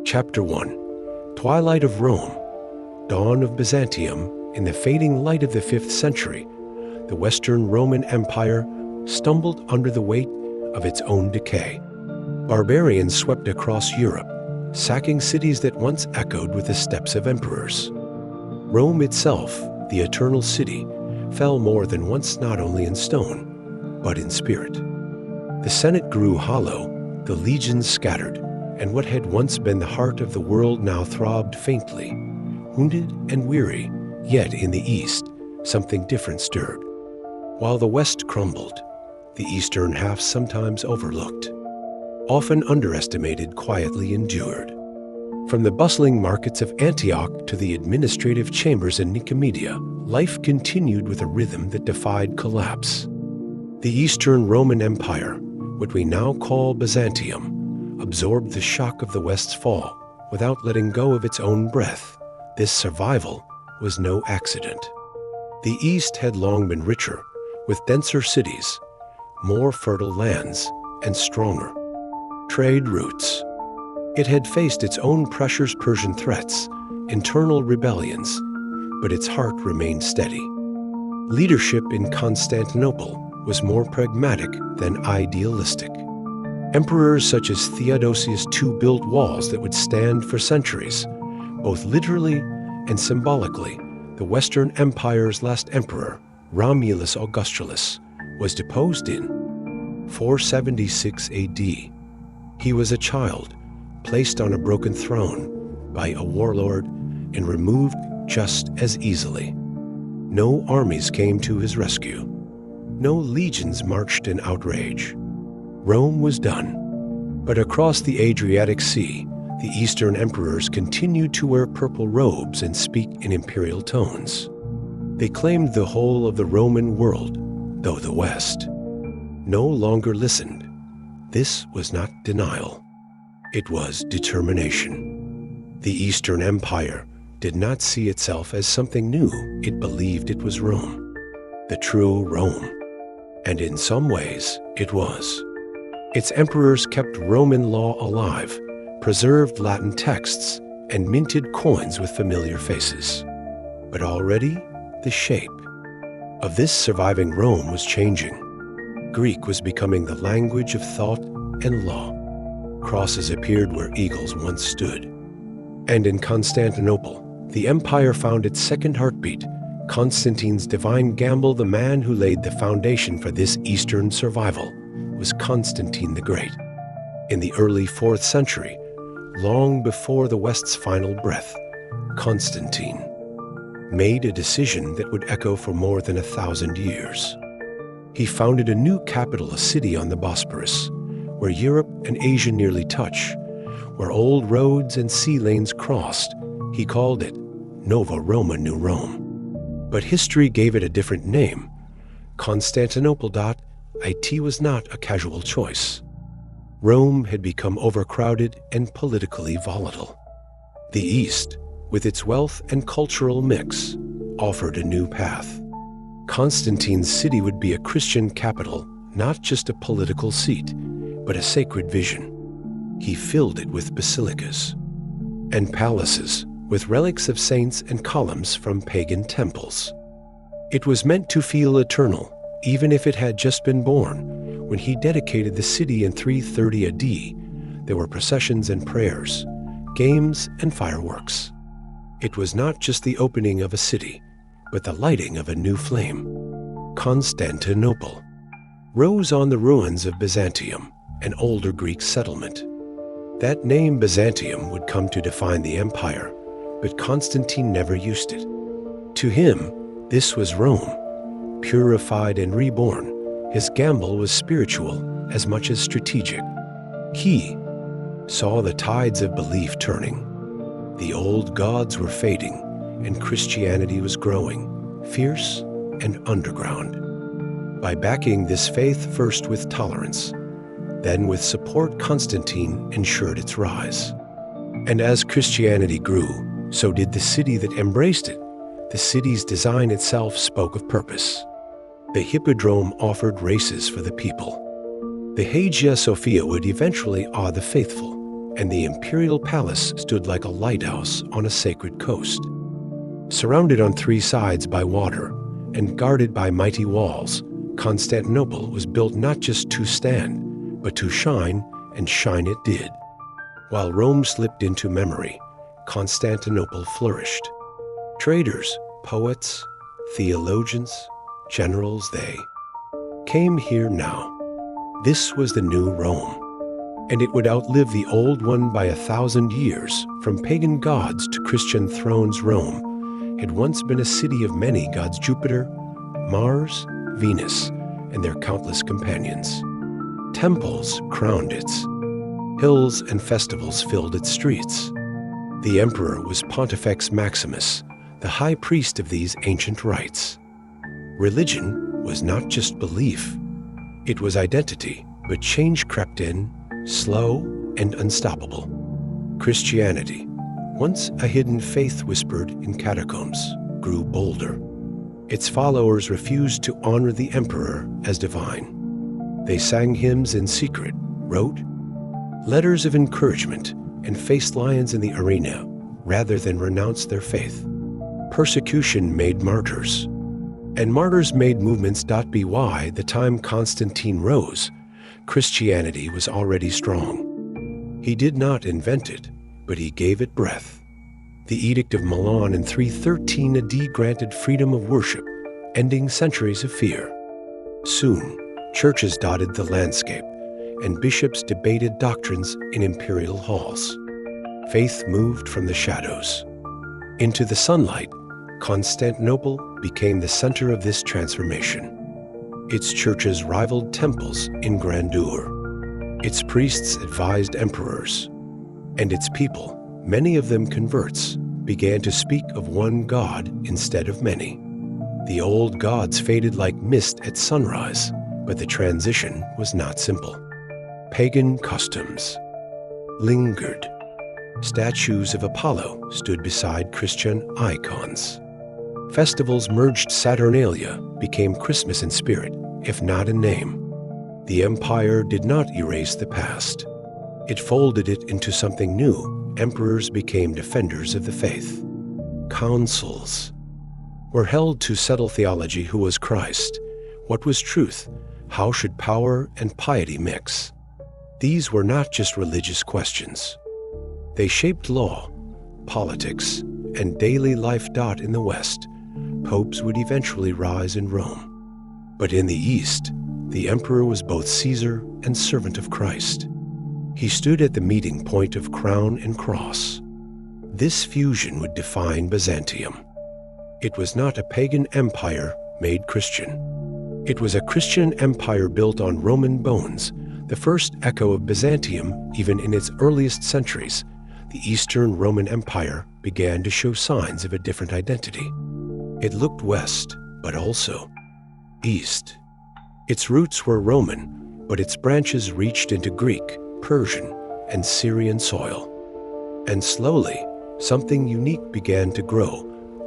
Chapter 1. Twilight of Rome. Dawn of Byzantium. In the fading light of the 5th century, the Western Roman Empire stumbled under the weight of its own decay. Barbarians swept across Europe, sacking cities that once echoed with the steps of emperors. Rome itself, the eternal city, fell more than once not only in stone, but in spirit. The Senate grew hollow, the legions scattered, and what had once been the heart of the world now throbbed faintly. Wounded and weary, yet in the east, something different stirred. While the west crumbled, the eastern half, sometimes overlooked, often underestimated, quietly endured. From the bustling markets of Antioch to the administrative chambers in Nicomedia, life continued with a rhythm that defied collapse. The Eastern Roman Empire, what we now call Byzantium, absorbed the shock of the West's fall without letting go of its own breath. This survival was no accident. The East had long been richer, with denser cities, more fertile lands, and stronger trade routes. It had faced its own pressures, Persian threats, internal rebellions, but its heart remained steady. Leadership in Constantinople was more pragmatic than idealistic. Emperors such as Theodosius II built walls that would stand for centuries. Both literally and symbolically, the Western Empire's last emperor, Romulus Augustulus, was deposed in 476 AD. He was a child, placed on a broken throne by a warlord and removed just as easily. No armies came to his rescue. No legions marched in outrage. Rome was done. But across the Adriatic Sea, the Eastern emperors continued to wear purple robes and speak in imperial tones. They claimed the whole of the Roman world, though the West no longer listened. This was not denial. It was determination. The Eastern Empire did not see itself as something new. It believed it was Rome, the true Rome. And in some ways, it was. Its emperors kept Roman law alive, preserved Latin texts, and minted coins with familiar faces. But already, the shape of this surviving Rome was changing. Greek was becoming the language of thought and law. Crosses appeared where eagles once stood. And in Constantinople, the empire found its second heartbeat. Constantine's divine gamble, the man who laid the foundation for this Eastern survival, was Constantine the Great. In the early 4th century, long before the West's final breath, Constantine made a decision that would echo for more than 1,000 years. He founded a new capital, a city on the Bosporus, where Europe and Asia nearly touch, where old roads and sea lanes crossed. He called it Nova Roma, New Rome. But history gave it a different name. Constantinople. It was not a casual choice. Rome had become overcrowded and politically volatile. The East, with its wealth and cultural mix, offered a new path. Constantine's city would be a Christian capital, not just a political seat, but a sacred vision. He filled it with basilicas and palaces with relics of saints and columns from pagan temples. It was meant to feel eternal, even if it had just been born. When he dedicated the city in 330 AD, there were processions and prayers, games and fireworks. It was not just the opening of a city, but the lighting of a new flame. Constantinople rose on the ruins of Byzantium, an older Greek settlement. That name Byzantium would come to define the empire, but Constantine never used it. To him, this was Rome, purified and reborn. His gamble was spiritual as much as strategic. He saw the tides of belief turning. The old gods were fading, and Christianity was growing, fierce and underground. By backing this faith first with tolerance, then with support, Constantine ensured its rise. And as Christianity grew, so did the city that embraced it. The city's design itself spoke of purpose. The Hippodrome offered races for the people. The Hagia Sophia would eventually awe the faithful, and the imperial palace stood like a lighthouse on a sacred coast. Surrounded on three sides by water and guarded by mighty walls, Constantinople was built not just to stand, but to shine, and shine it did. While Rome slipped into memory, Constantinople flourished. Traders, poets, theologians, generals, they came here now. This was the new Rome, and it would outlive the old one by 1,000 years. From pagan gods to Christian thrones, Rome had once been a city of many gods: Jupiter, Mars, Venus, and their countless companions. Temples crowned its hills and festivals filled its streets. The emperor was Pontifex Maximus, the high priest of these ancient rites. Religion was not just belief, it was identity, but change crept in, slow and unstoppable. Christianity, once a hidden faith whispered in catacombs, grew bolder. Its followers refused to honor the emperor as divine. They sang hymns in secret, wrote letters of encouragement, and faced lions in the arena rather than renounce their faith. Persecution made martyrs, and martyrs made movements. By the time Constantine rose, Christianity was already strong. He did not invent it, but he gave it breath. The Edict of Milan in 313 AD granted freedom of worship, ending centuries of fear. Soon, churches dotted the landscape, and bishops debated doctrines in imperial halls. Faith moved from the shadows into the sunlight. Constantinople became the center of this transformation. Its churches rivaled temples in grandeur. Its priests advised emperors, and its people, many of them converts, began to speak of one God instead of many. The old gods faded like mist at sunrise, but the transition was not simple. Pagan customs lingered. Statues of Apollo stood beside Christian icons. Festivals merged. Saturnalia became Christmas in spirit, if not in name. The empire did not erase the past. It folded it into something new. Emperors became defenders of the faith. Councils were held to settle theology. Who was Christ? What was truth? How should power and piety mix? These were not just religious questions. They shaped law, politics, and daily life. In the West, popes would eventually rise in Rome. But in the East, the emperor was both Caesar and servant of Christ. He stood at the meeting point of crown and cross. This fusion would define Byzantium. It was not a pagan empire made Christian. It was a Christian empire built on Roman bones, the first echo of Byzantium. Even in its earliest centuries, the Eastern Roman Empire began to show signs of a different identity. It looked west, but also east. Its roots were Roman, but its branches reached into Greek, Persian, and Syrian soil. And slowly, something unique began to grow.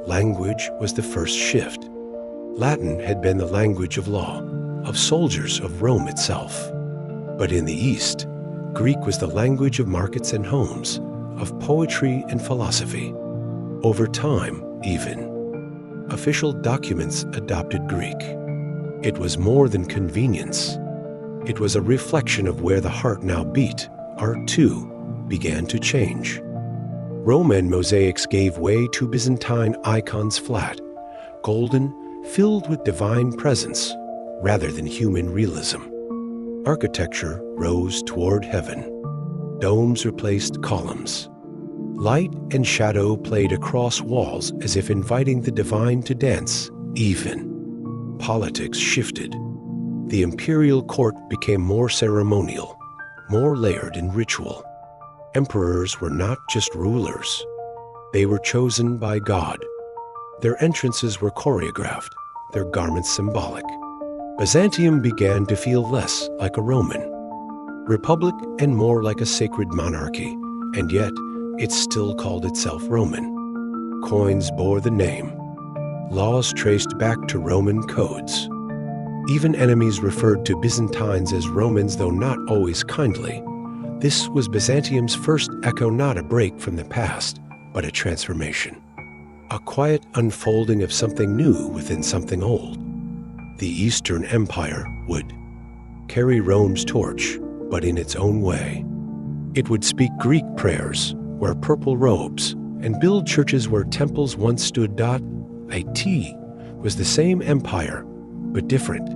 Language was the first shift. Latin had been the language of law, of soldiers, of Rome itself. But in the East, Greek was the language of markets and homes, of poetry and philosophy. Over time, even, official documents adopted Greek. It was more than convenience. It was a reflection of where the heart now beat. Art, too, began to change. Roman mosaics gave way to Byzantine icons, flat, golden, filled with divine presence rather than human realism. Architecture rose toward heaven. Domes replaced columns. Light and shadow played across walls as if inviting the divine to dance. Even politics shifted. The imperial court became more ceremonial, more layered in ritual. Emperors were not just rulers. They were chosen by God. Their entrances were choreographed, their garments symbolic. Byzantium began to feel less like a Roman republic and more like a sacred monarchy, and yet it still called itself Roman. Coins bore the name. Laws traced back to Roman codes. Even enemies referred to Byzantines as Romans, though not always kindly. This was Byzantium's first echo, not a break from the past, but a transformation. A quiet unfolding of something new within something old. The Eastern Empire would carry Rome's torch, but in its own way. It would speak Greek prayers, wear purple robes, and build churches where temples once stood. It was the same empire, but different,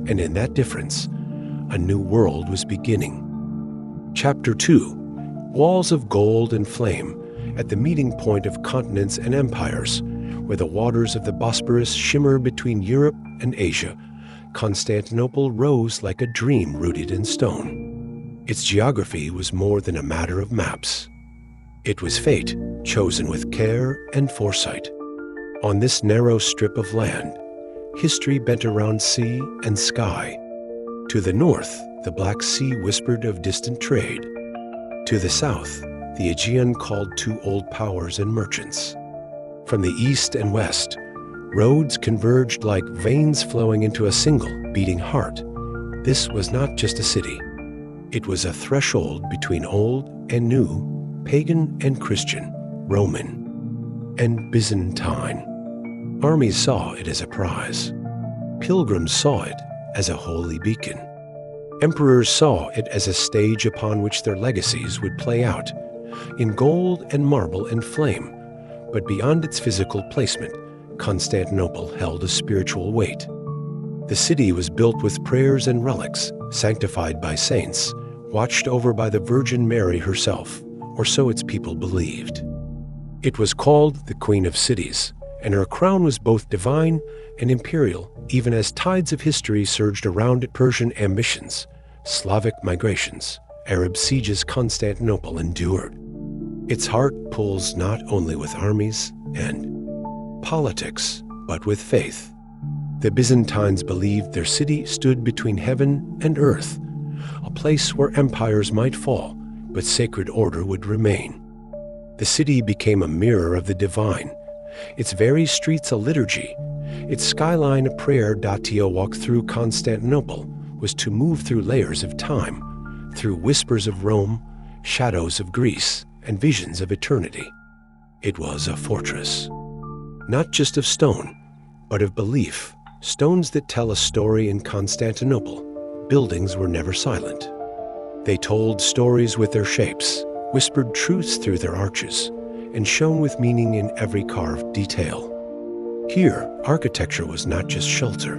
and in that difference, a new world was beginning. Chapter 2. Walls of gold and flame at the meeting point of continents and empires, where the waters of the Bosporus shimmer between Europe and Asia, Constantinople rose like a dream rooted in stone. Its geography was more than a matter of maps. It was fate, chosen with care and foresight. On this narrow strip of land, history bent around sea and sky. To the north, the Black Sea whispered of distant trade. To the south, the Aegean called to old powers and merchants. From the east and west, roads converged like veins flowing into a single beating heart. This was not just a city. It was a threshold between old and new, pagan and Christian, Roman and Byzantine. Armies saw it as a prize. Pilgrims saw it as a holy beacon. Emperors saw it as a stage upon which their legacies would play out, in gold and marble and flame. But beyond its physical placement, Constantinople held a spiritual weight. The city was built with prayers and relics, sanctified by saints, watched over by the Virgin Mary herself, or so its people believed. It was called the Queen of Cities, and her crown was both divine and imperial, even as tides of history surged around it. Persian ambitions, Slavic migrations, Arab sieges Constantinople endured. Its heart pulls not only with armies and politics, but with faith. The Byzantines believed their city stood between heaven and earth, a place where empires might fall, but sacred order would remain. The city became a mirror of the divine, its very streets a liturgy, its skyline a prayer. To walk through Constantinople was to move through layers of time, through whispers of Rome, shadows of Greece, and visions of eternity. It was a fortress, not just of stone, but of belief, stones that tell a story. In Constantinople, buildings were never silent. They told stories with their shapes, whispered truths through their arches, and shone with meaning in every carved detail. Here, architecture was not just shelter.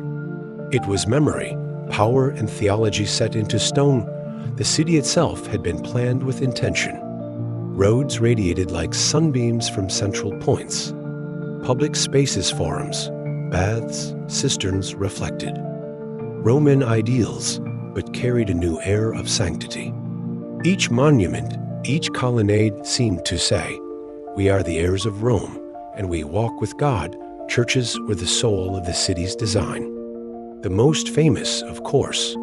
It was memory, power, and theology set into stone. The city itself had been planned with intention. Roads radiated like sunbeams from central points. Public spaces, forums, baths, cisterns reflected Roman ideals, but carried a new air of sanctity. Each monument, each colonnade seemed to say, "We are the heirs of Rome, and we walk with God." Churches were the soul of the city's design. The most famous, of course,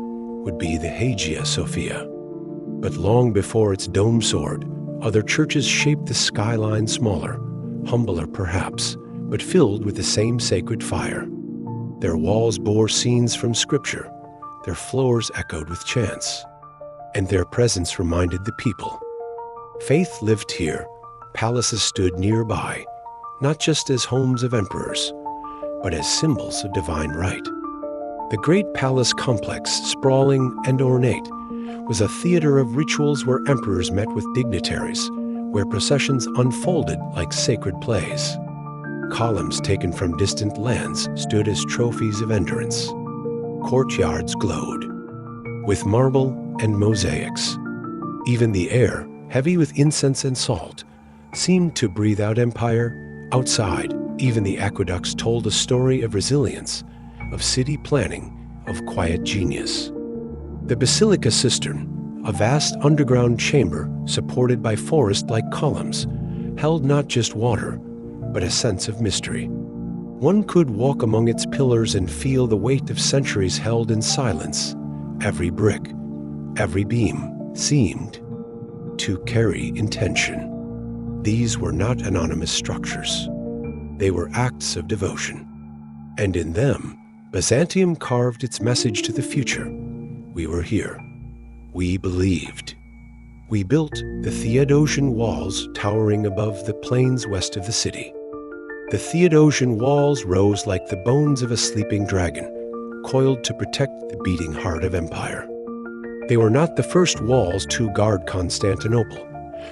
would be the Hagia Sophia. But long before its dome soared, other churches shaped the skyline smaller, humbler perhaps, but filled with the same sacred fire. Their walls bore scenes from Scripture, their floors echoed with chants, and their presence reminded the people. Faith lived here, palaces stood nearby, not just as homes of emperors, but as symbols of divine right. The great palace complex, sprawling and ornate, was a theater of rituals where emperors met with dignitaries, where processions unfolded like sacred plays. Columns taken from distant lands stood as trophies of endurance. Courtyards glowed with marble and mosaics. Even the air, heavy with incense and salt, seemed to breathe out empire. Outside, even the aqueducts told a story of resilience, of city planning, of quiet genius. The Basilica Cistern, a vast underground chamber supported by forest-like columns, held not just water, but a sense of mystery. One could walk among its pillars and feel the weight of centuries held in silence. Every brick, every beam seemed to carry intention. These were not anonymous structures. They were acts of devotion. And in them, Byzantium carved its message to the future. We were here. We believed. We built the Theodosian walls towering above the plains west of the city. The Theodosian walls rose like the bones of a sleeping dragon, coiled to protect the beating heart of empire. They were not the first walls to guard Constantinople,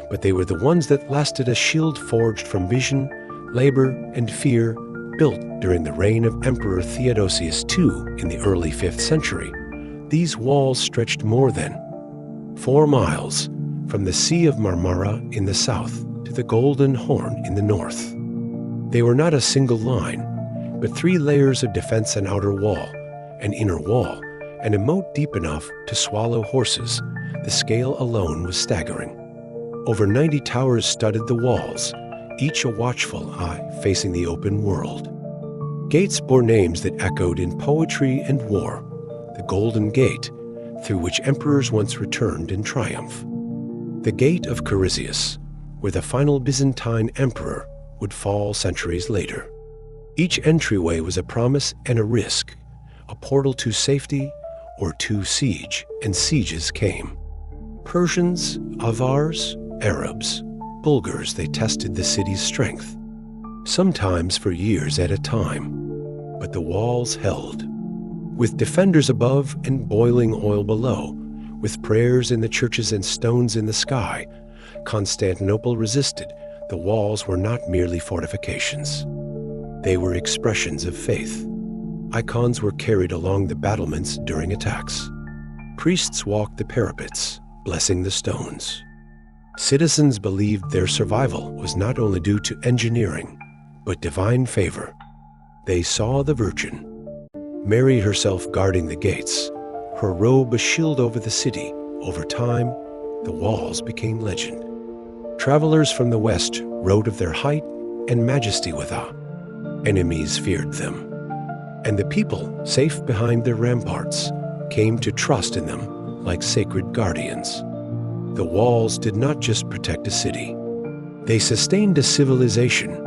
but they were the ones that lasted, a shield forged from vision, labor, and fear, built during the reign of Emperor Theodosius II in the early 5th century. These walls stretched more than 4 miles, from the Sea of Marmara in the south to the Golden Horn in the north. They were not a single line, but 3 layers of defense: an outer wall, an inner wall, and a moat deep enough to swallow horses. The scale alone was staggering. Over 90 towers studded the walls, each a watchful eye facing the open world. Gates bore names that echoed in poetry and war: the Golden Gate, through which emperors once returned in triumph; the Gate of Carisius, where the final Byzantine emperor would fall centuries later. Each entryway was a promise and a risk, a portal to safety or to siege, and sieges came. Persians, Avars, Arabs, Bulgars, they tested the city's strength, sometimes for years at a time. But the walls held. With defenders above and boiling oil below, with prayers in the churches and stones in the sky, Constantinople resisted. The walls were not merely fortifications. They were expressions of faith. Icons were carried along the battlements during attacks. Priests walked the parapets, blessing the stones. Citizens believed their survival was not only due to engineering, but divine favor. They saw the Virgin, Mary herself, guarding the gates, her robe a shield over the city. Over time, the walls became legend. Travelers from the west wrote of their height and majesty with awe. Enemies feared them, and the people, safe behind their ramparts, came to trust in them like sacred guardians. The walls did not just protect a city. They sustained a civilization,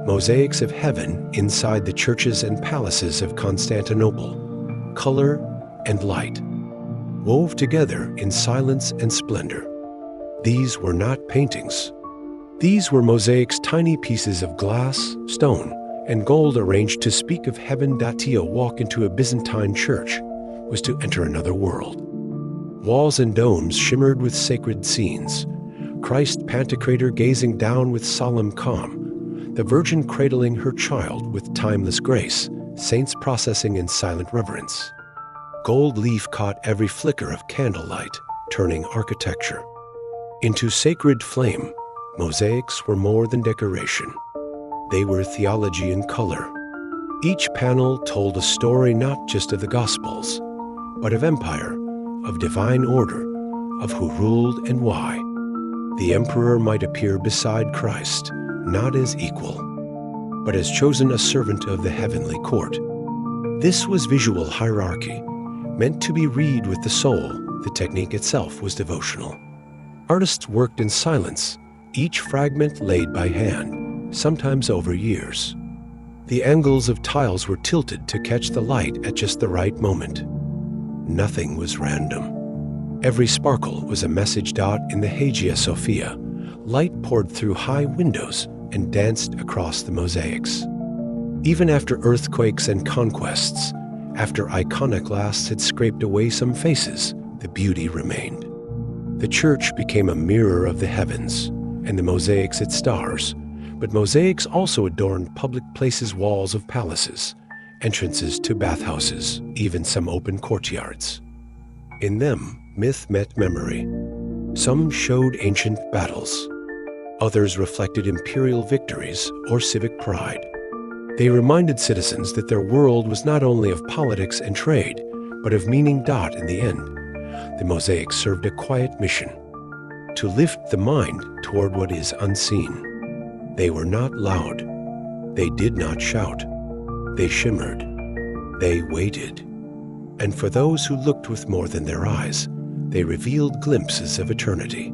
mosaics of heaven inside the churches and palaces of Constantinople, color and light, wove together in silence and splendor. These were not paintings. These were mosaics, tiny pieces of glass, stone, and gold arranged to speak of heaven. To walk into a Byzantine church was to enter another world. Walls and domes shimmered with sacred scenes: Christ Pantocrator gazing down with solemn calm, the Virgin cradling her child with timeless grace, saints processing in silent reverence. Gold leaf caught every flicker of candlelight, turning architecture into sacred flame. Mosaics were more than decoration. They were theology in color. Each panel told a story not just of the Gospels, but of empire, of divine order, of who ruled and why. The emperor might appear beside Christ, not as equal, but as chosen, a servant of the heavenly court. This was visual hierarchy, meant to be read with the soul. The technique itself was devotional. Artists worked in silence, each fragment laid by hand, sometimes over years. The angles of tiles were tilted to catch the light at just the right moment. Nothing was random. Every sparkle was a message. In the Hagia Sophia, light poured through high windows and danced across the mosaics. Even after earthquakes and conquests, after iconoclasts had scraped away some faces, the beauty remained. The church became a mirror of the heavens, and the mosaics its stars. But mosaics also adorned public places, walls of palaces, entrances to bathhouses, even some open courtyards. In them, myth met memory. Some showed ancient battles. Others reflected imperial victories or civic pride. They reminded citizens that their world was not only of politics and trade, but of meaning. In the end, the mosaics served a quiet mission: to lift the mind toward what is unseen. They were not loud. They did not shout. They shimmered. They waited. And for those who looked with more than their eyes, they revealed glimpses of eternity.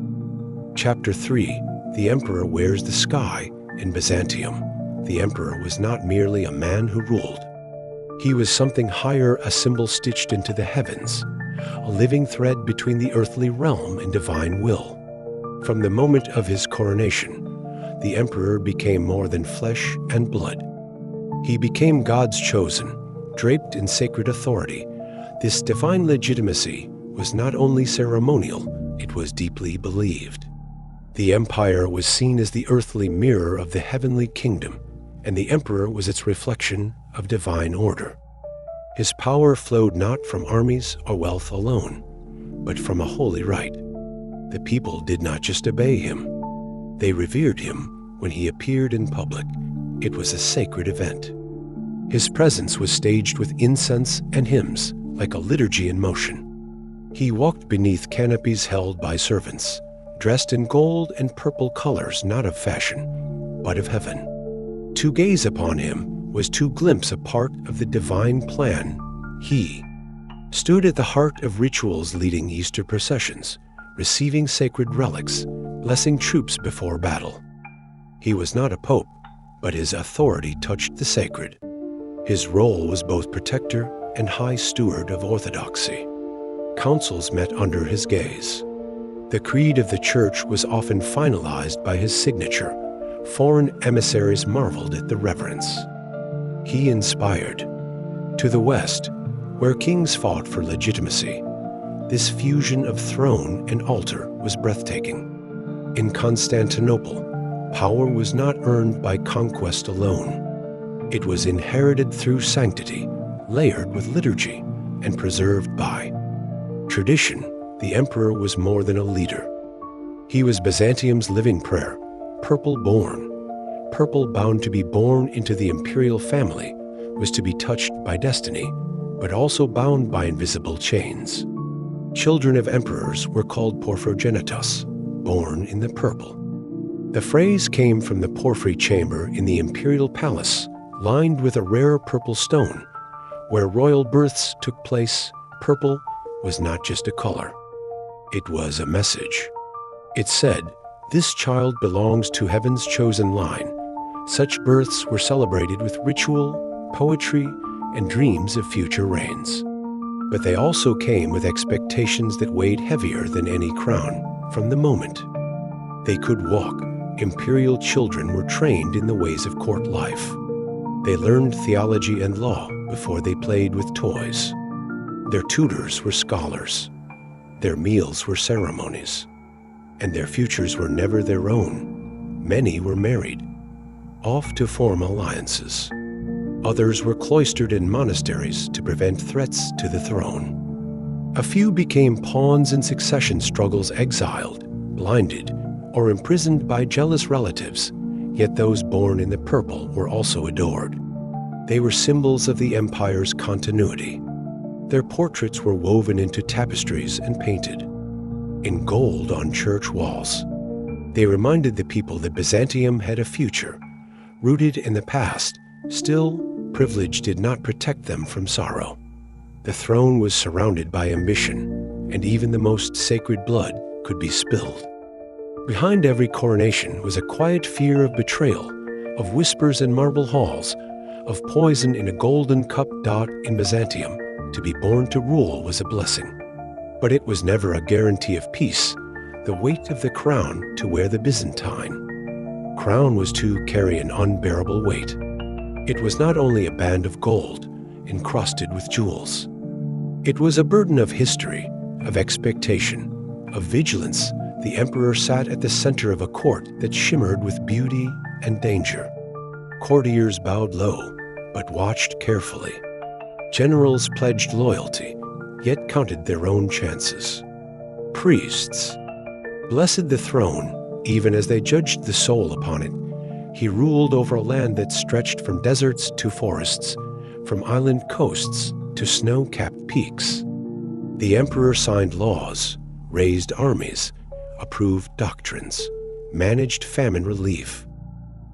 Chapter 3: The Emperor Wears the Sky. In Byzantium, the emperor was not merely a man who ruled. He was something higher, a symbol stitched into the heavens, a living thread between the earthly realm and divine will. From the moment of his coronation, the emperor became more than flesh and blood. He became God's chosen, draped in sacred authority. This divine legitimacy was not only ceremonial, it was deeply believed. The empire was seen as the earthly mirror of the heavenly kingdom, and the emperor was its reflection of divine order. His power flowed not from armies or wealth alone, but from a holy right. The people did not just obey him. They revered him when he appeared in public. It was a sacred event. His presence was staged with incense and hymns, like a liturgy in motion. He walked beneath canopies held by servants, dressed in gold and purple colors not of fashion, but of heaven. To gaze upon him was to glimpse a part of the divine plan. He stood at the heart of rituals leading Easter processions, receiving sacred relics, blessing troops before battle. He was not a pope, but his authority touched the sacred. His role was both protector and high steward of orthodoxy. Councils met under his gaze. The creed of the church was often finalized by his signature. Foreign emissaries marveled at the reverence. He inspired. To the west, where kings fought for legitimacy, this fusion of throne and altar was breathtaking. In Constantinople, power was not earned by conquest alone. It was inherited through sanctity, layered with liturgy, and preserved by tradition. The emperor was more than a leader. He was Byzantium's living prayer, purple-born. Purple, bound to be born into the imperial family, was to be touched by destiny, but also bound by invisible chains. Children of emperors were called porphyrogenitos, born in the purple. The phrase came from the porphyry chamber in the imperial palace, lined with a rare purple stone. Where royal births took place, purple was not just a color. It was a message. It said, "This child belongs to heaven's chosen line." Such births were celebrated with ritual, poetry, and dreams of future reigns. But they also came with expectations that weighed heavier than any crown. From the moment they could walk, imperial children were trained in the ways of court life. They learned theology and law before they played with toys. Their tutors were scholars. Their meals were ceremonies. And their futures were never their own. Many were married, off to form alliances. Others were cloistered in monasteries to prevent threats to the throne. A few became pawns in succession struggles, exiled, blinded, or imprisoned by jealous relatives, yet those born in the purple were also adored. They were symbols of the empire's continuity. Their portraits were woven into tapestries and painted in gold on church walls. They reminded the people that Byzantium had a future, rooted in the past. Still, privilege did not protect them from sorrow. The throne was surrounded by ambition, and even the most sacred blood could be spilled. Behind every coronation was a quiet fear of betrayal, of whispers in marble halls, of poison in a golden cup. In Byzantium, to be born to rule was a blessing. But it was never a guarantee of peace. The weight of the crown to wear the Byzantine crown was to carry an unbearable weight. It was not only a band of gold encrusted with jewels. It was a burden of history, of expectation, of vigilance. The emperor sat at the center of a court that shimmered with beauty and danger. Courtiers bowed low, but watched carefully. Generals pledged loyalty, yet counted their own chances. Priests blessed the throne, even as they judged the soul upon it. He ruled over a land that stretched from deserts to forests, from island coasts to snow-capped peaks. The emperor signed laws, raised armies, approved doctrines, managed famine relief,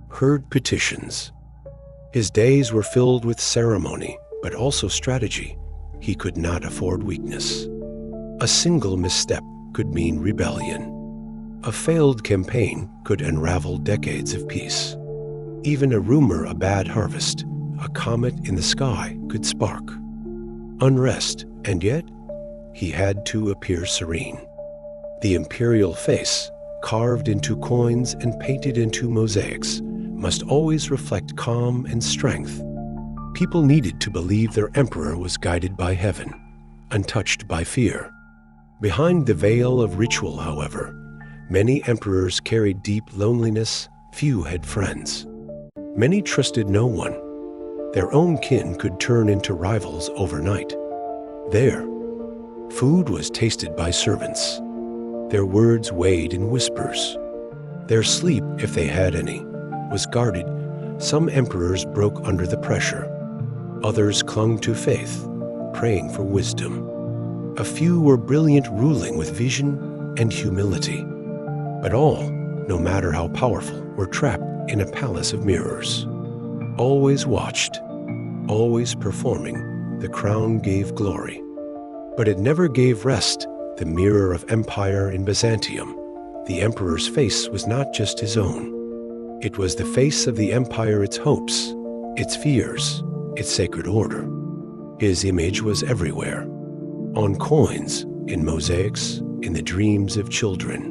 heard petitions. His days were filled with ceremony, but also strategy. He could not afford weakness. A single misstep could mean rebellion. A failed campaign could unravel decades of peace. Even a rumor of bad harvest, a comet in the sky, could spark unrest, and yet he had to appear serene. The imperial face, carved into coins and painted into mosaics, must always reflect calm and strength. People needed to believe their emperor was guided by heaven, untouched by fear. Behind the veil of ritual, however, many emperors carried deep loneliness. Few had friends. Many trusted no one. Their own kin could turn into rivals overnight. There, food was tasted by servants. Their words weighed in whispers. Their sleep, if they had any, was guarded. Some emperors broke under the pressure. Others clung to faith, praying for wisdom. A few were brilliant, ruling with vision and humility. But all, no matter how powerful, were trapped in a palace of mirrors. Always watched, always performing, the crown gave glory. But it never gave rest. The mirror of empire in Byzantium, the emperor's face was not just his own. It was the face of the empire, its hopes, its fears, its sacred order. His image was everywhere. On coins, in mosaics, in the dreams of children,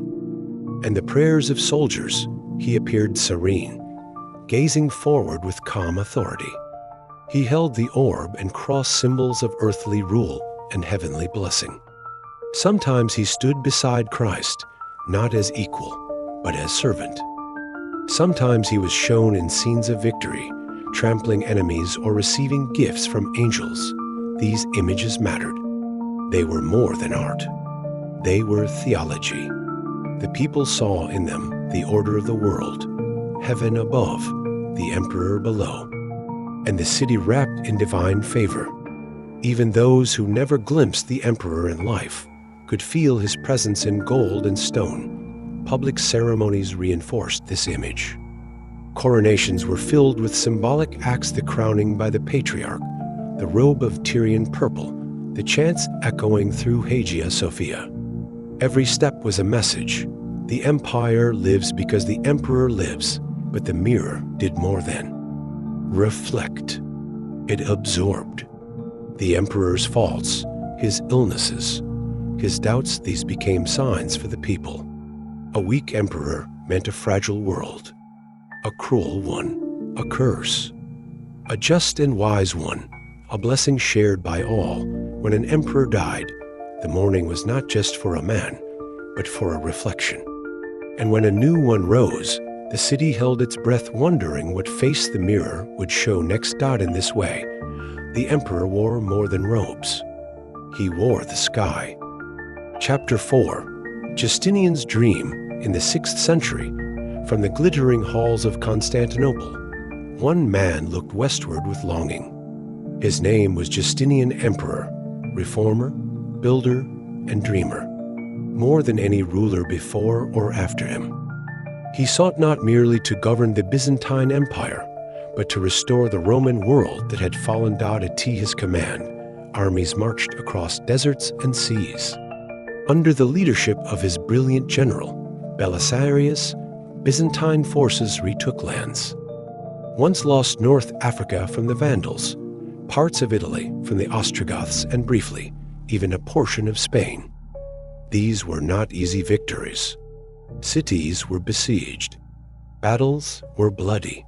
and the prayers of soldiers, he appeared serene, gazing forward with calm authority. He held the orb and cross, symbols of earthly rule and heavenly blessing. Sometimes he stood beside Christ, not as equal, but as servant. Sometimes he was shown in scenes of victory, trampling enemies or receiving gifts from angels. These images mattered. They were more than art. They were theology. The people saw in them the order of the world, heaven above, the emperor below, and the city wrapped in divine favor. Even those who never glimpsed the emperor in life could feel his presence in gold and stone. Public ceremonies reinforced this image. Coronations were filled with symbolic acts, the crowning by the patriarch, the robe of Tyrian purple, the chants echoing through Hagia Sophia. Every step was a message. The empire lives because the emperor lives, but the mirror did more than reflect. It absorbed the emperor's faults, his illnesses, his doubts. These became signs for the people. A weak emperor meant a fragile world, a cruel one, a curse, a just and wise one, a blessing shared by all. When an emperor died, the mourning was not just for a man, but for a reflection. And when a new one rose, the city held its breath, wondering what face the mirror would show next. In this way, the emperor wore more than robes. He wore the sky. Chapter 4. Justinian's Dream. In the 6th century, from the glittering halls of Constantinople, one man looked westward with longing. His name was Justinian, emperor, reformer, builder, and dreamer. More than any ruler before or after him, he sought not merely to govern the Byzantine Empire, but to restore the Roman world that had fallen. At his command, armies marched across deserts and seas. Under the leadership of his brilliant general, Belisarius, Byzantine forces retook lands once lost: North Africa from the Vandals, parts of Italy from the Ostrogoths, and briefly, even a portion of Spain. These were not easy victories. Cities were besieged. Battles were bloody.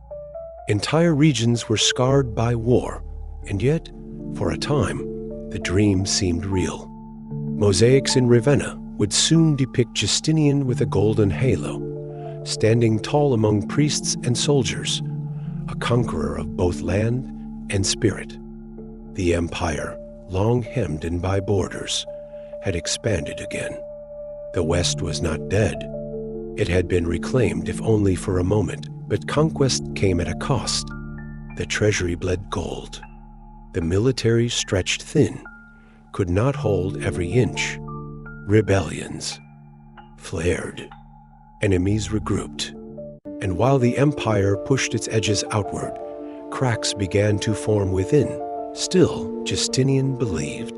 Entire regions were scarred by war, and yet, for a time, the dream seemed real. Mosaics in Ravenna would soon depict Justinian with a golden halo, standing tall among priests and soldiers, a conqueror of both land and spirit. The empire, long hemmed in by borders, had expanded again. The West was not dead. It had been reclaimed, if only for a moment, but conquest came at a cost. The treasury bled gold. The military stretched thin, could not hold every inch. Rebellions flared. Enemies regrouped. And while the empire pushed its edges outward, cracks began to form within. Still, Justinian believed.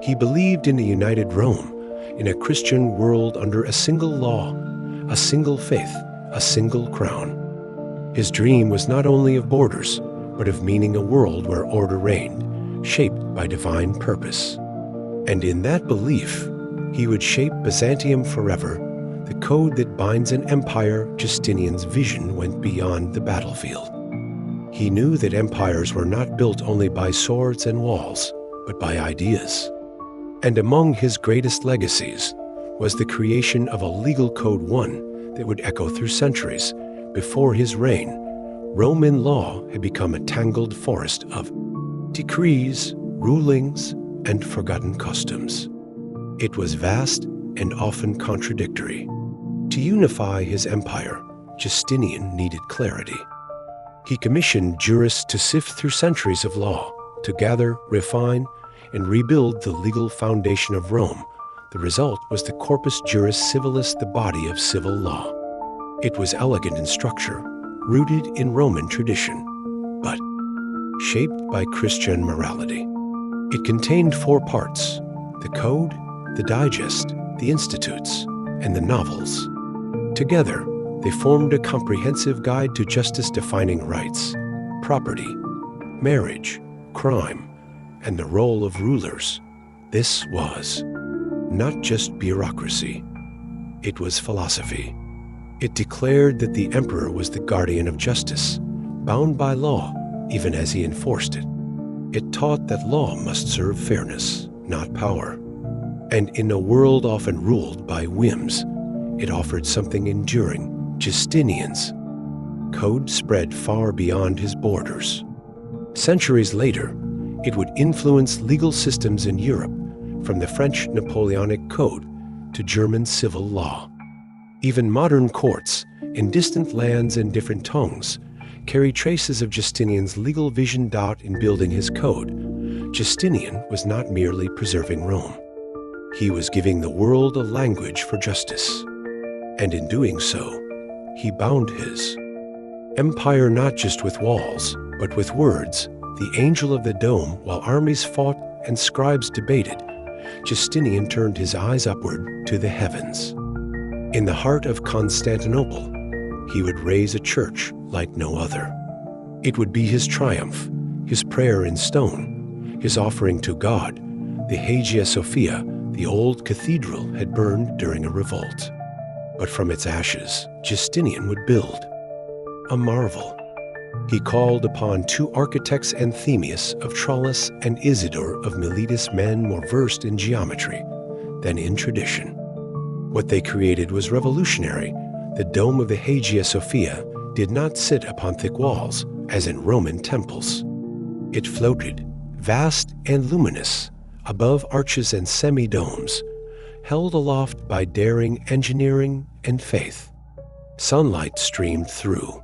He believed in a united Rome, in a Christian world under a single law, a single faith, a single crown. His dream was not only of borders, but of meaning a world where order reigned, shaped by divine purpose. And in that belief, he would shape Byzantium forever, the The code that binds an empire, Justinian's vision went beyond the battlefield. He knew that empires were not built only by swords and walls, but by ideas. And among his greatest legacies was the creation of a legal code, one that would echo through centuries. Before his reign, Roman law had become a tangled forest of decrees, rulings, and forgotten customs. It was vast and often contradictory. To unify his empire, Justinian needed clarity. He commissioned jurists to sift through centuries of law, to gather, refine, and rebuild the legal foundation of Rome. The result was the Corpus Juris Civilis, the body of civil law. It was elegant in structure, rooted in Roman tradition, but shaped by Christian morality. It contained 4 parts: the Code, the Digest, the Institutes, and the Novels. Together, they formed a comprehensive guide to justice, defining rights, property, marriage, crime, and the role of rulers. This was not just bureaucracy, it was philosophy. It declared that the emperor was the guardian of justice, bound by law even as he enforced it. It taught that law must serve fairness, not power. And in a world often ruled by whims, it offered something enduring. Justinian's code spread far beyond his borders. Centuries later, it would influence legal systems in Europe, from the French Napoleonic Code to German civil law. Even modern courts in distant lands and different tongues carry traces of Justinian's legal vision. In building his code, Justinian was not merely preserving Rome. He was giving the world a language for justice. And in doing so, he bound his empire not just with walls, but with words. The angel of the dome, while armies fought and scribes debated, Justinian turned his eyes upward to the heavens. In the heart of Constantinople, he would raise a church like no other. It would be his triumph, his prayer in stone, his offering to God. The Hagia Sophia, the old cathedral, had burned during a revolt. But from its ashes, Justinian would build a marvel. He called upon 2 architects, Anthemius of Tralles and Isidore of Miletus, men more versed in geometry than in tradition. What they created was revolutionary. The dome of the Hagia Sophia did not sit upon thick walls, as in Roman temples. It floated, vast and luminous, above arches and semi-domes, held aloft by daring engineering and faith. Sunlight streamed through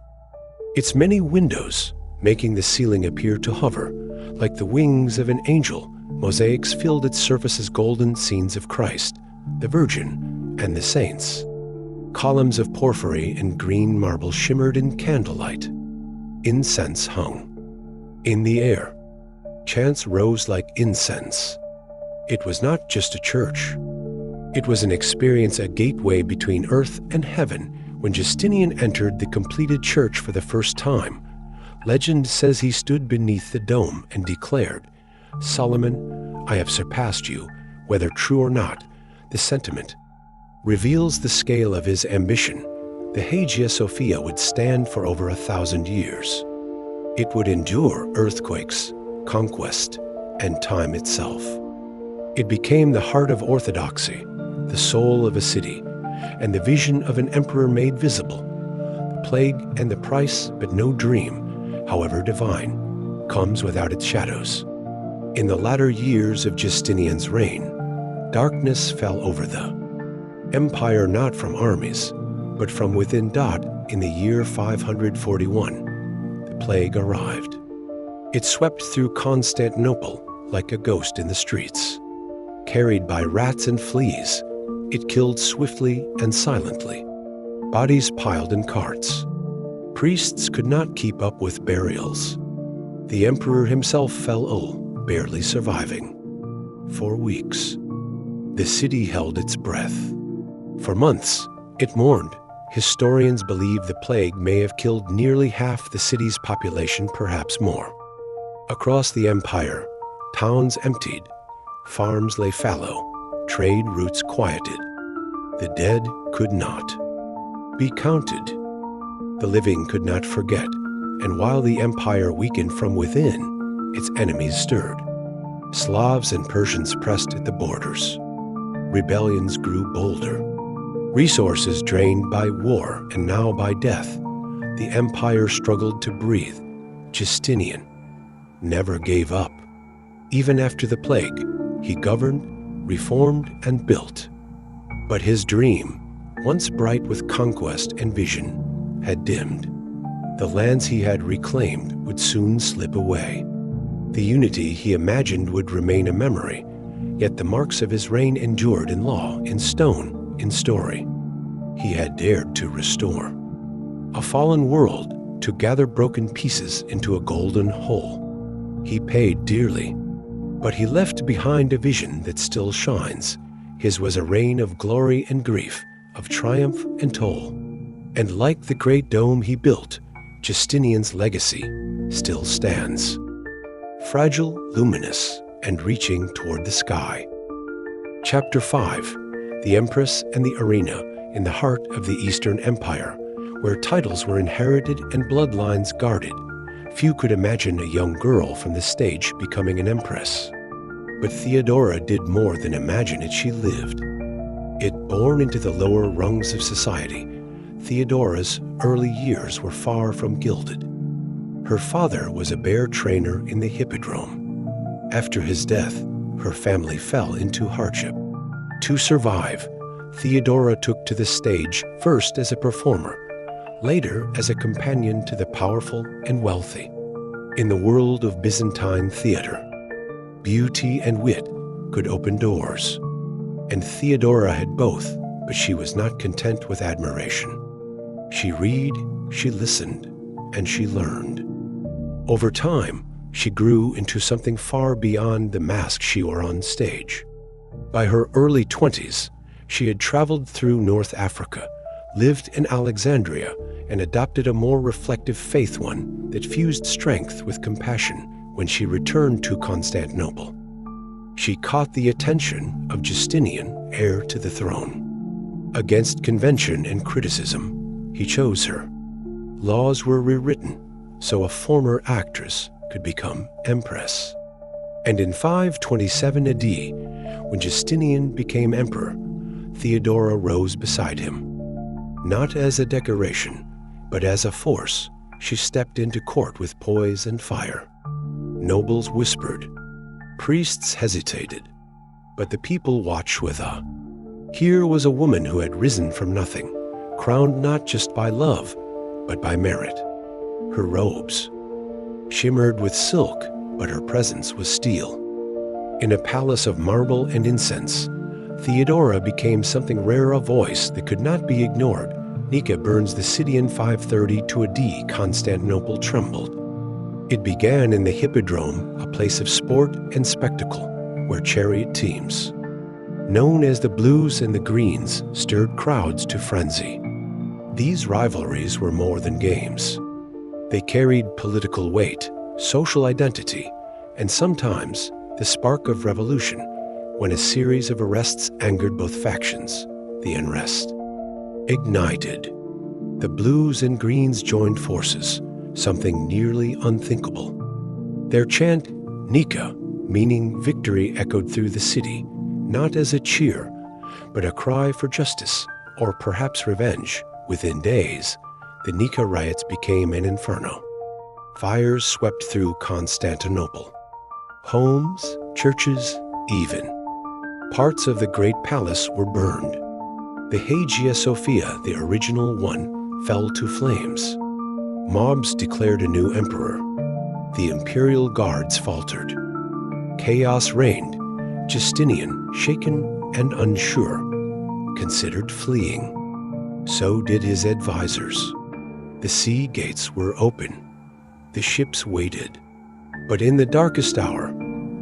its many windows, making the ceiling appear to hover, like the wings of an angel. Mosaics filled its surface as golden scenes of Christ, the Virgin, and the saints. Columns of porphyry and green marble shimmered in candlelight. Incense hung in the air. Chants rose like incense. It was not just a church. It was an experience, a gateway between earth and heaven. When Justinian entered the completed church for the first time, legend says he stood beneath the dome and declared, "Solomon, I have surpassed you." Whether true or not, the sentiment reveals the scale of his ambition. The Hagia Sophia would stand for over 1,000 years. It would endure earthquakes, conquest, and time itself. It became the heart of orthodoxy, the soul of a city, and the vision of an emperor made visible. The plague and the price, but no dream, however divine, comes without its shadows. In the latter years of Justinian's reign, darkness fell over the empire, not from armies, but from within. In the year 541, the plague arrived. It swept through Constantinople like a ghost in the streets. Carried by rats and fleas, it killed swiftly and silently. Bodies piled in carts. Priests could not keep up with burials. The emperor himself fell ill, barely surviving. For weeks, the city held its breath. For months, it mourned. Historians believe the plague may have killed nearly half the city's population, perhaps more. Across the empire, towns emptied, farms lay fallow, trade routes quieted. The dead could not be counted. The living could not forget, and while the empire weakened from within, its enemies stirred. Slavs and Persians pressed at the borders. Rebellions grew bolder. Resources drained by war and now by death, the empire struggled to breathe. Justinian never gave up. Even after the plague, he governed, reformed, and built. But his dream, once bright with conquest and vision, had dimmed. The lands he had reclaimed would soon slip away. The unity he imagined would remain a memory, yet the marks of his reign endured in law, in stone, in story. He had dared to restore a fallen world, to gather broken pieces into a golden whole. He paid dearly, but he left behind a vision that still shines. His was a reign of glory and grief, of triumph and toll. And like the great dome he built, Justinian's legacy still stands. Fragile, luminous, and reaching toward the sky. Chapter 5. The Empress and the Arena, in the heart of the Eastern Empire, where titles were inherited and bloodlines guarded. Few could imagine a young girl from the stage becoming an empress. But Theodora did more than imagine it, she lived it. Born into the lower rungs of society, Theodora's early years were far from gilded. Her father was a bear trainer in the hippodrome. After his death, her family fell into hardship. To survive, Theodora took to the stage first as a performer, later as a companion to the powerful and wealthy. In the world of Byzantine theater, beauty and wit could open doors. And Theodora had both, but she was not content with admiration. She read, she listened, and she learned. Over time, she grew into something far beyond the mask she wore on stage. By her early 20s, she had traveled through North Africa, lived in Alexandria, and adopted a more reflective faith, one that fused strength with compassion. When she returned to Constantinople, she caught the attention of Justinian, heir to the throne. Against convention and criticism, he chose her. Laws were rewritten, so a former actress could become empress. And in 527 AD, when Justinian became emperor, Theodora rose beside him. Not as a decoration, but as a force, she stepped into court with poise and fire. Nobles whispered, priests hesitated, but the people watched with awe. Here was a woman who had risen from nothing, crowned not just by love, but by merit. Her robes shimmered with silk, but her presence was steel. In a palace of marble and incense, Theodora became something rare, a voice that could not be ignored. Nika burns the city in 530 to AD. Constantinople trembled. It began in the hippodrome, a place of sport and spectacle, where chariot teams, known as the Blues and the Greens, stirred crowds to frenzy. These rivalries were more than games. They carried political weight, social identity, and sometimes the spark of revolution, when a series of arrests angered both factions. The unrest ignited. The Blues and Greens joined forces, something nearly unthinkable. Their chant, Nika, meaning victory, echoed through the city, not as a cheer, but a cry for justice, or perhaps revenge. Within days, the Nika riots became an inferno. Fires swept through Constantinople. Homes, churches, even parts of the great palace were burned. The Hagia Sophia, the original one, fell to flames. Mobs declared a new emperor. The imperial guards faltered. Chaos reigned. Justinian, shaken and unsure, considered fleeing. So did his advisors. The sea gates were open. The ships waited. But in the darkest hour,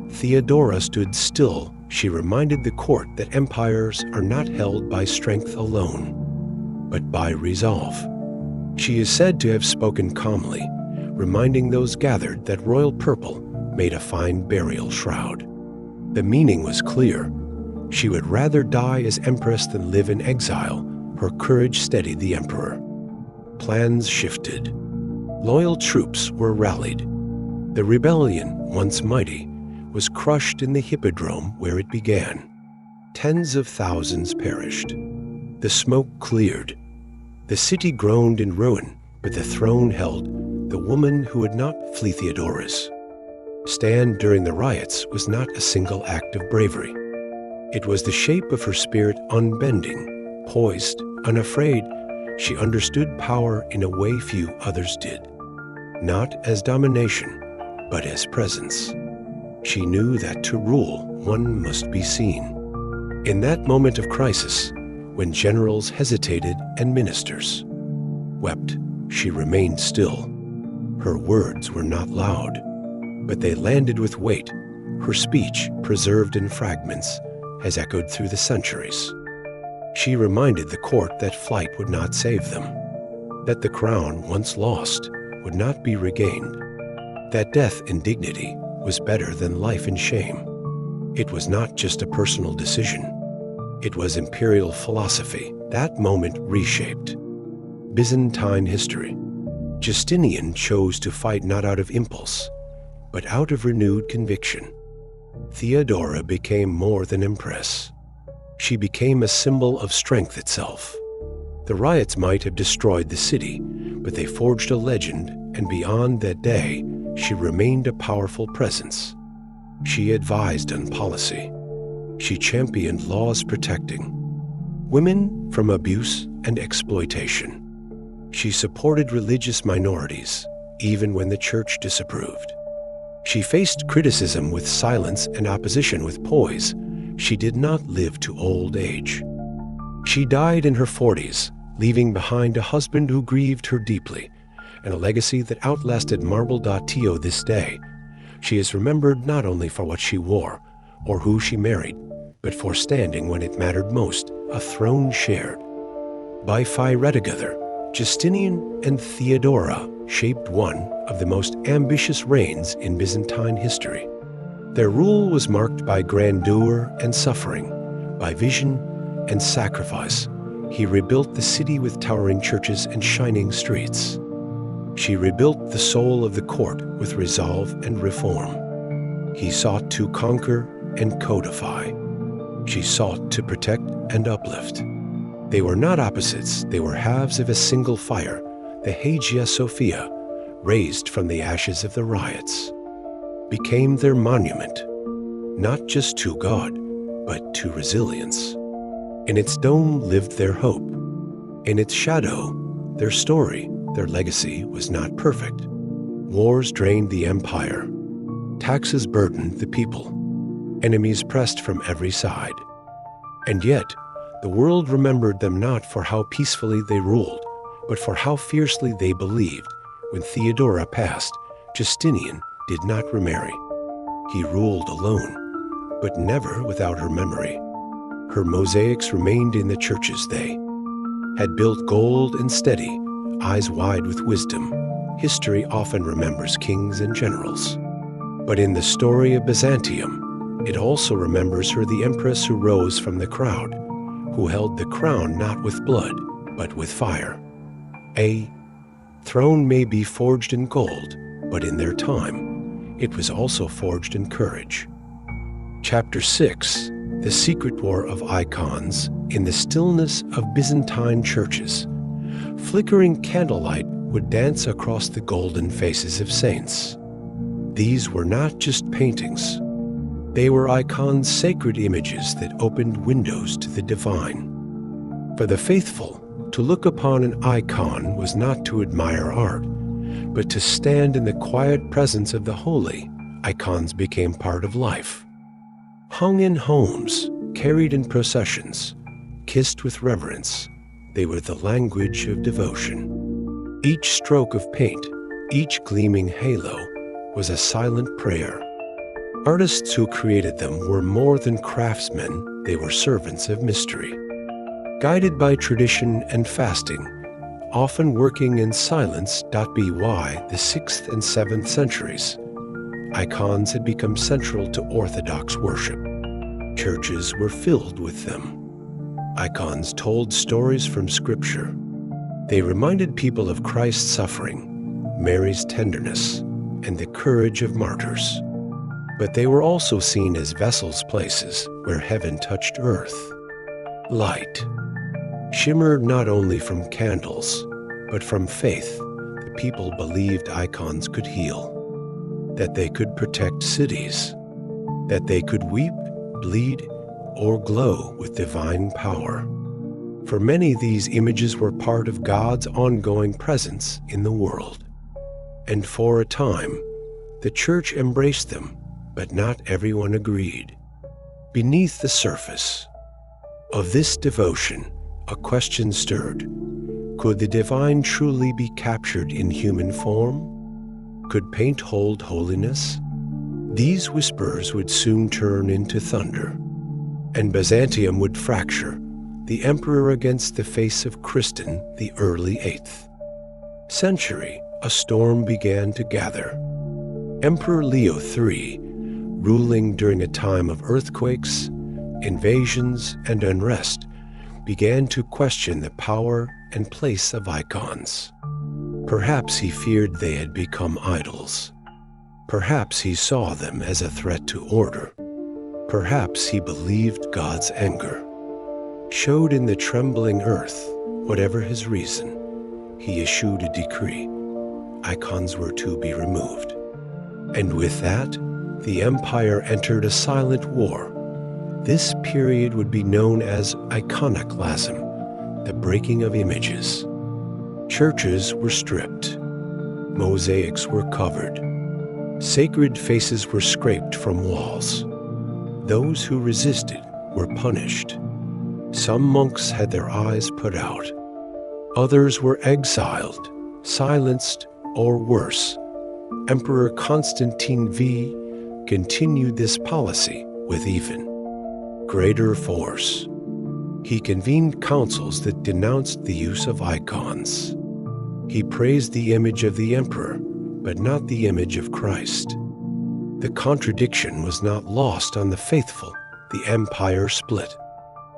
Theodora stood still. She reminded the court that empires are not held by strength alone, but by resolve. She is said to have spoken calmly, reminding those gathered that royal purple made a fine burial shroud. The meaning was clear. She would rather die as empress than live in exile. Her courage steadied the emperor. Plans shifted. Loyal troops were rallied. The rebellion, once mighty, was crushed in the hippodrome where it began. Tens of thousands perished. The smoke cleared. The city groaned in ruin, but the throne held the woman who would not flee Theodorus. Stand during the riots was not a single act of bravery. It was the shape of her spirit, unbending, poised, unafraid. She understood power in a way few others did. Not as domination, but as presence. She knew that to rule, one must be seen. In that moment of crisis, when generals hesitated and ministers wept, she remained still. Her words were not loud, but they landed with weight. Her speech, preserved in fragments, has echoed through the centuries. She reminded the court that flight would not save them, that the crown, once lost, would not be regained, that death in dignity was better than life in shame. It was not just a personal decision. It was imperial philosophy. That moment reshaped Byzantine history. Justinian chose to fight not out of impulse, but out of renewed conviction. Theodora became more than empress. She became a symbol of strength itself. The riots might have destroyed the city, but they forged a legend, and beyond that day, she remained a powerful presence. She advised on policy. She championed laws protecting women from abuse and exploitation. She supported religious minorities, even when the church disapproved. She faced criticism with silence and opposition with poise. She did not live to old age. She died in her 40s, leaving behind a husband who grieved her deeply, and a legacy that outlasted marble.to this day. She is remembered not only for what she wore or who she married, but for standing when it mattered most, a throne shared. By together, Justinian and Theodora shaped one of the most ambitious reigns in Byzantine history. Their rule was marked by grandeur and suffering, by vision and sacrifice. He rebuilt the city with towering churches and shining streets. She rebuilt the soul of the court with resolve and reform. He sought to conquer and codify. She sought to protect and uplift. They were not opposites, they were halves of a single fire, the Hagia Sophia, raised from the ashes of the riots, became their monument, not just to God, but to resilience. In its dome lived their hope. In its shadow, their story, their legacy was not perfect. Wars drained the empire. Taxes burdened the people. Enemies pressed from every side. And yet, the world remembered them not for how peacefully they ruled, but for how fiercely they believed. When Theodora passed, Justinian did not remarry. He ruled alone, but never without her memory. Her mosaics remained in the churches. They had built gold and steady, eyes wide with wisdom. History often remembers kings and generals. But in the story of Byzantium, it also remembers her, the empress who rose from the crowd, who held the crown not with blood, but with fire. A throne may be forged in gold, but in their time, it was also forged in courage. Chapter 6, The Secret War of Icons. In the stillness of Byzantine churches, flickering candlelight would dance across the golden faces of saints. These were not just paintings. They were icons, sacred images that opened windows to the divine. For the faithful, to look upon an icon was not to admire art, but to stand in the quiet presence of the holy. Icons became part of life. Hung in homes, carried in processions, kissed with reverence, they were the language of devotion. Each stroke of paint, each gleaming halo, was a silent prayer. Artists who created them were more than craftsmen, they were servants of mystery. Guided by tradition and fasting, often working in silence. By the 6th and 7th centuries, icons had become central to Orthodox worship. Churches were filled with them. Icons told stories from Scripture. They reminded people of Christ's suffering, Mary's tenderness, and the courage of martyrs. But they were also seen as vessels, places where heaven touched earth. Light shimmered not only from candles, but from faith. The people believed icons could heal, that they could protect cities, that they could weep, bleed, or glow with divine power. For many, these images were part of God's ongoing presence in the world. And for a time, the church embraced them, but not everyone agreed. Beneath the surface of this devotion, a question stirred. Could the divine truly be captured in human form? Could paint hold holiness? These whispers would soon turn into thunder, and Byzantium would fracture, the emperor against the face of Christian, the early 8th century. A storm began to gather. Emperor Leo III, ruling during a time of earthquakes, invasions, and unrest, began to question the power and place of icons. Perhaps he feared they had become idols. Perhaps he saw them as a threat to order. Perhaps he believed God's anger showed in the trembling earth. Whatever his reason, he issued a decree. Icons were to be removed. And with that, the empire entered a silent war. This period would be known as iconoclasm, the breaking of images. Churches were stripped. Mosaics were covered. Sacred faces were scraped from walls. Those who resisted were punished. Some monks had their eyes put out. Others were exiled, silenced, or worse. Emperor Constantine V continued this policy with even greater force. He convened councils that denounced the use of icons. He praised the image of the emperor, but not the image of Christ. The contradiction was not lost on the faithful. The empire split.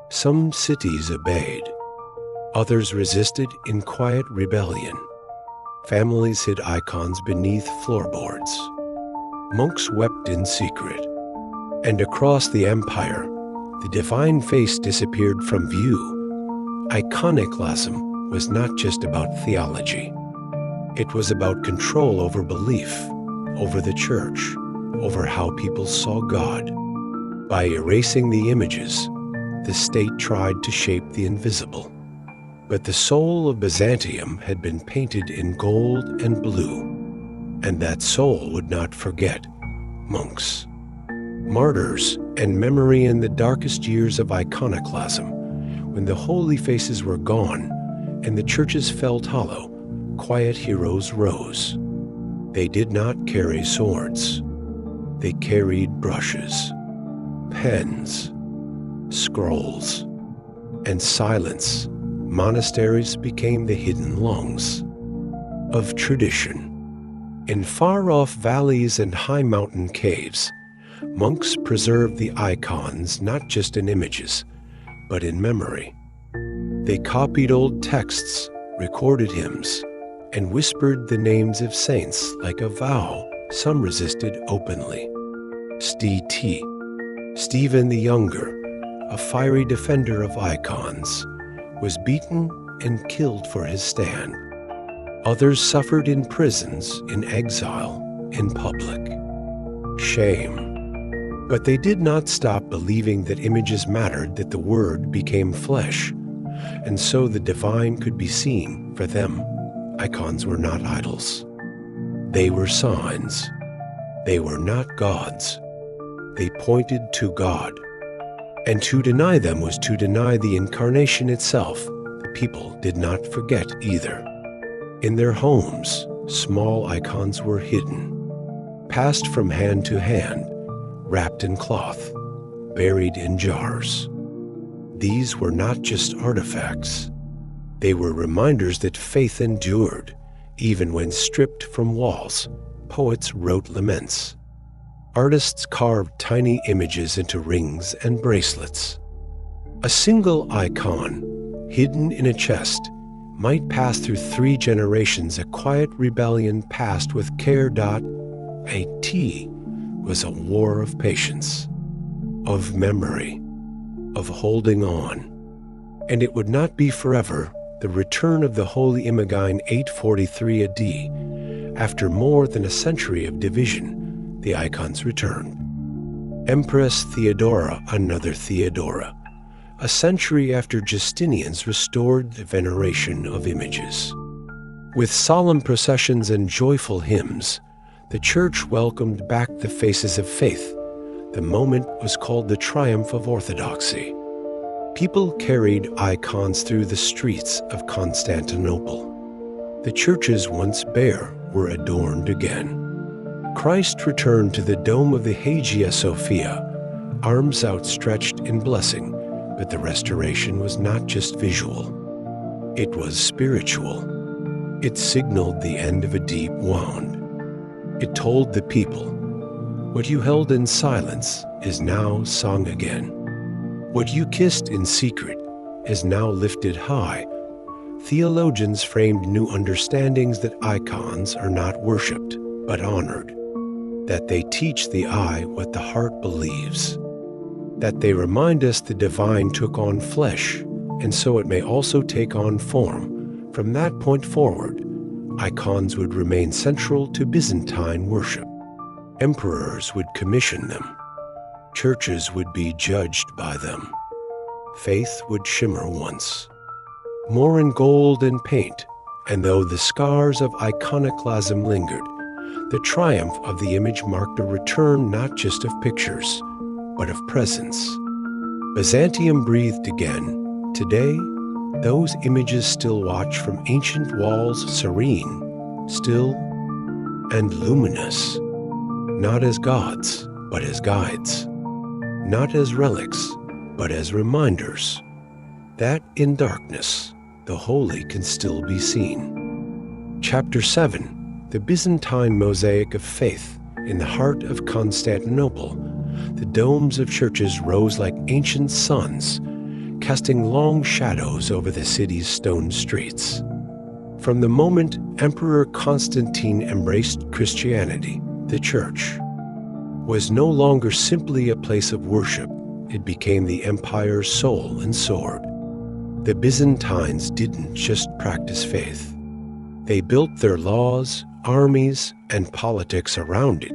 Some cities obeyed. Others resisted in quiet rebellion. Families hid icons beneath floorboards. Monks wept in secret. And across the empire, the divine face disappeared from view. Iconoclasm was not just about theology. It was about control over belief, over the church, over how people saw God. By erasing the images, the state tried to shape the invisible. But the soul of Byzantium had been painted in gold and blue, and that soul would not forget monks, martyrs, and memory in the darkest years of iconoclasm. When the holy faces were gone and the churches felt hollow, quiet heroes rose. They did not carry swords. They carried brushes, pens, scrolls, and silence. Monasteries became the hidden lungs of tradition. In far-off valleys and high mountain caves, monks preserved the icons not just in images, but in memory. They copied old texts, recorded hymns, and whispered the names of saints like a vow. Some resisted openly. Stephen the Younger, a fiery defender of icons, was beaten and killed for his stand. Others suffered in prisons, in exile, in public shame. But they did not stop believing that images mattered, that the Word became flesh, and so the divine could be seen. For them, icons were not idols. They were signs. They were not gods. They pointed to God. And to deny them was to deny the incarnation itself. The people did not forget either. In their homes, small icons were hidden, passed from hand to hand, wrapped in cloth, buried in jars. These were not just artifacts. They were reminders that faith endured, even when stripped from walls. Poets wrote laments. Artists carved tiny images into rings and bracelets. A single icon, hidden in a chest, might pass through 3 generations. A quiet rebellion passed with care. A T was a war of patience, of memory, of holding on. And it would not be forever. The return of the Holy Imago 843 AD. After more than a century of division, the icons returned. Empress Theodora, another Theodora. A century after Justinian's restored the veneration of images. With solemn processions and joyful hymns, the Church welcomed back the faces of faith. The moment was called the triumph of orthodoxy. People carried icons through the streets of Constantinople. The churches once bare were adorned again. Christ returned to the dome of the Hagia Sophia, arms outstretched in blessing, but the restoration was not just visual. It was spiritual. It signaled the end of a deep wound. It told the people, what you held in silence is now sung again. What you kissed in secret is now lifted high. Theologians framed new understandings that icons are not worshipped, but honored. That they teach the eye what the heart believes. That they remind us the divine took on flesh, and so it may also take on form. From that point forward, icons would remain central to Byzantine worship. Emperors would commission them. Churches would be judged by them. Faith would shimmer once more in gold and paint, and though the scars of iconoclasm lingered, the triumph of the image marked a return not just of pictures, but of presence. Byzantium breathed again. Today, those images still watch from ancient walls, serene, still, and luminous, not as gods, but as guides, not as relics, but as reminders that in darkness, the holy can still be seen. Chapter 7, the Byzantine Mosaic of Faith. In the heart of Constantinople, the domes of churches rose like ancient suns, casting long shadows over the city's stone streets. From the moment Emperor Constantine embraced Christianity, the church was no longer simply a place of worship. It became the empire's soul and sword. The Byzantines didn't just practice faith. They built their laws, armies, and politics around it.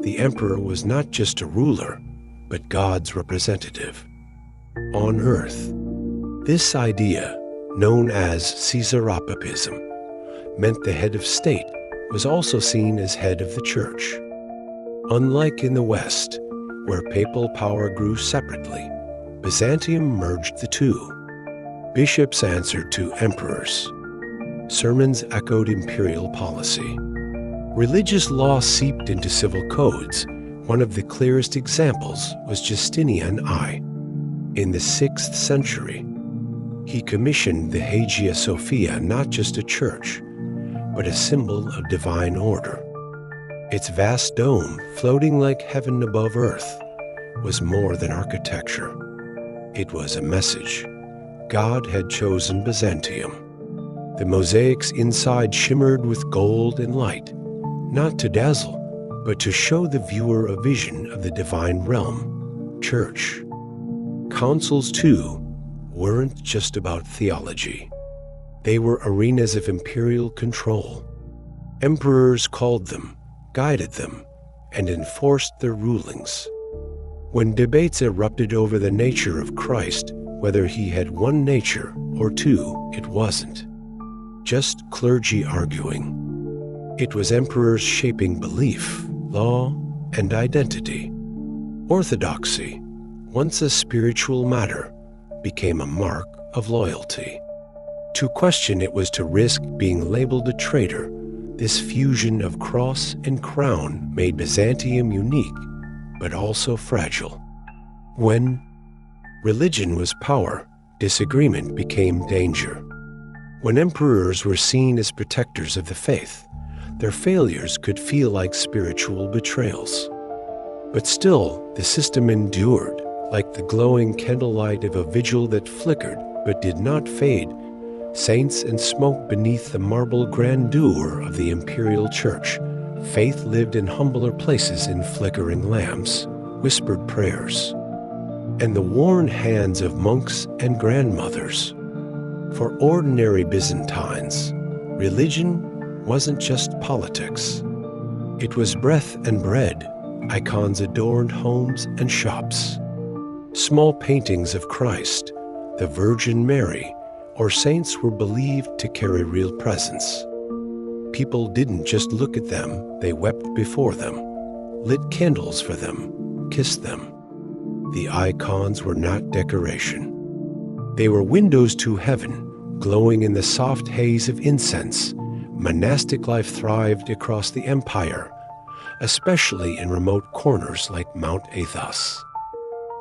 The emperor was not just a ruler, but God's representative on earth. This idea, known as Caesaropapism, meant the head of state was also seen as head of the church. Unlike in the West, where papal power grew separately, Byzantium merged the two. Bishops answered to emperors. Sermons echoed imperial policy. Religious law seeped into civil codes. One of the clearest examples was Justinian I. In the 6th century, he commissioned the Hagia Sophia not just a church, but a symbol of divine order. Its vast dome, floating like heaven above earth, was more than architecture. It was a message. God had chosen Byzantium. The mosaics inside shimmered with gold and light, not to dazzle, but to show the viewer a vision of the divine realm, church. Councils, too, weren't just about theology. They were arenas of imperial control. Emperors called them, guided them, and enforced their rulings. When debates erupted over the nature of Christ, whether he had one nature or two, it wasn't just clergy arguing. It was emperors shaping belief, law, and identity. Orthodoxy, once a spiritual matter, became a mark of loyalty. To question it was to risk being labeled a traitor. This fusion of cross and crown made Byzantium unique, but also fragile. When religion was power, disagreement became danger. When emperors were seen as protectors of the faith, their failures could feel like spiritual betrayals. But still, the system endured, like the glowing candlelight of a vigil that flickered but did not fade. Saints and smoke beneath the marble grandeur of the imperial church. Faith lived in humbler places in flickering lamps, whispered prayers, and the worn hands of monks and grandmothers. For ordinary Byzantines, religion wasn't just politics. It was breath and bread. Icons adorned homes and shops. Small paintings of Christ, the Virgin Mary, or saints were believed to carry real presence. People didn't just look at them, they wept before them, lit candles for them, kissed them. The icons were not decoration. They were windows to heaven, glowing in the soft haze of incense. Monastic life thrived across the empire, especially in remote corners like Mount Athos.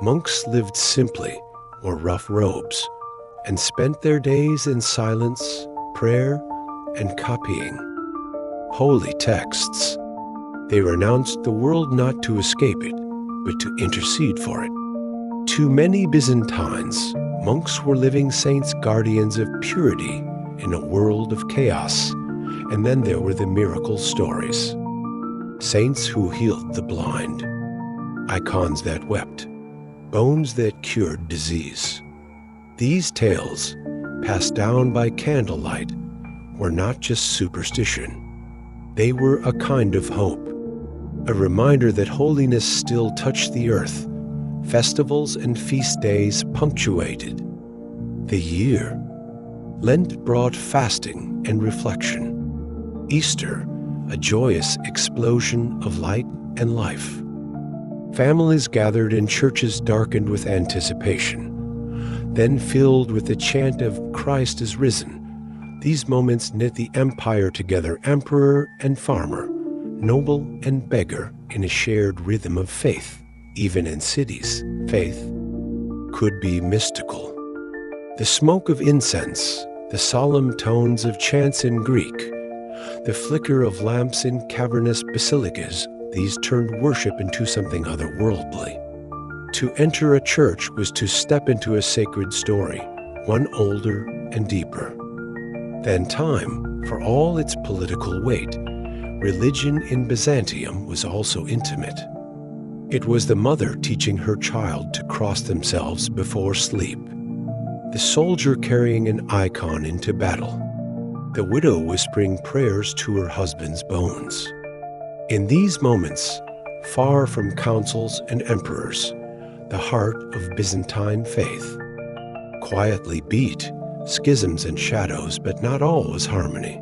Monks lived simply, wore rough robes, and spent their days in silence, prayer, and copying holy texts. They renounced the world not to escape it, but to intercede for it. To many Byzantines, monks were living saints, guardians of purity in a world of chaos. And then there were the miracle stories. Saints who healed the blind, icons that wept, bones that cured disease. These tales, passed down by candlelight, were not just superstition. They were a kind of hope, a reminder that holiness still touched the earth. Festivals and feast days punctuated the year. Lent brought fasting and reflection. Easter, a joyous explosion of light and life. Families gathered in churches darkened with anticipation, then filled with the chant of Christ is risen. These moments knit the empire together, emperor and farmer, noble and beggar, in a shared rhythm of faith. Even in cities, faith could be mystical. The smoke of incense, the solemn tones of chants in Greek, the flicker of lamps in cavernous basilicas, these turned worship into something otherworldly. To enter a church was to step into a sacred story, one older and deeper than time. For all its political weight, religion in Byzantium was also intimate. It was the mother teaching her child to cross themselves before sleep, the soldier carrying an icon into battle, the widow whispering prayers to her husband's bones. In these moments, far from councils and emperors, the heart of Byzantine faith quietly beat, schisms and shadows, but not always harmony.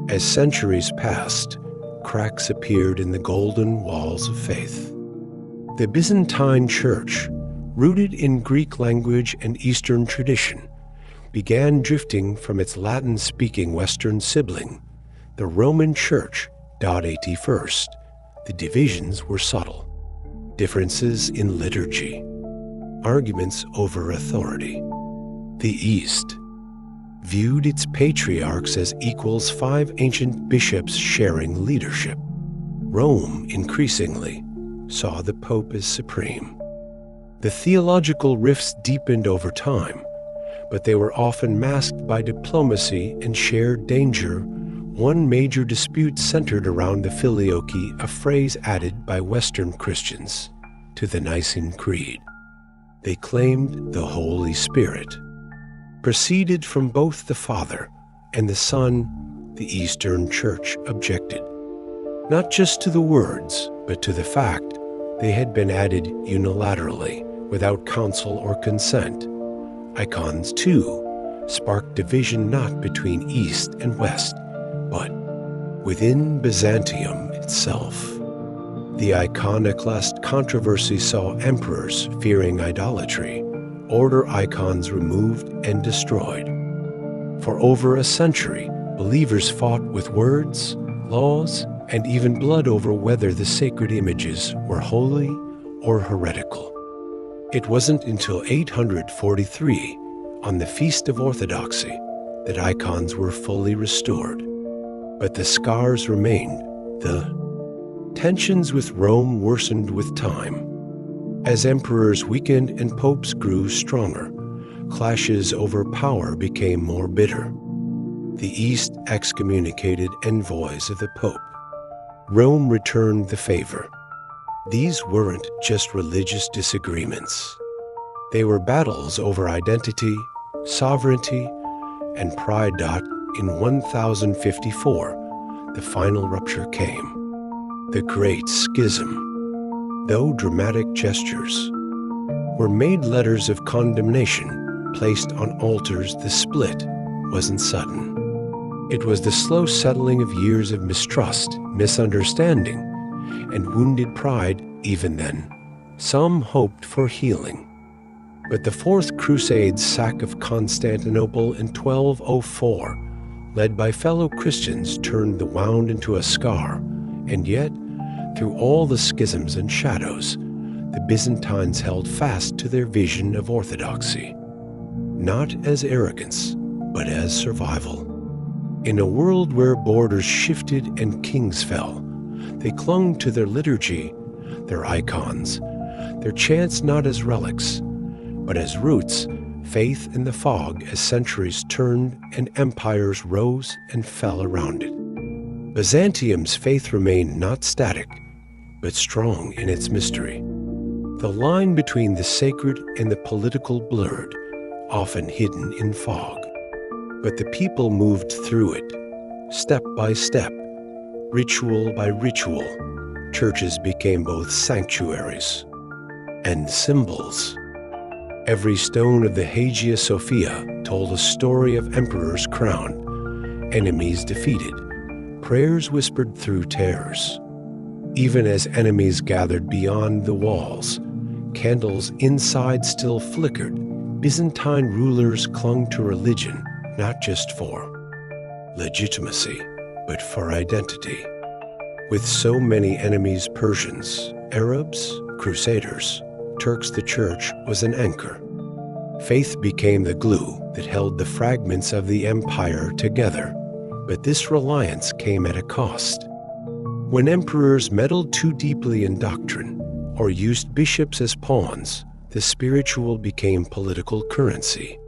As centuries passed, cracks appeared in the golden walls of faith. The Byzantine Church, rooted in Greek language and Eastern tradition, began drifting from its Latin-speaking Western sibling, the Roman Church. 81st, the divisions were subtle. Differences in liturgy, arguments over authority. The East viewed its patriarchs as equals, 5 ancient bishops sharing leadership. Rome, increasingly, saw the Pope as supreme. The theological rifts deepened over time, but they were often masked by diplomacy and shared danger. One major dispute centered around the filioque, a phrase added by Western Christians to the Nicene Creed. They claimed the Holy Spirit proceeded from both the Father and the Son. The Eastern Church objected, not just to the words, but to the fact they had been added unilaterally, without council or consent. Icons, too, sparked division not between East and West, but within Byzantium itself. The iconoclast controversy saw emperors fearing idolatry, order icons removed and destroyed. For over a century, believers fought with words, laws, and even blood over whether the sacred images were holy or heretical. It wasn't until 843, on the Feast of Orthodoxy, that icons were fully restored. But the scars remained, the Tensions with Rome worsened with time. As emperors weakened and popes grew stronger, clashes over power became more bitter. The East excommunicated envoys of the Pope. Rome returned the favor. These weren't just religious disagreements. They were battles over identity, sovereignty, and pride. In 1054, the final rupture came. The Great Schism. Though dramatic gestures were made letters of condemnation placed on altars, the split wasn't sudden. It was the slow settling of years of mistrust, misunderstanding, and wounded pride. Even then, some hoped for healing. But the Fourth Crusade's sack of Constantinople in 1204, led by fellow Christians, turned the wound into a scar. And yet, through all the schisms and shadows, the Byzantines held fast to their vision of orthodoxy, not as arrogance, but as survival. In a world where borders shifted and kings fell, they clung to their liturgy, their icons, their chants not as relics, but as roots, faith in the fog as centuries turned and empires rose and fell around it. Byzantium's faith remained not static, but strong in its mystery. The line between the sacred and the political blurred, often hidden in fog. But the people moved through it, step by step, ritual by ritual. Churches became both sanctuaries and symbols. Every stone of the Hagia Sophia told a story of emperors crowned, enemies defeated, prayers whispered through terrors. Even as enemies gathered beyond the walls, candles inside still flickered. Byzantine rulers clung to religion, not just for legitimacy, but for identity. With so many enemies, Persians, Arabs, Crusaders, Turks, the church was an anchor. Faith became the glue that held the fragments of the empire together. But this reliance came at a cost. When emperors meddled too deeply in doctrine or used bishops as pawns, the spiritual became political currency.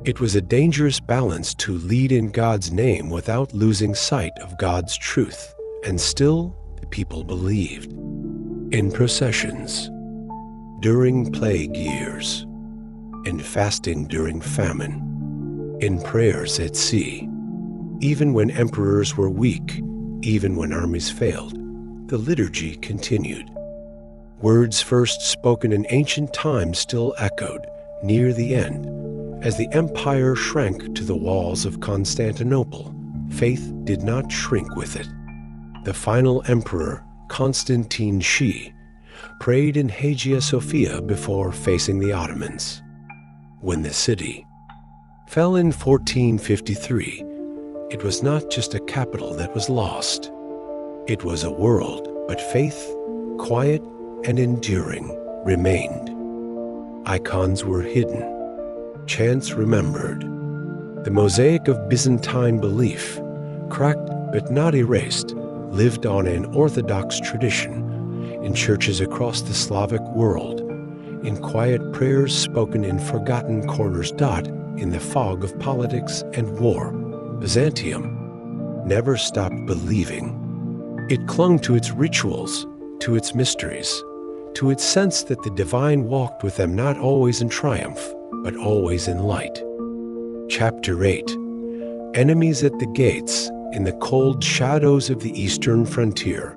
It was a dangerous balance to lead in God's name without losing sight of God's truth. And still, the people believed. In processions, during plague years, in fasting during famine, in prayers at sea. Even when emperors were weak, even when armies failed, the liturgy continued. Words first spoken in ancient times still echoed near the end. As the empire shrank to the walls of Constantinople, faith did not shrink with it. The final emperor, Constantine Shi, prayed in Hagia Sophia before facing the Ottomans. When the city fell in 1453, it was not just a capital that was lost. It was a world, but faith, quiet and enduring, remained. Icons were hidden, chants remembered. The mosaic of Byzantine belief, cracked but not erased, lived on in Orthodox tradition, in churches across the Slavic world, in quiet prayers spoken in forgotten corners. In the fog of politics and war, Byzantium never stopped believing. It clung to its rituals, to its mysteries, to its sense that the divine walked with them not always in triumph, but always in light. Chapter 8. Enemies at the gates. In the cold shadows of the eastern frontier,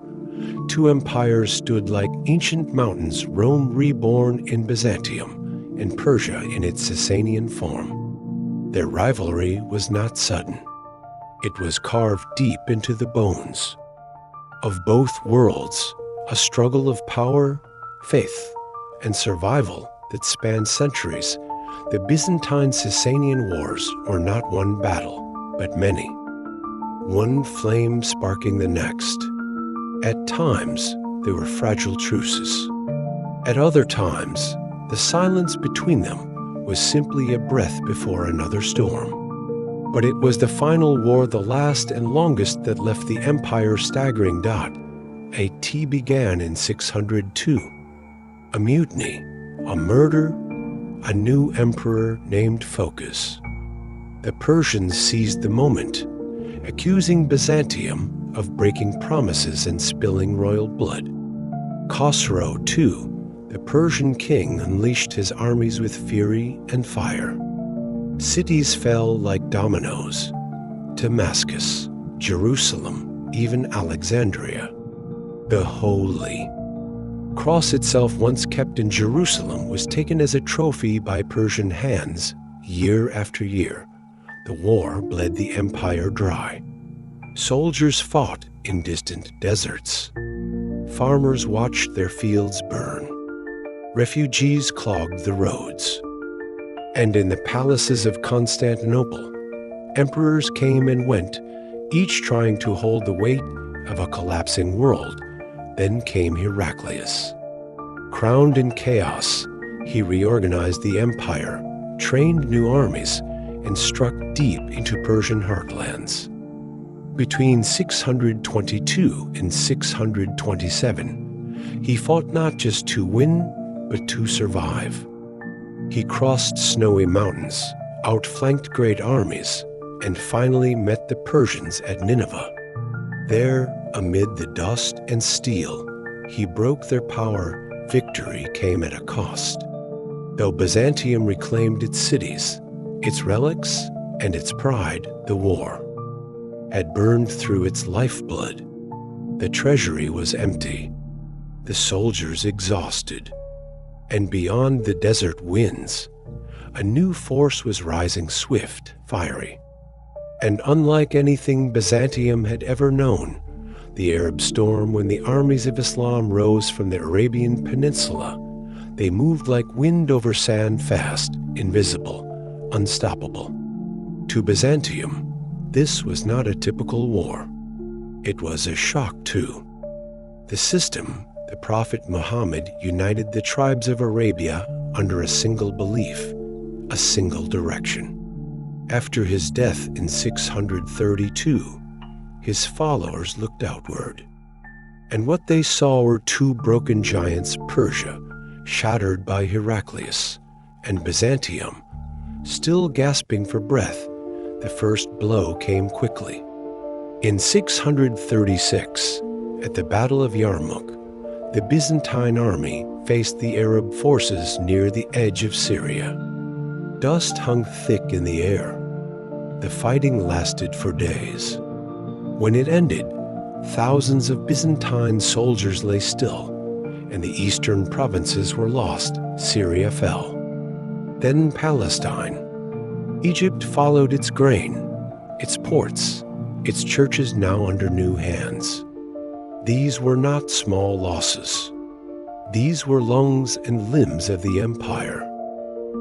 two empires stood like ancient mountains, Rome reborn in Byzantium, and Persia in its Sasanian form. Their rivalry was not sudden. It was carved deep into the bones. Of both worlds, a struggle of power, faith, and survival that spanned centuries. The Byzantine-Sasanian wars were not one battle, but many. One flame sparking the next. At times, they were fragile truces. At other times, the silence between them was simply a breath before another storm. But it was the final war, the last and longest, that left the empire staggering. a tea began in 602. A mutiny, a murder, a new emperor named Phocas. The Persians seized the moment, accusing Byzantium of breaking promises and spilling royal blood. Khosrow, too, the Persian king, unleashed his armies with fury and fire. Cities fell like dominoes: Damascus, Jerusalem, even Alexandria. The Holy Cross itself, once kept in Jerusalem, was taken as a trophy by Persian hands year after year. The war bled the empire dry. Soldiers fought in distant deserts. Farmers watched their fields burn. Refugees clogged the roads. And in the palaces of Constantinople, emperors came and went, each trying to hold the weight of a collapsing world. Then came Heraclius. Crowned in chaos, he reorganized the empire, trained new armies, and struck deep into Persian heartlands. Between 622 and 627, he fought not just to win, but to survive. He crossed snowy mountains, outflanked great armies, and finally met the Persians at Nineveh. There, amid the dust and steel, he broke their power. Victory came at a cost. Though Byzantium reclaimed its cities, its relics, and its pride, the war had burned through its lifeblood. The treasury was empty, the soldiers exhausted, and beyond the desert winds, a new force was rising, swift, fiery. And unlike anything Byzantium had ever known, the Arab storm, when the armies of Islam rose from the Arabian Peninsula, they moved like wind over sand, fast, invisible, unstoppable. To Byzantium, this was not a typical war. It was a shock, too. The system, the Prophet Muhammad, united the tribes of Arabia under a single belief, a single direction. After his death in 632, his followers looked outward, and what they saw were two broken giants: Persia, shattered by Heraclius, and Byzantium, still gasping for breath. The first blow came quickly. In 636, at the Battle of Yarmouk, the Byzantine army faced the Arab forces near the edge of Syria. Dust hung thick in the air. The fighting lasted for days. When it ended, thousands of Byzantine soldiers lay still, and the eastern provinces were lost. Syria fell. Then Palestine. Egypt followed its grain, its ports, its churches now under new hands. These were not small losses. These were lungs and limbs of the empire.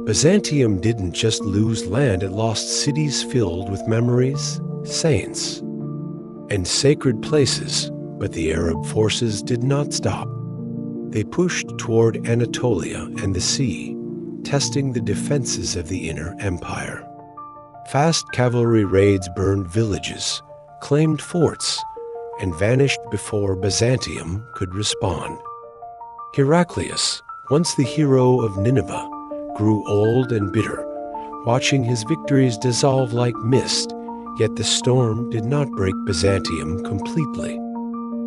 Byzantium didn't just lose land, it lost cities filled with memories, saints, and sacred places. But the Arab forces did not stop. They pushed toward Anatolia and the sea, testing the defenses of the inner empire. Fast cavalry raids burned villages, claimed forts, and vanished before Byzantium could respond. Heraclius, once the hero of Nineveh, grew old and bitter, watching his victories dissolve like mist. Yet the storm did not break Byzantium completely.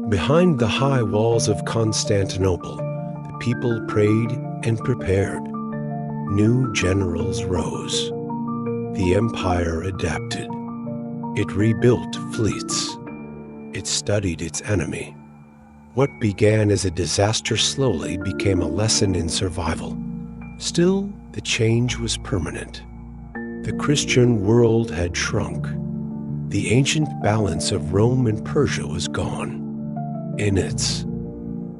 Behind the high walls of Constantinople, the people prayed and prepared. New generals rose. The empire adapted. It rebuilt fleets. It studied its enemy. What began as a disaster slowly became a lesson in survival. Still, the change was permanent. The Christian world had shrunk. The ancient balance of Rome and Persia was gone. In its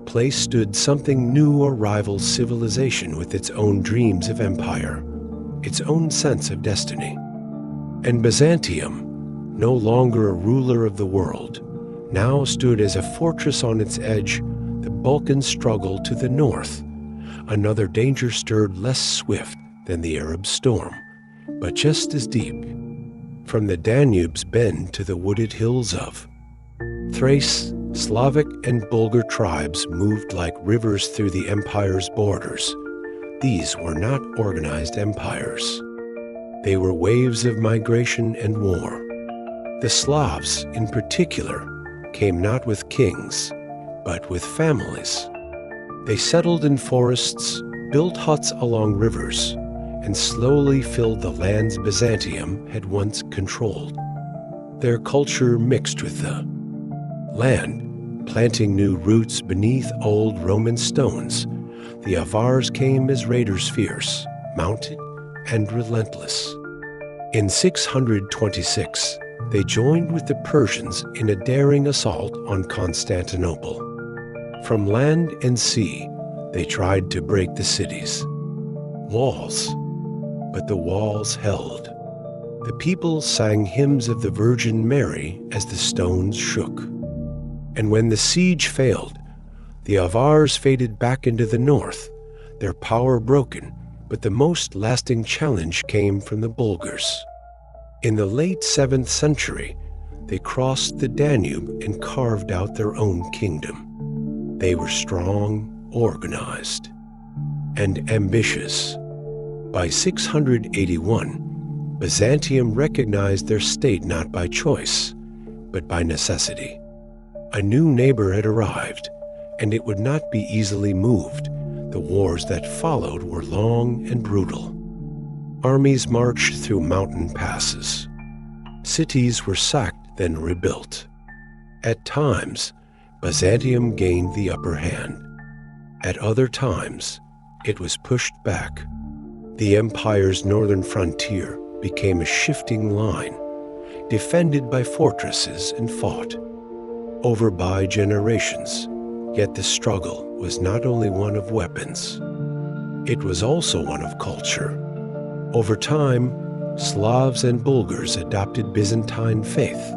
place stood something new, a rival civilization with its own dreams of empire, its own sense of destiny. And Byzantium, no longer a ruler of the world, now stood as a fortress on its edge. The Balkan struggle to the north. Another danger stirred, less swift than the Arab storm, but just as deep. From the Danube's bend to the wooded hills of Thrace Slavic and Bulgar tribes moved like rivers through the empire's borders. These were not organized empires. They were waves of migration and war. The Slavs, in particular, came not with kings, but with families. They settled in forests, built huts along rivers, and slowly filled the lands Byzantium had once controlled. Their culture mixed with the land, planting new roots beneath old Roman stones. The Avars came as raiders fierce, mounted, and relentless. In 626, they joined with the Persians in a daring assault on Constantinople. From land and sea, they tried to break the city's walls, but the walls held. The people sang hymns of the Virgin Mary as the stones shook. And when the siege failed, the Avars faded back into the north, their power broken, but the most lasting challenge came from the Bulgars. In the late 7th century, they crossed the Danube and carved out their own kingdom. They were strong, organized, and ambitious. By 681, Byzantium recognized their state not by choice, but by necessity. A new neighbor had arrived, and it would not be easily moved. The wars that followed were long and brutal. Armies marched through mountain passes. Cities were sacked, then rebuilt. At times, Byzantium gained the upper hand. At other times, it was pushed back. The empire's northern frontier became a shifting line, defended by fortresses and fought over by generations. Yet the struggle was not only one of weapons, it was also one of culture. Over time, Slavs and Bulgars adopted Byzantine faith,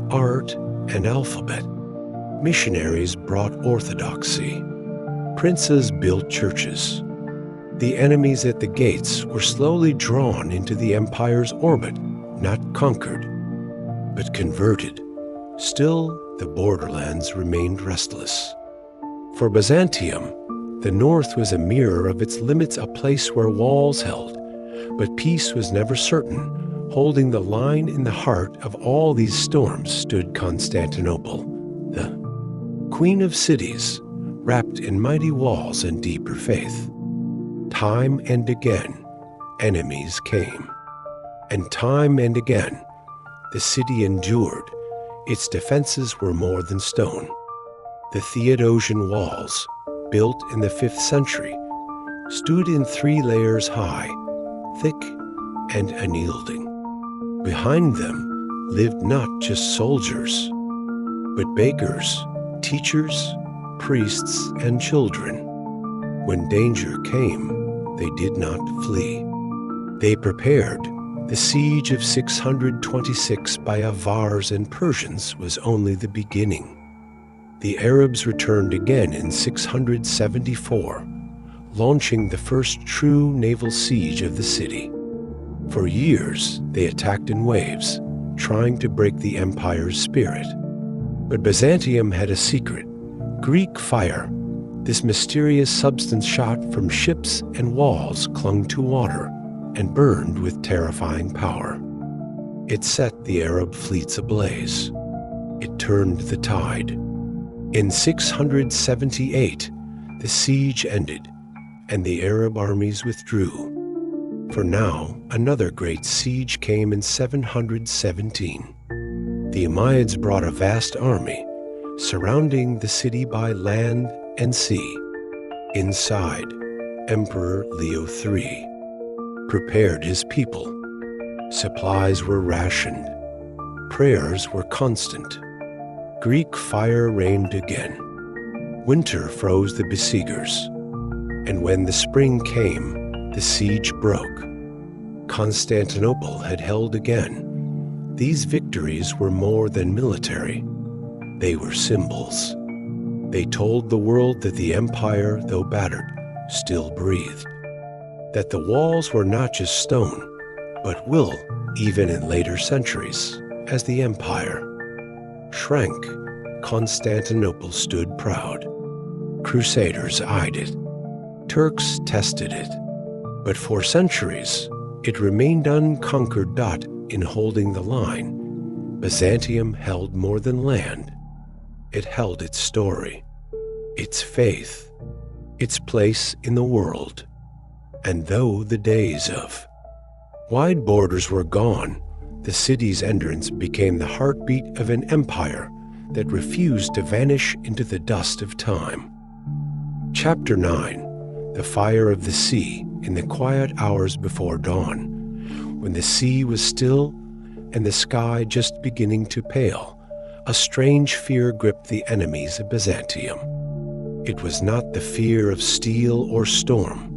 art, and alphabet. Missionaries brought orthodoxy. Princes built churches. The enemies at the gates were slowly drawn into the empire's orbit, not conquered, but converted. Still, the borderlands remained restless. For Byzantium, the north was a mirror of its limits, a place where walls held, but peace was never certain. Holding the line in the heart of all these storms stood Constantinople, the queen of cities, wrapped in mighty walls and deeper faith. Time and again, enemies came. And time and again, the city endured. Its defenses were more than stone. The Theodosian walls, built in the 5th century, stood in 3 layers high, thick and unyielding. Behind them lived not just soldiers, but bakers, teachers, priests, and children. When danger came, they did not flee. They prepared. The siege of 626 by Avars and Persians was only the beginning. The Arabs returned again in 674, launching the first true naval siege of the city. For years, they attacked in waves, trying to break the empire's spirit. But Byzantium had a secret: Greek fire. This mysterious substance shot from ships and walls clung to water and burned with terrifying power. It set the Arab fleets ablaze. It turned the tide. In 678, the siege ended, and the Arab armies withdrew. For now, another great siege came in 717. The Umayyads brought a vast army, surrounding the city by land and sea. Inside, Emperor Leo III prepared his people. Supplies were rationed. Prayers were constant. Greek fire reigned again. Winter froze the besiegers. And when the spring came, the siege broke. Constantinople had held again. These victories were more than military. They were symbols. They told the world that the empire, though battered, still breathed. That the walls were not just stone, but will, even in later centuries, as the empire shrank, Constantinople stood proud. Crusaders eyed it. Turks tested it. But for centuries, it remained unconquered. In holding the line, Byzantium held more than land. It held its story, its faith, its place in the world. And though the days of wide borders were gone, the city's entrance became the heartbeat of an empire that refused to vanish into the dust of time. Chapter 9: The Fire of the Sea in the quiet hours before dawn, when the sea was still and the sky just beginning to pale, a strange fear gripped the enemies of Byzantium. It was not the fear of steel or storm,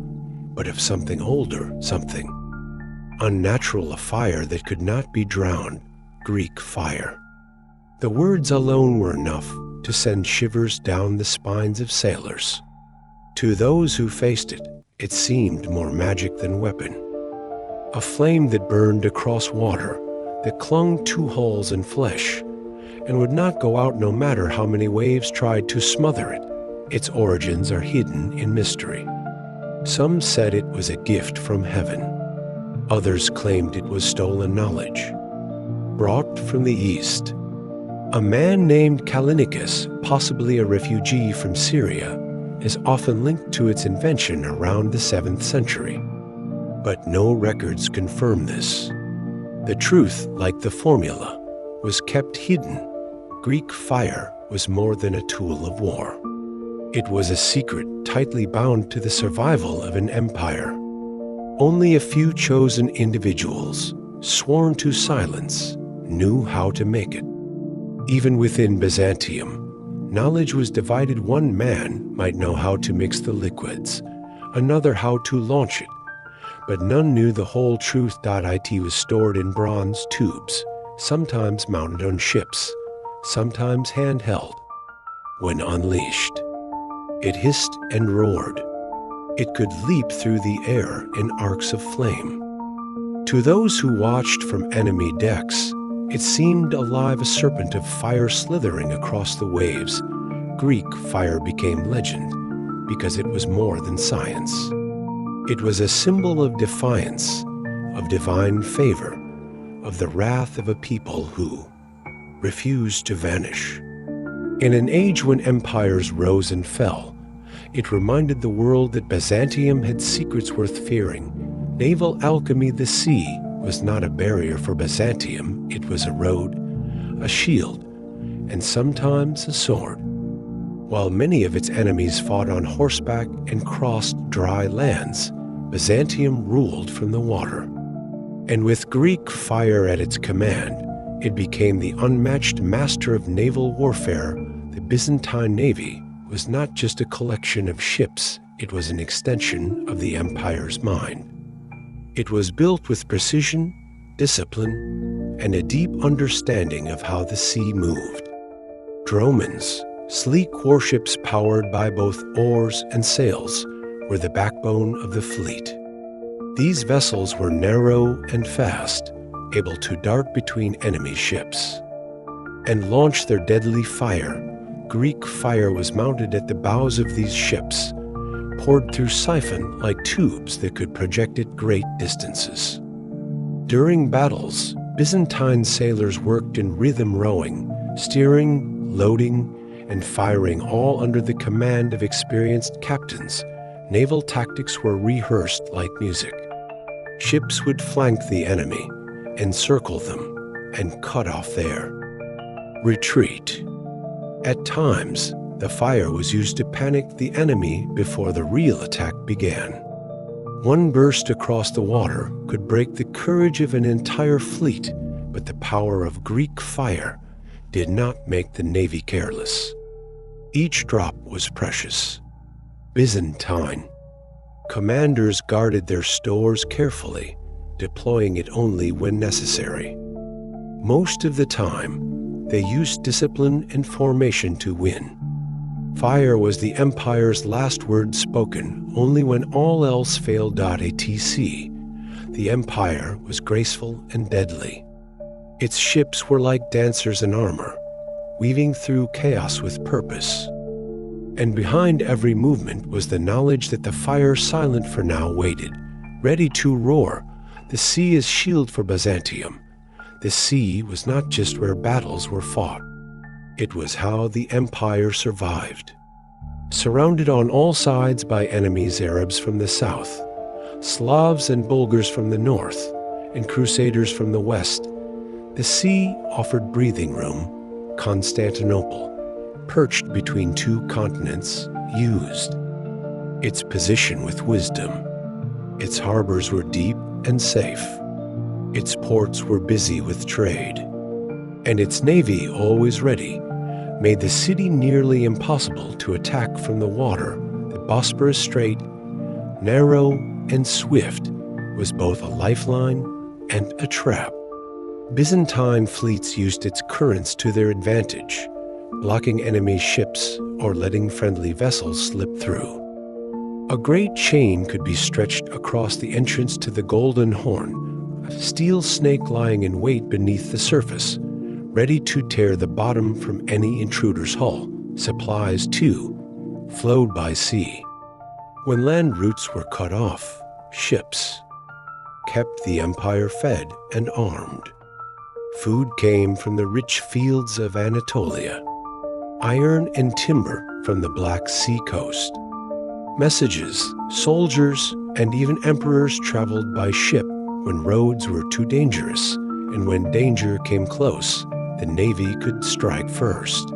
but of something older, something unnatural, a fire that could not be drowned, Greek fire. The words alone were enough to send shivers down the spines of sailors. To those who faced it, it seemed more magic than weapon. A flame that burned across water, that clung to hulls and flesh, and would not go out no matter how many waves tried to smother it. Its origins are hidden in mystery. Some said it was a gift from heaven. Others claimed it was stolen knowledge, brought from the east. A man named Callinicus, possibly a refugee from Syria, is often linked to its invention around the 7th century. But no records confirm this. The truth, like the formula, was kept hidden. Greek fire was more than a tool of war. It was a secret tightly bound to the survival of an empire. Only a few chosen individuals, sworn to silence, knew how to make it. Even within Byzantium, knowledge was divided. One man might know how to mix the liquids, another how to launch it, but none knew the whole truth. It was stored in bronze tubes, sometimes mounted on ships, sometimes handheld. When unleashed, it hissed and roared. It could leap through the air in arcs of flame. To those who watched from enemy decks, it seemed alive, a serpent of fire slithering across the waves. Greek fire became legend because it was more than science. It was a symbol of defiance, of divine favor, of the wrath of a people who refused to vanish. In an age when empires rose and fell, it reminded the world that Byzantium had secrets worth fearing. Naval alchemy, the sea, was not a barrier for Byzantium. It was a road, a shield, and sometimes a sword. While many of its enemies fought on horseback and crossed dry lands, Byzantium ruled from the water. And with Greek fire at its command, it became the unmatched master of naval warfare. The Byzantine navy was not just a collection of ships, it was an extension of the empire's mind. It was built with precision, discipline, and a deep understanding of how the sea moved. Dromons, sleek warships powered by both oars and sails, were the backbone of the fleet. These vessels were narrow and fast, able to dart between enemy ships and launch their deadly fire. Greek fire was mounted at the bows of these ships, poured through siphon-like tubes that could project at great distances. During battles, Byzantine sailors worked in rhythm rowing, steering, loading, and firing, all under the command of experienced captains. Naval tactics were rehearsed like music. Ships would flank the enemy, encircle them, and cut off their retreat. At times, the fire was used to panic the enemy before the real attack began. One burst across the water could break the courage of an entire fleet, but the power of Greek fire did not make the navy careless. Each drop was precious. Byzantine. Commanders guarded their stores carefully, deploying it only when necessary. Most of the time, they used discipline and formation to win. Fire was the empire's last word, spoken only when all else failed. Etc. The empire was graceful and deadly. Its ships were like dancers in armor, weaving through chaos with purpose. And behind every movement was the knowledge that the fire, silent for now, waited, ready to roar. The sea is shield for Byzantium. The sea was not just where battles were fought. It was how the empire survived. Surrounded on all sides by enemies, Arabs from the south, Slavs and Bulgars from the north, and Crusaders from the west, the sea offered breathing room. Constantinople, perched between two continents, used its position with wisdom. Its harbors were deep and safe. Its ports were busy with trade. And its navy, always ready, made the city nearly impossible to attack from the water. The Bosporus Strait, narrow and swift, was both a lifeline and a trap. Byzantine fleets used its currents to their advantage, blocking enemy ships or letting friendly vessels slip through. A great chain could be stretched across the entrance to the Golden Horn, a steel snake lying in wait beneath the surface, ready to tear the bottom from any intruder's hull. Supplies, too, flowed by sea. When land routes were cut off, ships kept the empire fed and armed. Food came from the rich fields of Anatolia, iron and timber from the Black Sea coast. Messages, soldiers, and even emperors traveled by ship when roads were too dangerous, and when danger came close, the navy could strike first.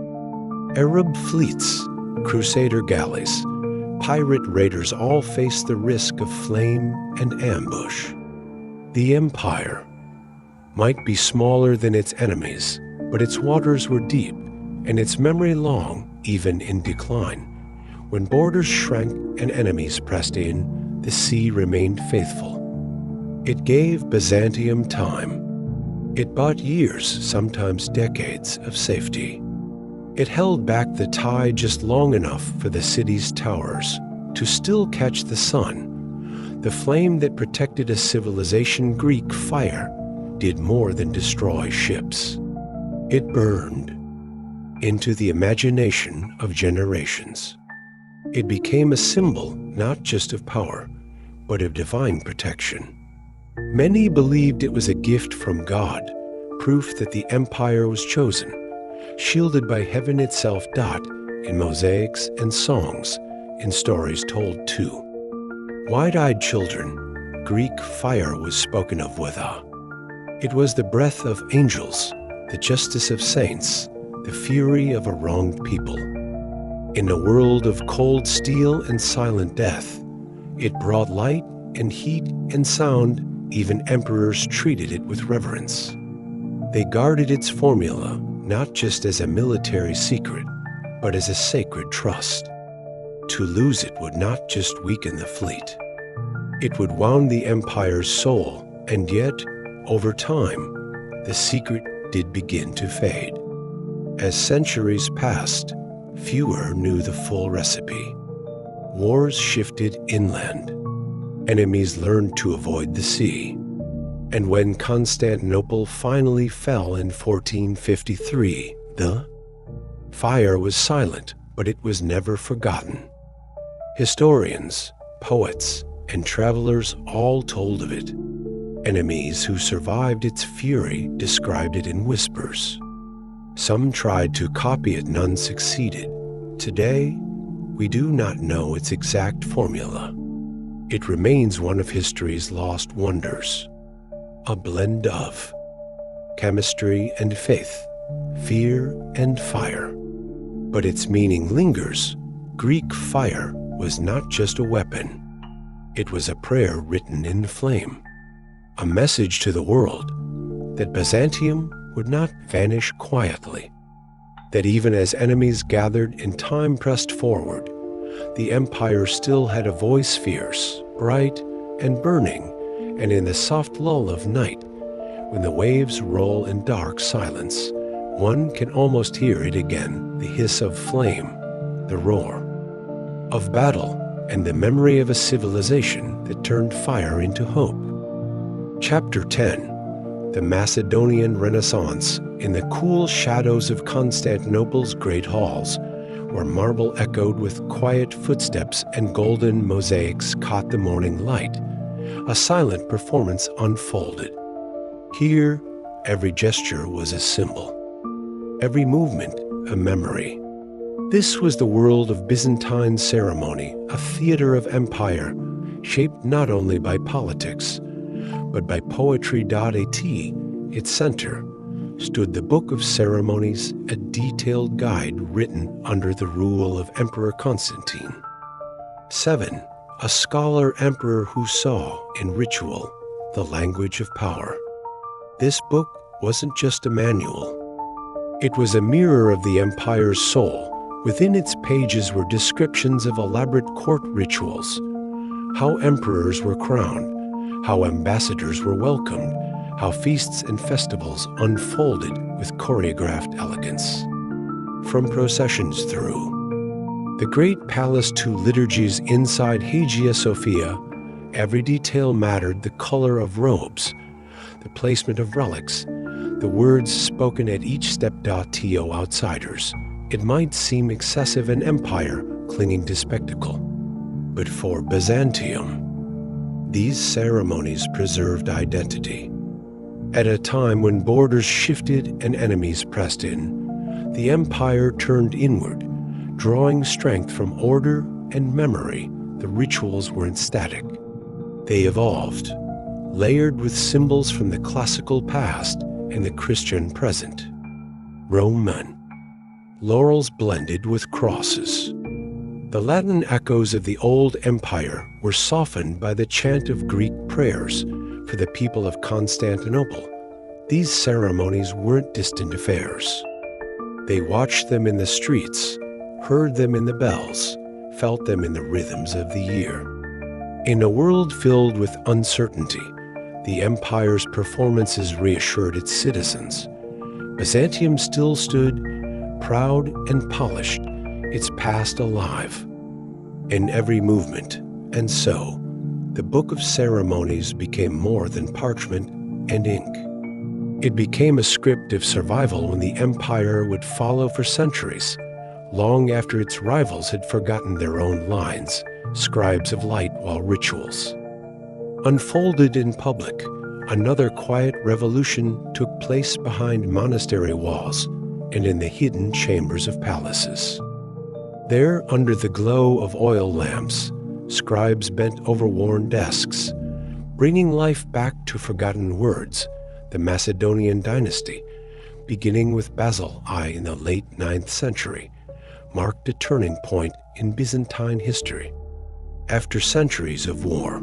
Arab fleets, crusader galleys, pirate raiders all faced the risk of flame and ambush. The empire might be smaller than its enemies, but its waters were deep, and its memory long, even in decline. When borders shrank and enemies pressed in, the sea remained faithful. It gave Byzantium time. It bought years, sometimes decades, of safety. It held back the tide just long enough for the city's towers to still catch the sun, the flame that protected a civilization. Greek fire did more than destroy ships. It burned into the imagination of generations. It became a symbol not just of power, but of divine protection. Many believed it was a gift from God, proof that the empire was chosen, shielded by heaven itself. In mosaics and songs, in stories told too. Wide-eyed children, Greek fire was spoken of with awe. It was the breath of angels, the justice of saints, the fury of a wronged people. In a world of cold steel and silent death, it brought light and heat and sound. Even emperors treated it with reverence. They guarded its formula not just as a military secret, but as a sacred trust. To lose it would not just weaken the fleet. It would wound the empire's soul, and yet, over time, the secret did begin to fade. As centuries passed, fewer knew the full recipe. Wars shifted inland. Enemies learned to avoid the sea. And when Constantinople finally fell in 1453, the fire was silent, but it was never forgotten. Historians, poets, and travelers all told of it. Enemies who survived its fury described it in whispers. Some tried to copy it, none succeeded. Today, we do not know its exact formula. It remains one of history's lost wonders, a blend of chemistry and faith, fear and fire. But its meaning lingers. Greek fire was not just a weapon. It was a prayer written in flame, a message to the world that Byzantium would not vanish quietly, that even as enemies gathered and time pressed forward, the empire still had a voice, fierce, bright, and burning. And in the soft lull of night, when the waves roll in dark silence, one can almost hear it again, the hiss of flame, the roar of battle, and the memory of a civilization that turned fire into hope. Chapter 10. The Macedonian Renaissance in the cool shadows of Constantinople's great halls, where marble echoed with quiet footsteps and golden mosaics caught the morning light, a silent performance unfolded. Here, every gesture was a symbol, every movement a memory. This was the world of Byzantine ceremony, a theater of empire, shaped not only by politics, but by poetry. At its center stood the Book of Ceremonies, a detailed guide written under the rule of Emperor Constantine. 7. A scholar emperor who saw in ritual the language of power. This book wasn't just a manual. It was a mirror of the empire's soul. Within its pages were descriptions of elaborate court rituals, how emperors were crowned, how ambassadors were welcomed, how feasts and festivals unfolded with choreographed elegance. From processions through the great palace to liturgies inside Hagia Sophia, every detail mattered: the color of robes, the placement of relics, the words spoken at each step. To outsiders, it might seem excessive, an empire clinging to spectacle. But for Byzantium, these ceremonies preserved identity. At a time when borders shifted and enemies pressed in, the empire turned inward, drawing strength from order and memory. The rituals weren't static. They evolved, layered with symbols from the classical past and the Christian present. Roman. Laurels blended with crosses. The Latin echoes of the old empire were softened by the chant of Greek prayers for the people of Constantinople. These ceremonies weren't distant affairs. They watched them in the streets, heard them in the bells, felt them in the rhythms of the year. In a world filled with uncertainty, the empire's performances reassured its citizens. Byzantium still stood, proud and polished, its past alive in every movement. And so, the Book of Ceremonies became more than parchment and ink. It became a script of survival when the empire would follow for centuries, long after its rivals had forgotten their own lines, scribes of light while rituals unfolded in public. Another quiet revolution took place behind monastery walls and in the hidden chambers of palaces. There, under the glow of oil lamps, scribes bent over worn desks, bringing life back to forgotten words. The Macedonian dynasty, beginning with Basil I in the late 9th century, marked a turning point in Byzantine history. After centuries of war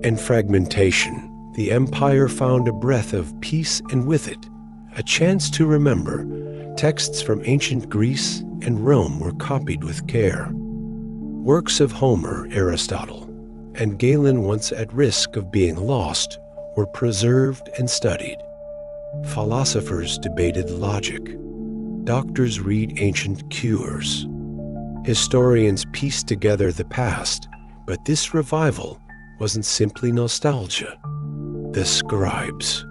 and fragmentation, the empire found a breath of peace, and with it, a chance to remember. Texts from ancient Greece and Rome were copied with care. Works of Homer, Aristotle, and Galen, once at risk of being lost, were preserved and studied. Philosophers debated logic. Doctors read ancient cures. Historians pieced together the past, but this revival wasn't simply nostalgia. The scribes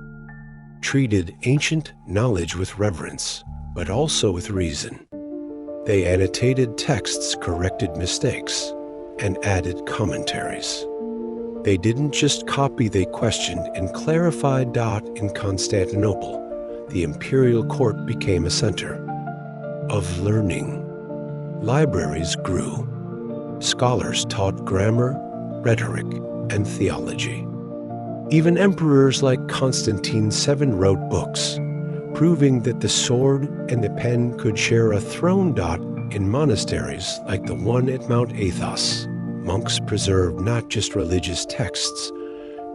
treated ancient knowledge with reverence, but also with reason. They annotated texts, corrected mistakes, and added commentaries. They didn't just copy, they questioned and clarified. In Constantinople, the imperial court became a center of learning. Libraries grew. Scholars taught grammar, rhetoric, and theology. Even emperors like Constantine VII wrote books, proving that the sword and the pen could share a throne. In monasteries like the one at Mount Athos, monks preserved not just religious texts,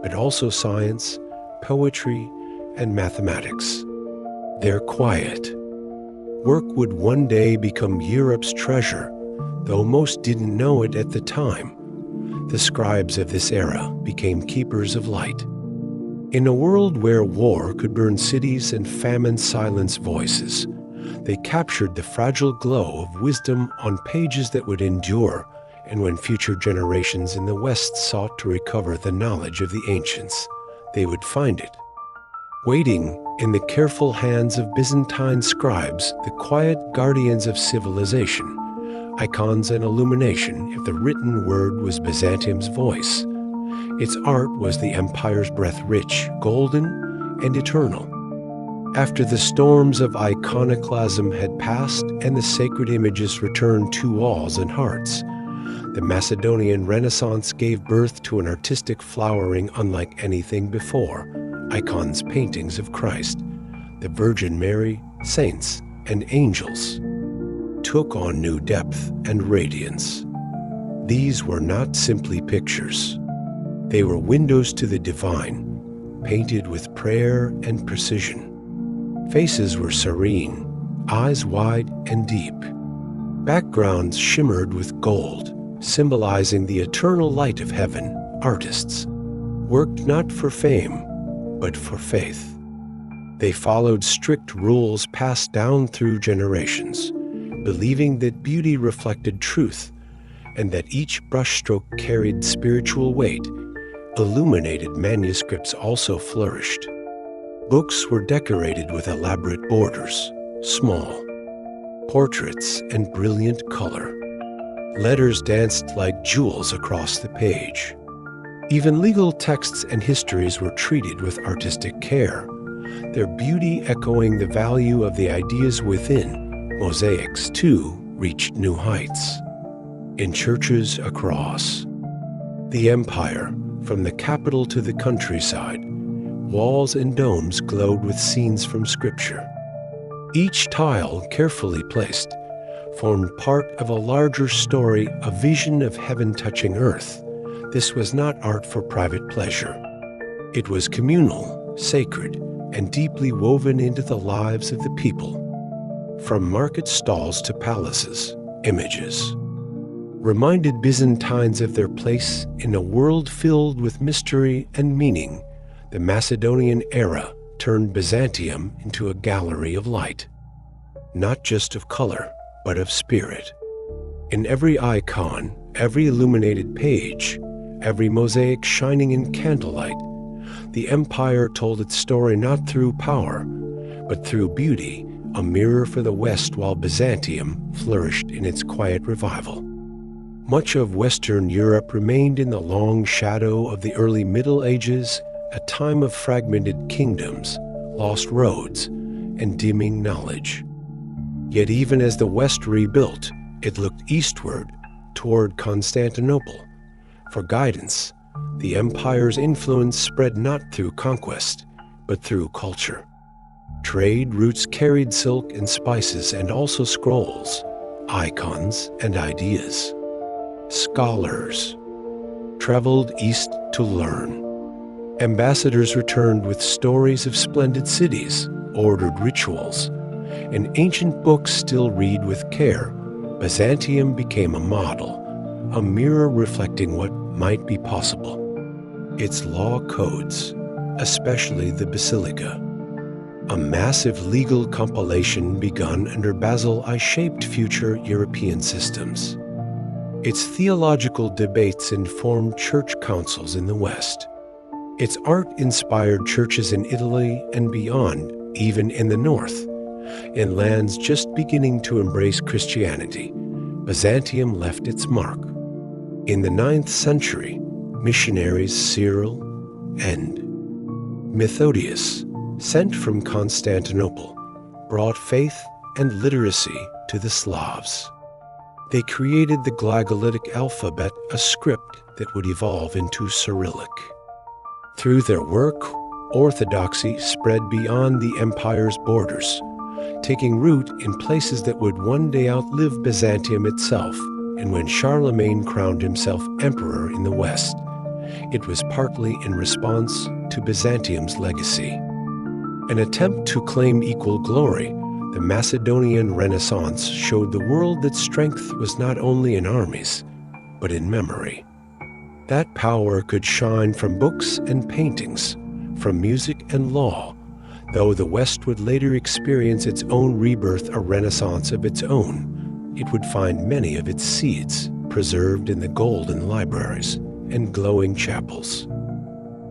but also science, poetry, and mathematics. Their quiet work would one day become Europe's treasure, though most didn't know it at the time. The scribes of this era became keepers of light. In a world where war could burn cities and famine silence voices, they captured the fragile glow of wisdom on pages that would endure. And when future generations in the West sought to recover the knowledge of the ancients, they would find it waiting in the careful hands of Byzantine scribes, the quiet guardians of civilization, icons and illumination if the written word was Byzantium's voice. Its art was the empire's breath, rich, golden, and eternal. After the storms of iconoclasm had passed and the sacred images returned to walls and hearts, the Macedonian Renaissance gave birth to an artistic flowering unlike anything before. Icons, paintings of Christ, the Virgin Mary, saints, and angels took on new depth and radiance. These were not simply pictures. They were windows to the divine, painted with prayer and precision. Faces were serene, eyes wide and deep. Backgrounds shimmered with gold, symbolizing the eternal light of heaven. Artists worked not for fame, but for faith. They followed strict rules passed down through generations, believing that beauty reflected truth and that each brushstroke carried spiritual weight. Illuminated manuscripts also flourished. Books were decorated with elaborate borders, small portraits, and brilliant color. Letters danced like jewels across the page. Even legal texts and histories were treated with artistic care, their beauty echoing the value of the ideas within. Mosaics, too, reached new heights. In churches across the empire, from the capital to the countryside, walls and domes glowed with scenes from Scripture. Each tile, carefully placed, formed part of a larger story, a vision of heaven touching earth. This was not art for private pleasure. It was communal, sacred, and deeply woven into the lives of the people. From market stalls to palaces, images reminded Byzantines of their place in a world filled with mystery and meaning. The Macedonian era turned Byzantium into a gallery of light, not just of color, but of spirit. In every icon, every illuminated page, every mosaic shining in candlelight, the empire told its story not through power, but through beauty, a mirror for the West, while Byzantium flourished in its quiet revival. Much of Western Europe remained in the long shadow of the early Middle Ages, a time of fragmented kingdoms, lost roads, and dimming knowledge. Yet even as the West rebuilt, it looked eastward toward Constantinople for guidance. The empire's influence spread not through conquest, but through culture. Trade routes carried silk and spices, and also scrolls, icons, and ideas. Scholars traveled east to learn. Ambassadors returned with stories of splendid cities, ordered rituals, and ancient books still read with care. Byzantium became a model, a mirror reflecting what might be possible. Its law codes, especially the Basilica, a massive legal compilation begun under Basil I, shaped future European systems. Its theological debates informed church councils in the West. Its art inspired churches in Italy and beyond, even in the North. In lands just beginning to embrace Christianity, Byzantium left its mark. In the 9th century, missionaries Cyril and Methodius, sent from Constantinople, brought faith and literacy to the Slavs. They created the Glagolitic alphabet, a script that would evolve into Cyrillic. Through their work, orthodoxy spread beyond the empire's borders, taking root in places that would one day outlive Byzantium itself. And when Charlemagne crowned himself emperor in the West, it was partly in response to Byzantium's legacy. An attempt to claim equal glory, the Macedonian Renaissance showed the world that strength was not only in armies, but in memory. That power could shine from books and paintings, from music and law, though the West would later experience its own rebirth, a renaissance of its own. It would find many of its seeds preserved in the golden libraries and glowing chapels.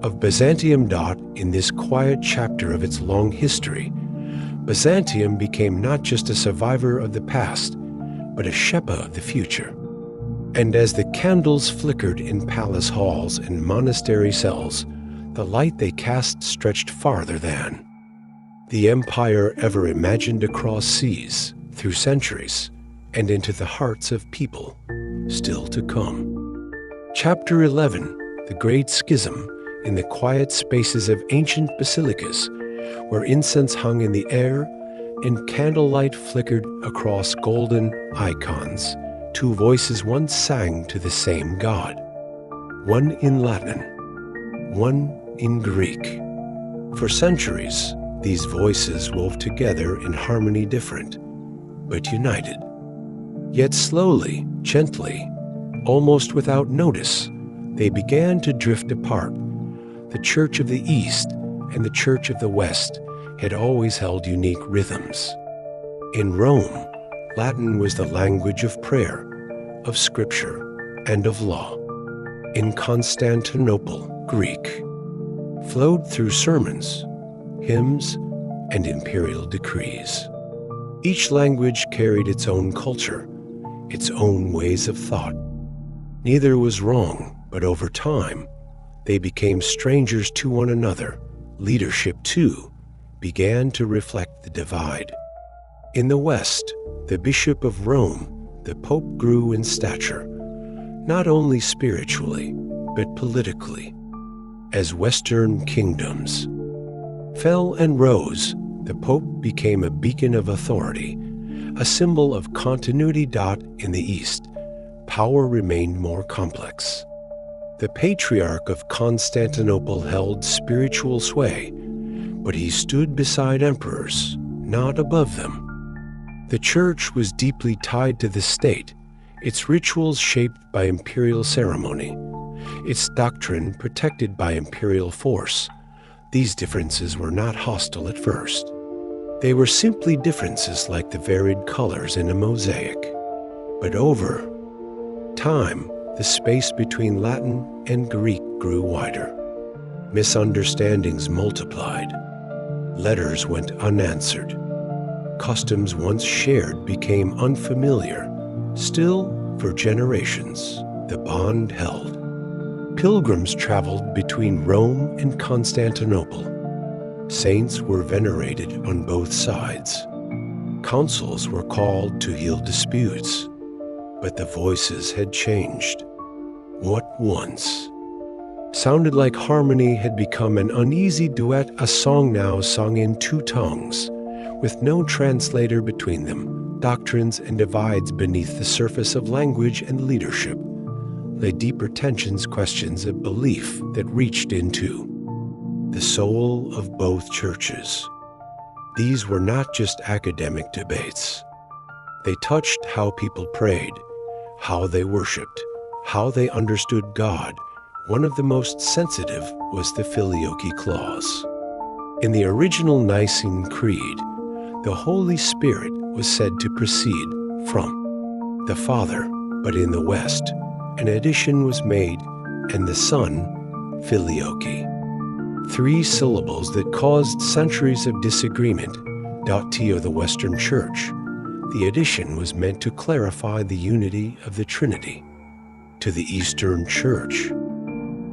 Of Byzantium. In this quiet chapter of its long history, Byzantium became not just a survivor of the past, but a Shephah of the future. And as the candles flickered in palace halls and monastery cells, the light they cast stretched farther than the empire ever imagined across seas, through centuries, and into the hearts of people still to come. Chapter 11, The Great Schism, in the quiet spaces of ancient basilicas, where incense hung in the air and candlelight flickered across golden icons, two voices once sang to the same God, one in Latin, one in Greek. For centuries, these voices wove together in harmony different, but united. Yet slowly, gently, almost without notice, they began to drift apart. The Church of the East and the Church of the West had always held unique rhythms. In Rome, Latin was the language of prayer, of scripture, and of law. In Constantinople, Greek flowed through sermons, hymns, and imperial decrees. Each language carried its own culture, its own ways of thought. Neither was wrong, but over time, they became strangers to one another. Leadership, too, began to reflect the divide. In the West, the Bishop of Rome, the Pope, grew in stature, not only spiritually, but politically. As Western kingdoms fell and rose, the Pope became a beacon of authority, a symbol of continuity. In the East, power remained more complex. The Patriarch of Constantinople held spiritual sway, but he stood beside emperors, not above them. The Church was deeply tied to the state, its rituals shaped by imperial ceremony, its doctrine protected by imperial force. These differences were not hostile at first. They were simply differences like the varied colors in a mosaic. But over time, the space between Latin and Greek grew wider. Misunderstandings multiplied. Letters went unanswered. Customs once shared became unfamiliar. Still, for generations, the bond held. Pilgrims traveled between Rome and Constantinople. Saints were venerated on both sides. Councils were called to heal disputes. But the voices had changed. What once sounded like harmony had become an uneasy duet, a song now sung in two tongues, with no translator between them. Doctrines and divides beneath the surface of language and leadership lay deeper tensions, questions of belief that reached into the soul of both churches. These were not just academic debates. They touched how people prayed, how they worshiped, how they understood God. One of the most sensitive was the Filioque clause. In the original Nicene Creed, the Holy Spirit was said to proceed from the Father, but in the West, an addition was made, and the Son, Filioque. 3 syllables that caused centuries of disagreement. To the Western Church, the addition was meant to clarify the unity of the Trinity. To the Eastern Church,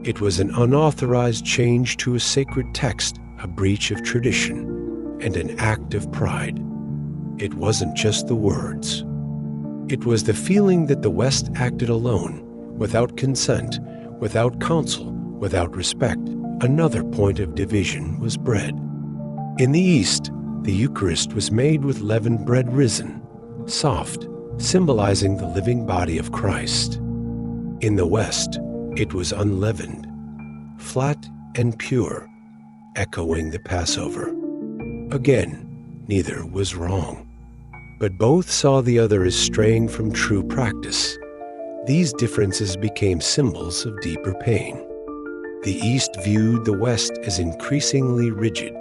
it was an unauthorized change to a sacred text, a breach of tradition, and an act of pride. It wasn't just the words. It was the feeling that the West acted alone, without consent, without counsel, without respect. Another point of division was bread. In the East, the Eucharist was made with leavened bread risen, soft, symbolizing the living body of Christ. In the West, it was unleavened, flat and pure, echoing the Passover. Again, neither was wrong, but both saw the other as straying from true practice. These differences became symbols of deeper pain. The East viewed the West as increasingly rigid,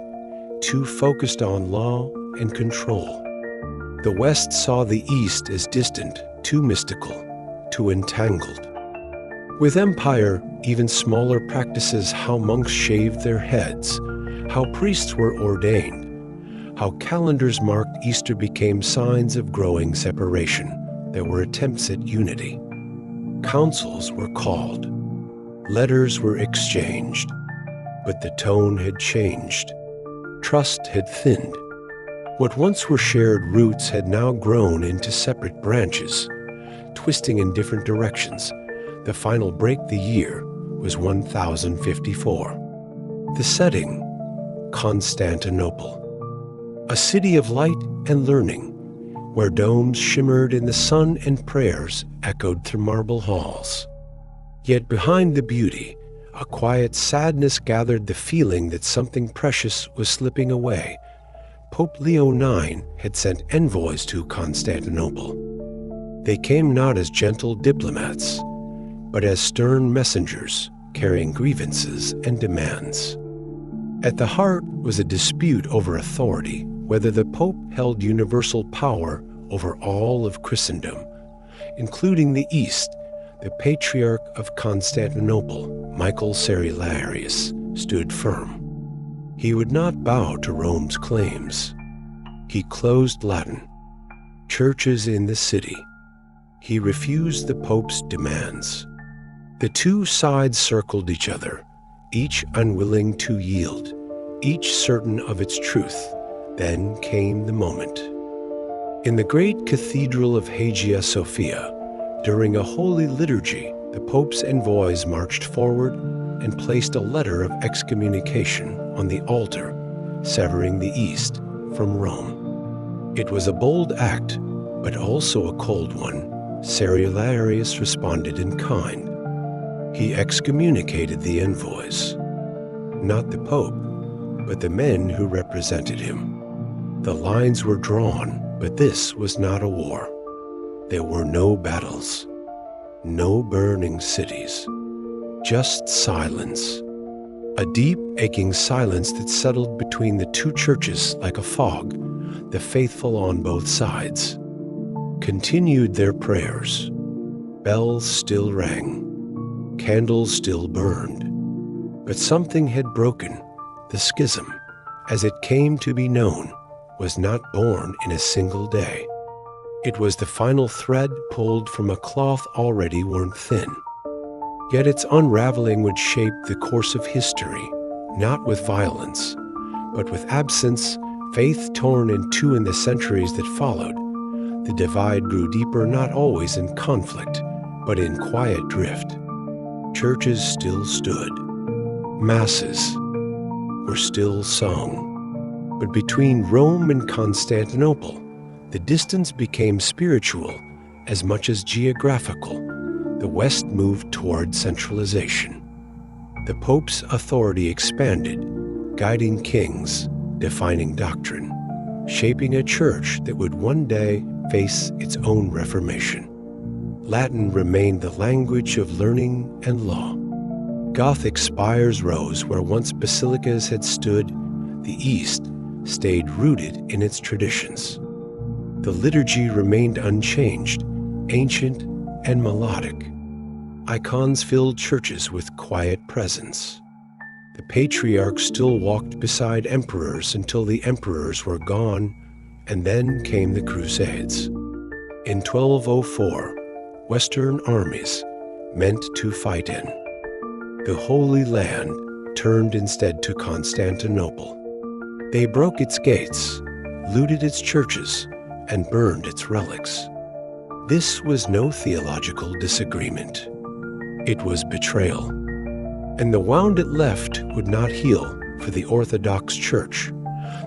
too focused on law and control. The West saw the East as distant, too mystical, too entangled. With empire, Even smaller practices, how monks shaved their heads, how priests were ordained, how calendars marked Easter became signs of growing separation. There were attempts at unity. Councils were called. Letters were exchanged. But the tone had changed. Trust had thinned. What once were shared roots had now grown into separate branches, twisting in different directions. The final break, the year, was 1054. The setting, Constantinople, a city of light and learning, where domes shimmered in the sun and prayers echoed through marble halls. Yet behind the beauty, a quiet sadness gathered, the feeling that something precious was slipping away. Pope Leo IX had sent envoys to Constantinople. They came not as gentle diplomats, but as stern messengers carrying grievances and demands. At the heart was a dispute over authority, whether the Pope held universal power over all of Christendom, including the East. The Patriarch of Constantinople, Michael Cerularius, stood firm. He would not bow to Rome's claims. He closed Latin churches in the city. He refused the Pope's demands. The two sides circled each other, each unwilling to yield, each certain of its truth. Then came the moment. In the great cathedral of Hagia Sophia, during a holy liturgy, the Pope's envoys marched forward and placed a letter of excommunication on the altar, severing the East from Rome. It was a bold act, but also a cold one. Cerularius responded in kind. He excommunicated the envoys, not the Pope, but the men who represented him. The lines were drawn, but this was not a war. There were no battles, no burning cities, just silence. A deep, aching silence that settled between the two churches like a fog. The faithful on both sides continued their prayers. Bells still rang, candles still burned. But something had broken. The schism, as it came to be known, was not born in a single day. It was the final thread pulled from a cloth already worn thin. Yet its unraveling would shape the course of history, not with violence, but with absence, faith torn in two in the centuries that followed. The divide grew deeper, not always in conflict, but in quiet drift. Churches still stood. Masses were still sung. But between Rome and Constantinople, the distance became spiritual as much as geographical. The West moved toward centralization. The Pope's authority expanded, guiding kings, defining doctrine, shaping a church that would one day face its own reformation. Latin remained the language of learning and law. Gothic spires rose where once basilicas had stood. The East stayed rooted in its traditions. The liturgy remained unchanged, ancient and melodic. Icons filled churches with quiet presence. The patriarchs still walked beside emperors until the emperors were gone, and then came the Crusades. In 1204, Western armies meant to fight in the Holy Land turned instead to Constantinople. They broke its gates, looted its churches, and burned its relics. This was no theological disagreement. It was betrayal. And the wound it left would not heal for the Orthodox Church.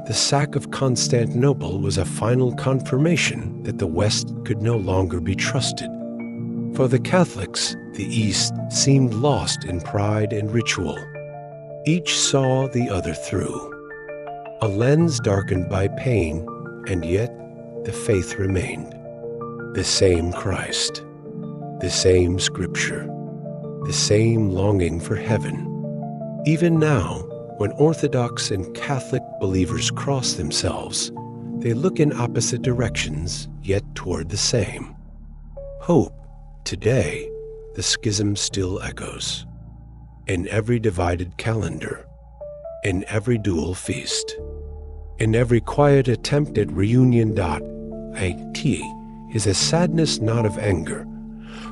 The sack of Constantinople was a final confirmation that the West could no longer be trusted. For the Catholics, the East seemed lost in pride and ritual. Each saw the other through. A lens darkened by pain, and yet the faith remained. The same Christ, the same Scripture, the same longing for heaven. Even now, when Orthodox and Catholic believers cross themselves, they look in opposite directions, yet toward the same. Hope, today, the schism still echoes. in every divided calendar, in every dual feast, in every quiet attempt at reunion. It is a sadness not of anger,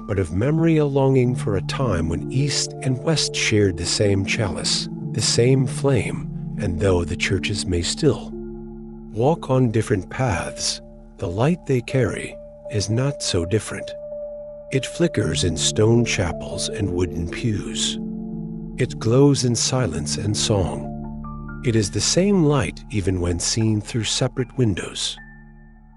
but of memory, a longing for a time when East and West shared the same chalice, the same flame, and though the churches may still walk on different paths, the light they carry is not so different. It flickers in stone chapels and wooden pews. It glows in silence and song. It is the same light even when seen through separate windows.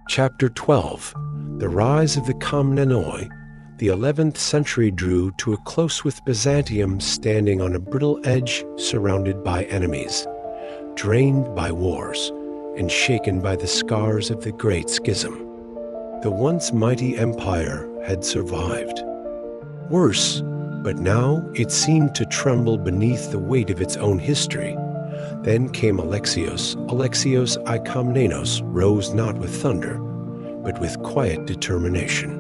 Chapter 12. The rise of the Komnenoi. The 11th century drew to a close with Byzantium standing on a brittle edge, surrounded by enemies, drained by wars, and shaken by the scars of the Great Schism. The once mighty empire had survived. Worse, but now it seemed to tremble beneath the weight of its own history. Then came Alexios. Alexios I Komnenos rose not with thunder, but with quiet determination.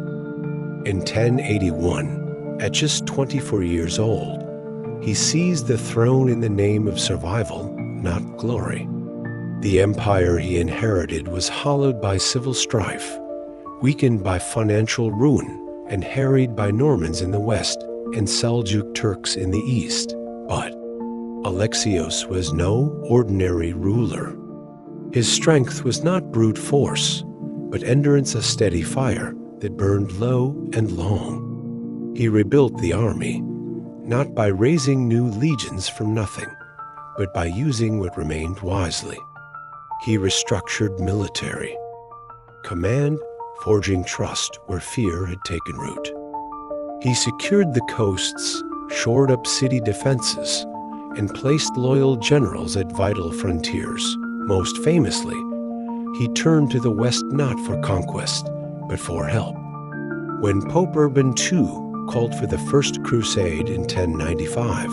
In 1081, at just 24 years old, he seized the throne in the name of survival, not glory. The empire he inherited was hollowed by civil strife, weakened by financial ruin, and harried by Normans in the west and Seljuk Turks in the east. But Alexios was no ordinary ruler. His strength was not brute force, but endurance, a steady fire that burned low and long. He rebuilt the army, not by raising new legions from nothing, but by using what remained wisely. He restructured military command, forging trust where fear had taken root. He secured the coasts, shored up city defenses, and placed loyal generals at vital frontiers. Most famously, he turned to the West not for conquest, but for help. When Pope Urban II called for the First Crusade in 1095,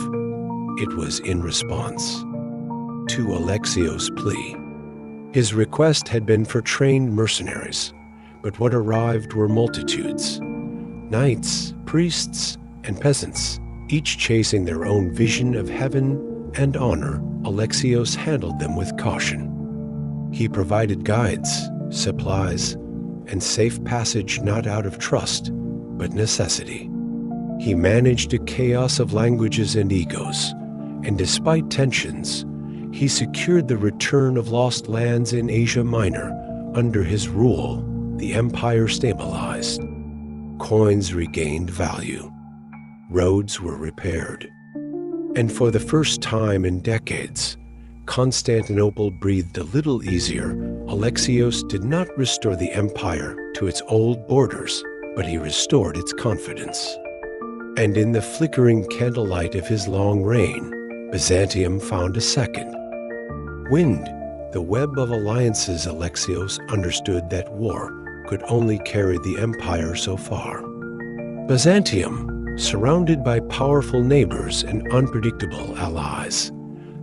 it was in response to Alexios' plea. His request had been for trained mercenaries, but what arrived were multitudes, knights, priests, and peasants, each chasing their own vision of heaven and honor. Alexios handled them with caution. He provided guides, supplies, and safe passage not out of trust, but necessity. He managed a chaos of languages and egos, and despite tensions, he secured the return of lost lands in Asia Minor. Under his rule, the empire stabilized. Coins regained value. Roads were repaired. And for the first time in decades, Constantinople breathed a little easier. Alexios did not restore the empire to its old borders, but he restored its confidence. And in the flickering candlelight of his long reign, Byzantium found a second wind, the web of alliances. Alexios understood that war could only carry the empire so far. Byzantium, surrounded by powerful neighbors and unpredictable allies,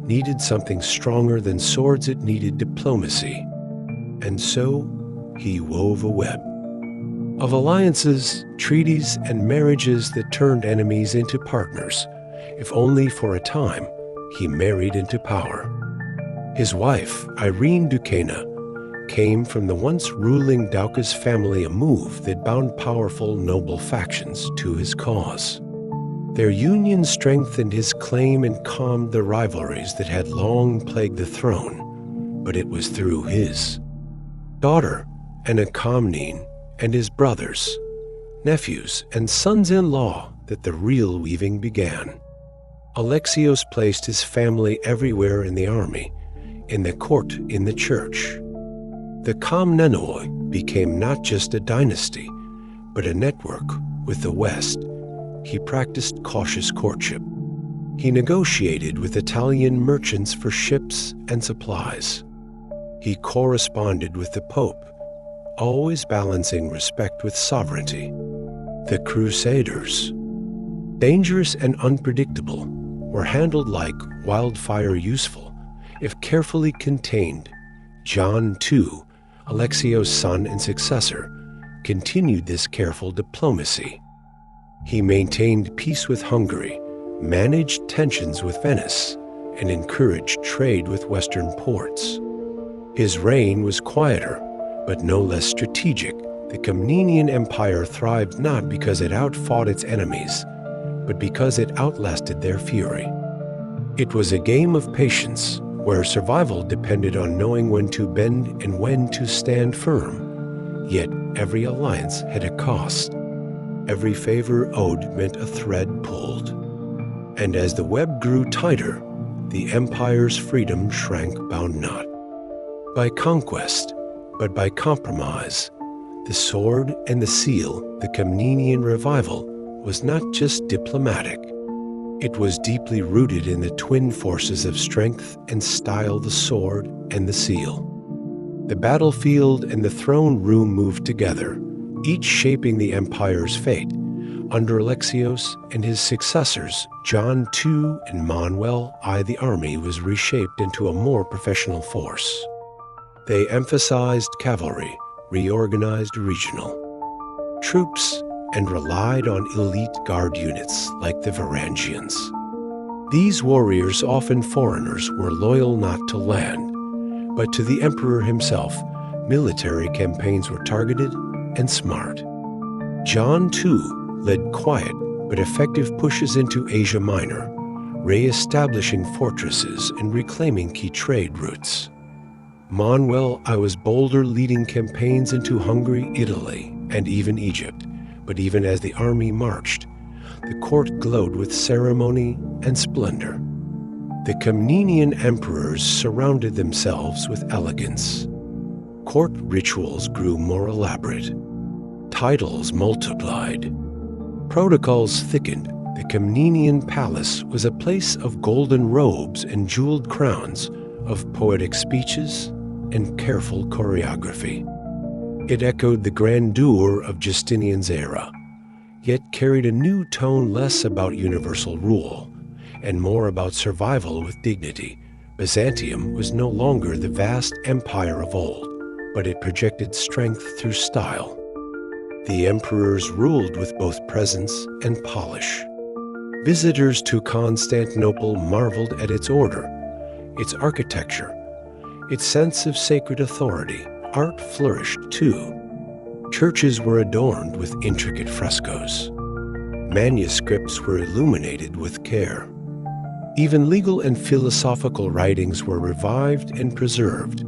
needed something stronger than swords. It needed diplomacy. And so he wove a web of alliances, treaties, and marriages that turned enemies into partners. If only for a time, he married into power. His wife, Irene Duquesne, came from the once ruling Doukas family, a move that bound powerful, noble factions to his cause. Their union strengthened his claim and calmed the rivalries that had long plagued the throne, but it was through his daughter, Anna Komnene, and his brothers, nephews, and sons-in-law that the real weaving began. Alexios placed his family everywhere, in the army, in the court, in the church. The Komnenoi became not just a dynasty, but a network with the West. He practiced cautious courtship. He negotiated with Italian merchants for ships and supplies. He corresponded with the Pope, always balancing respect with sovereignty. The Crusaders, dangerous and unpredictable, were handled like wildfire. Useful, if carefully contained. John II, Alexios' son and successor, continued this careful diplomacy. He maintained peace with Hungary, managed tensions with Venice, and encouraged trade with Western ports. His reign was quieter, but no less strategic. The Komnenoi Empire thrived not because it outfought its enemies, but because it outlasted their fury. It was a game of patience, where survival depended on knowing when to bend and when to stand firm. Yet every alliance had a cost. Every favor owed meant a thread pulled. And as the web grew tighter, the empire's freedom shrank bound not by conquest, but by compromise. The sword and the seal, the Komnenian revival, was not just diplomatic. It was deeply rooted in the twin forces of strength and style, the sword and the seal. The battlefield and the throne room moved together, each shaping the empire's fate. Under Alexios and his successors, John II and Manuel I, the army was reshaped into a more professional force. They emphasized cavalry, reorganized regional troops, and relied on elite guard units like the Varangians. These warriors, often foreigners, were loyal not to land, but to the emperor himself. Military campaigns were targeted and smart. John II led quiet but effective pushes into Asia Minor, re-establishing fortresses and reclaiming key trade routes. Manuel I was bolder, leading campaigns into Hungary, Italy, and even Egypt. But even as the army marched, the court glowed with ceremony and splendor. The Komnenian emperors surrounded themselves with elegance. Court rituals grew more elaborate. Titles multiplied. Protocols thickened. The Komnenian palace was a place of golden robes and jeweled crowns, of poetic speeches and careful choreography. It echoed the grandeur of Justinian's era, yet carried a new tone, less about universal rule and more about survival with dignity. Byzantium was no longer the vast empire of old, but it projected strength through style. The emperors ruled with both presence and polish. Visitors to Constantinople marveled at its order, its architecture, its sense of sacred authority. Art flourished, too. Churches were adorned with intricate frescoes. Manuscripts were illuminated with care. Even legal and philosophical writings were revived and preserved.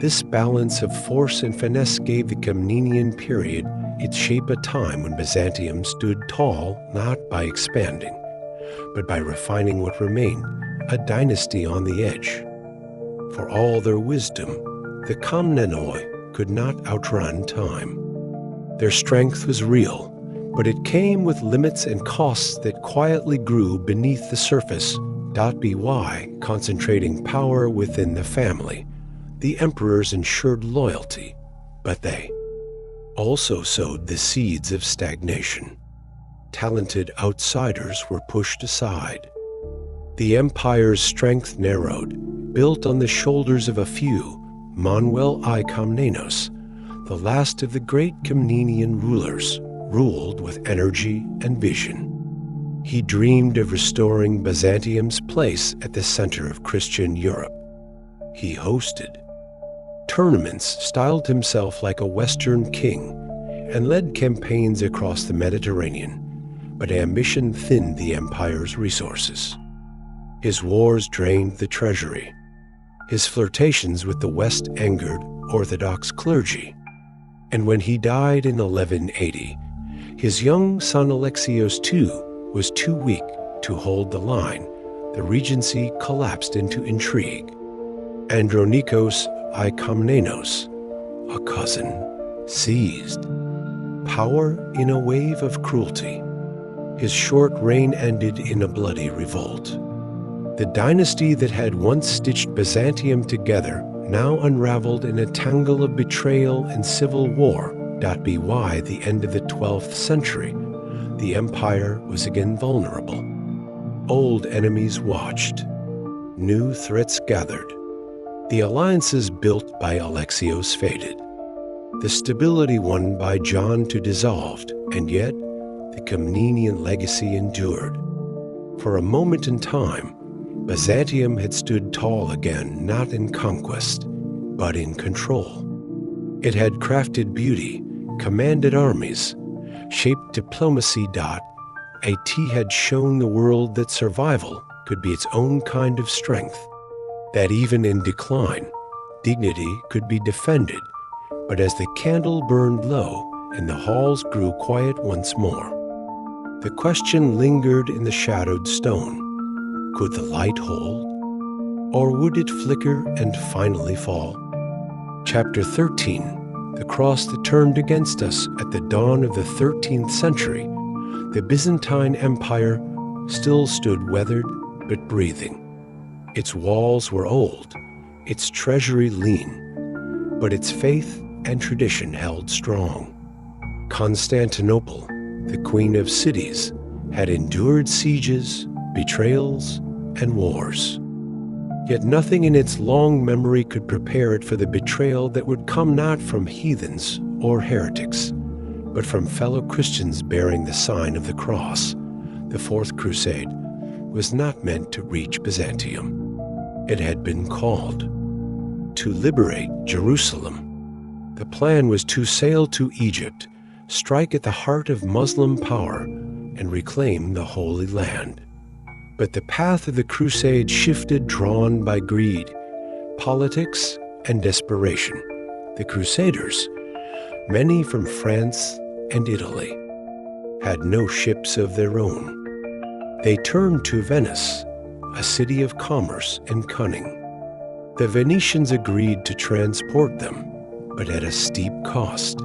This balance of force and finesse gave the Komnenian period its shape, a time when Byzantium stood tall not by expanding, but by refining what remained, a dynasty on the edge. For all their wisdom, the Komnenoi could not outrun time. Their strength was real, but it came with limits and costs that quietly grew beneath the surface. By concentrating power within the family, the emperors ensured loyalty, but they also sowed the seeds of stagnation. Talented outsiders were pushed aside. The empire's strength narrowed, built on the shoulders of a few. Manuel I Komnenos, the last of the great Komnenian rulers, ruled with energy and vision. He dreamed of restoring Byzantium's place at the center of Christian Europe. He hosted tournaments, styled himself like a Western king, and led campaigns across the Mediterranean, but ambition thinned the empire's resources. His wars drained the treasury. His flirtations with the West angered Orthodox clergy. And when he died in 1180, his young son Alexios II was too weak to hold the line. The regency collapsed into intrigue. Andronikos I Komnenos, a cousin, seized power in a wave of cruelty. His short reign ended in a bloody revolt. The dynasty that had once stitched Byzantium together now unraveled in a tangle of betrayal and civil war. By the end of the 12th century, the empire was again vulnerable. Old enemies watched. New threats gathered. The alliances built by Alexios faded. The stability won by John II dissolved, and yet the Komnenian legacy endured. For a moment in time, Byzantium had stood tall again, not in conquest, but in control. It had crafted beauty, commanded armies, shaped diplomacy. It had shown the world that survival could be its own kind of strength, that even in decline, dignity could be defended. But as the candle burned low and the halls grew quiet once more, the question lingered in the shadowed stone. Could the light hold? Or would it flicker and finally fall? Chapter 13, the cross that turned against us at the dawn of the 13th century. The Byzantine Empire still stood weathered but breathing. Its walls were old, its treasury lean, but its faith and tradition held strong. Constantinople, the queen of cities, had endured sieges, betrayals, and wars. Yet nothing in its long memory could prepare it for the betrayal that would come not from heathens or heretics, but from fellow Christians bearing the sign of the cross. The Fourth Crusade was not meant to reach Byzantium. It had been called to liberate Jerusalem. The plan was to sail to Egypt, strike at the heart of Muslim power, and reclaim the Holy Land. But the path of the crusade shifted, drawn by greed, politics, and desperation. The Crusaders, many from France and Italy, had no ships of their own. They turned to Venice, a city of commerce and cunning. The Venetians agreed to transport them, but at a steep cost.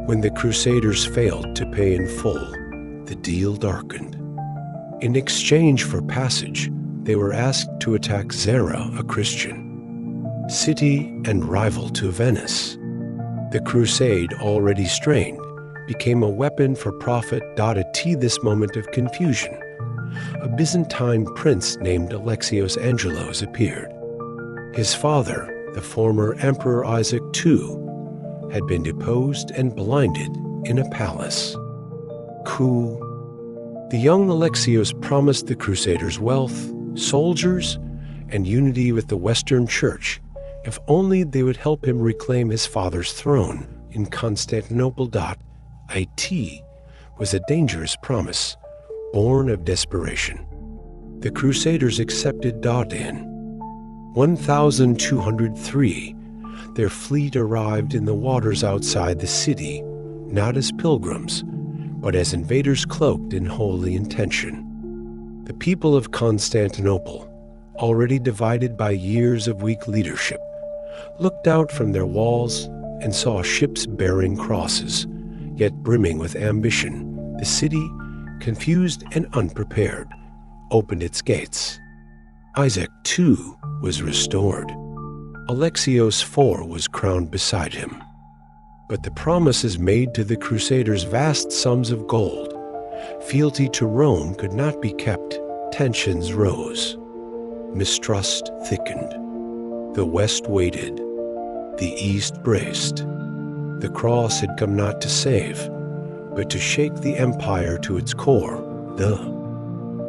When the Crusaders failed to pay in full, the deal darkened. In exchange for passage, they were asked to attack Zara, a Christian, city and rival to Venice. The crusade, already strained, became a weapon for profit. At this moment of confusion, a Byzantine prince named Alexios Angelos appeared. His father, the former Emperor Isaac II, had been deposed and blinded in a palace. Coup. The young Alexios promised the Crusaders wealth, soldiers, and unity with the Western Church if only they would help him reclaim his father's throne in Constantinople. It was a dangerous promise, born of desperation. The Crusaders accepted. In 1203, their fleet arrived in the waters outside the city, not as pilgrims, but as invaders cloaked in holy intention. The people of Constantinople, already divided by years of weak leadership, looked out from their walls and saw ships bearing crosses, yet brimming with ambition. The city, confused and unprepared, opened its gates. Isaac II was restored. Alexios IV was crowned beside him. But the promises made to the Crusaders vast sums of gold. Fealty to Rome could not be kept. Tensions rose. Mistrust thickened. The West waited. The East braced. The cross had come not to save, but to shake the empire to its core. The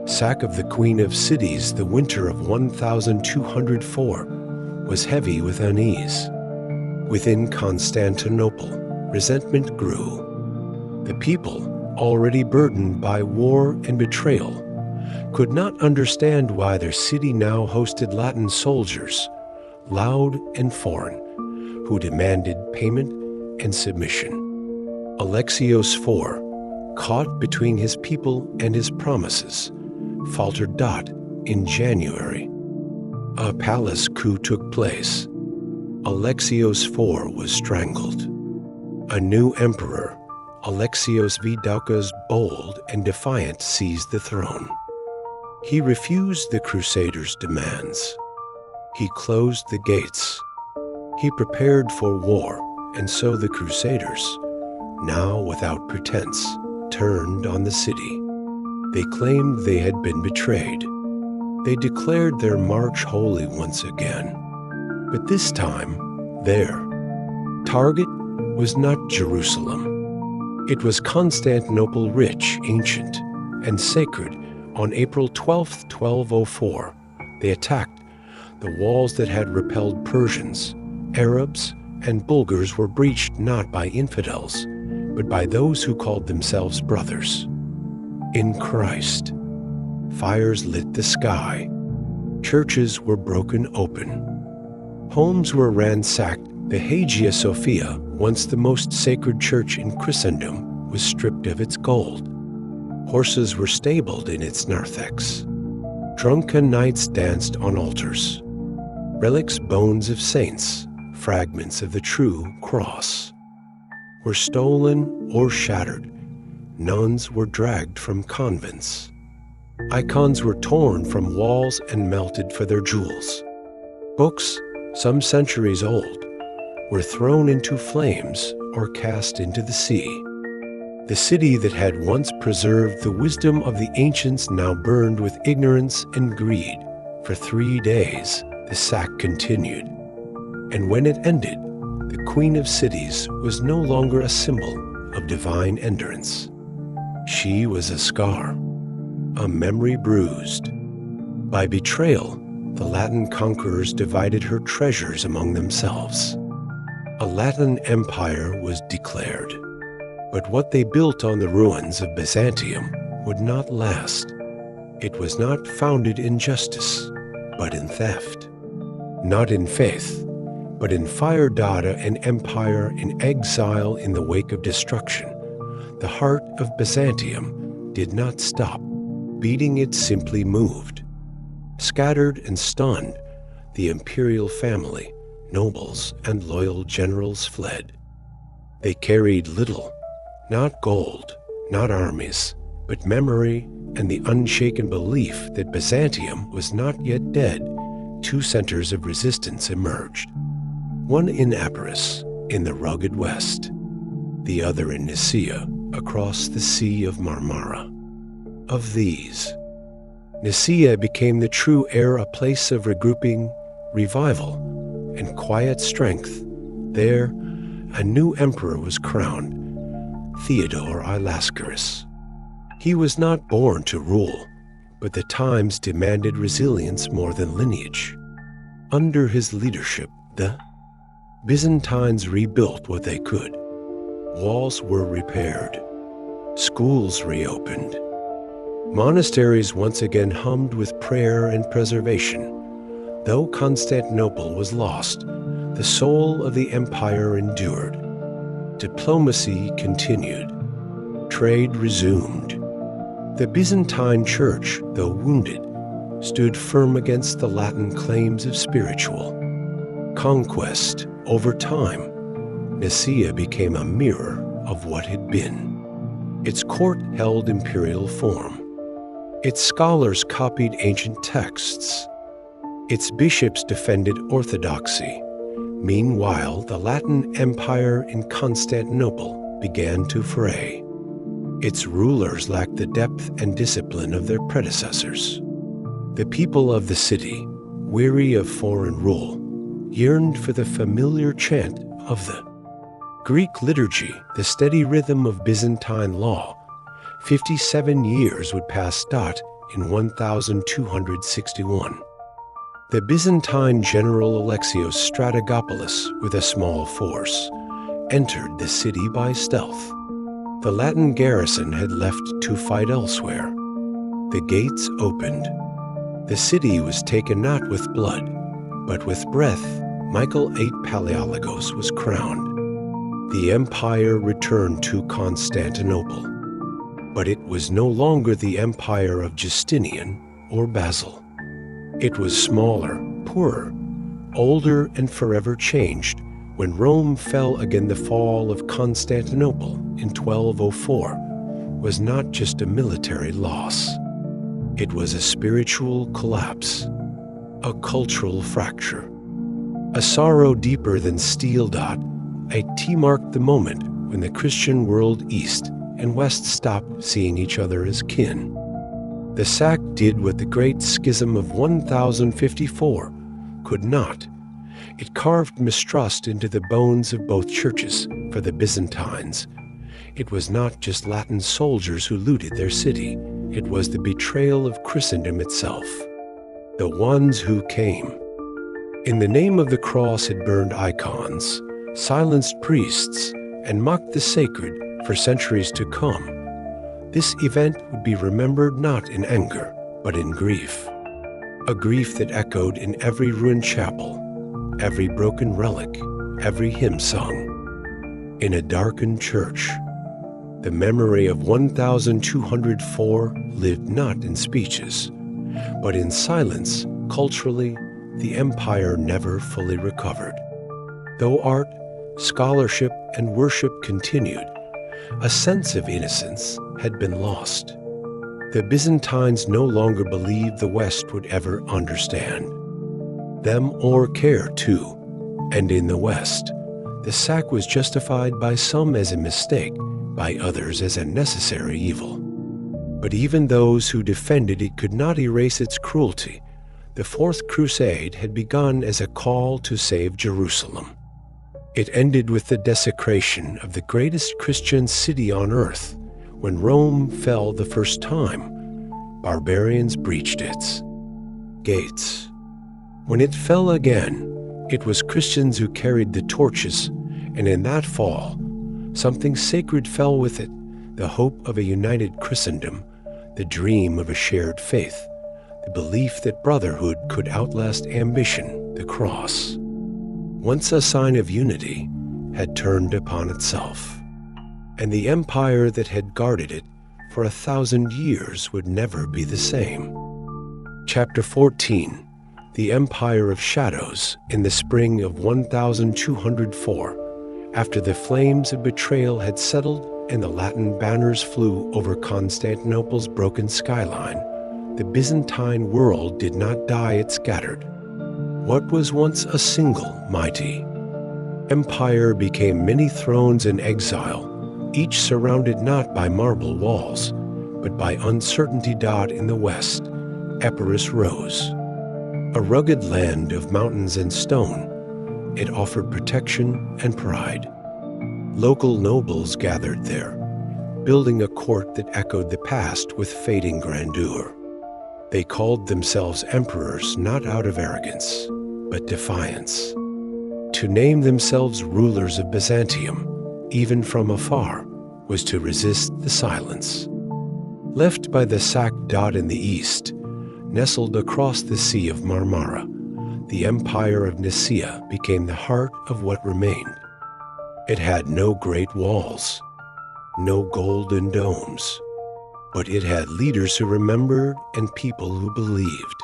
sack of the Queen of Cities, the winter of 1204, was heavy with unease. Within Constantinople, resentment grew. The people, already burdened by war and betrayal, could not understand why their city now hosted Latin soldiers, loud and foreign, who demanded payment and submission. Alexios IV, caught between his people and his promises, faltered. In January, a palace coup took place. Alexios IV was strangled. A new emperor, Alexios V. Doukas, bold and defiant, seized the throne. He refused the Crusaders' demands. He closed the gates. He prepared for war, and so the Crusaders, now without pretense, turned on the city. They claimed they had been betrayed. They declared their march holy once again. But this time, their target was not Jerusalem. It was Constantinople, rich, ancient, and sacred, On April 12, 1204, they attacked. The walls that had repelled Persians, Arabs, and Bulgars were breached not by infidels, but by those who called themselves brothers. In Christ, fires lit the sky. Churches were broken open. Homes were ransacked. The Hagia Sophia, once the most sacred church in Christendom, was stripped of its gold. Horses were stabled in its narthex. Drunken knights danced on altars. Relics, bones of saints, fragments of the true cross, were stolen or shattered. Nuns were dragged from convents. Icons were torn from walls and melted for their jewels. Books, some centuries old, were thrown into flames or cast into the sea. The city that had once preserved the wisdom of the ancients now burned with ignorance and greed. For 3 days, the sack continued. And when it ended, the Queen of Cities was no longer a symbol of divine endurance. She was a scar, a memory bruised. By betrayal, the Latin conquerors divided her treasures among themselves. A Latin empire was declared. But what they built on the ruins of Byzantium would not last. It was not founded in justice, but in theft. Not in faith, but in fire. An empire in exile in the wake of destruction. The heart of Byzantium did not stop beating, it simply moved. Scattered and stunned, the imperial family, nobles, and loyal generals fled. They carried little, not gold, not armies, but memory and the unshaken belief that Byzantium was not yet dead. 2 centers of resistance emerged. One in Empress, in the rugged west. The other in Nicaea, across the Sea of Marmara. Of these, Nicaea became the true era, a place of regrouping, revival, and quiet strength. There, a new emperor was crowned, Theodore I Lascaris. He was not born to rule, but the times demanded resilience more than lineage. Under his leadership, the Byzantines rebuilt what they could. Walls were repaired. Schools reopened. Monasteries once again hummed with prayer and preservation. Though Constantinople was lost, the soul of the empire endured. Diplomacy continued. Trade resumed. The Byzantine Church, though wounded, stood firm against the Latin claims of spiritual conquest. Over time, Nicaea became a mirror of what had been. Its court held imperial form. Its scholars copied ancient texts. Its bishops defended orthodoxy. Meanwhile, the Latin Empire in Constantinople began to fray. Its rulers lacked the depth and discipline of their predecessors. The people of the city, weary of foreign rule, yearned for the familiar chant of the Greek liturgy, the steady rhythm of Byzantine law. 57 years would pass. In 1261. The Byzantine general Alexios Strategopoulos, with a small force, entered the city by stealth. The Latin garrison had left to fight elsewhere. The gates opened. The city was taken not with blood, but with breath. Michael VIII Palaiologos was crowned. The empire returned to Constantinople. But it was no longer the empire of Justinian or Basil. It was smaller, poorer, older, and forever changed when Rome fell again. The fall of Constantinople in 1204 was not just a military loss. It was a spiritual collapse, a cultural fracture, a sorrow deeper than steel. A T marked the moment when the Christian world east and west stopped seeing each other as kin. The sack did what the Great Schism of 1054 could not. It carved mistrust into the bones of both churches. For the Byzantines, it was not just Latin soldiers who looted their city. it was the betrayal of Christendom itself. The ones who came, in the name of the cross, had burned icons, silenced priests, and mocked the sacred for centuries to come. This event would be remembered not in anger, but in grief. A grief that echoed in every ruined chapel, every broken relic, every hymn sung. In a darkened church, the memory of 1204 lived not in speeches, but in silence. Culturally, the empire never fully recovered. Though art, scholarship, and worship continued, a sense of innocence had been lost. The Byzantines no longer believed the West would ever understand them or care to, and in the West, the sack was justified by some as a mistake, by others as a necessary evil. But even those who defended it could not erase its cruelty. The Fourth Crusade had begun as a call to save Jerusalem. It ended with the desecration of the greatest Christian city on earth. When Rome fell the first time, barbarians breached its gates. When it fell again, it was Christians who carried the torches, and in that fall, something sacred fell with it, the hope of a united Christendom, the dream of a shared faith, the belief that brotherhood could outlast ambition, the cross. Once a sign of unity, had turned upon itself, and the empire that had guarded it for 1,000 years would never be the same. Chapter 14, The Empire of Shadows, in the spring of 1204, after the flames of betrayal had settled and the Latin banners flew over Constantinople's broken skyline, the Byzantine world did not die, it scattered. What was once a single mighty empire became many thrones in exile, each surrounded not by marble walls, but by uncertainty. In the west, Epirus rose, a rugged land of mountains and stone. It offered protection and pride. Local nobles gathered there, building a court that echoed the past with fading grandeur. They called themselves emperors not out of arrogance, but defiance. To name themselves rulers of Byzantium, even from afar, was to resist the silence. Left by the sack. In the east, nestled across the Sea of Marmara, the Empire of Nicaea became the heart of what remained. It had no great walls, no golden domes, but it had leaders who remembered and people who believed.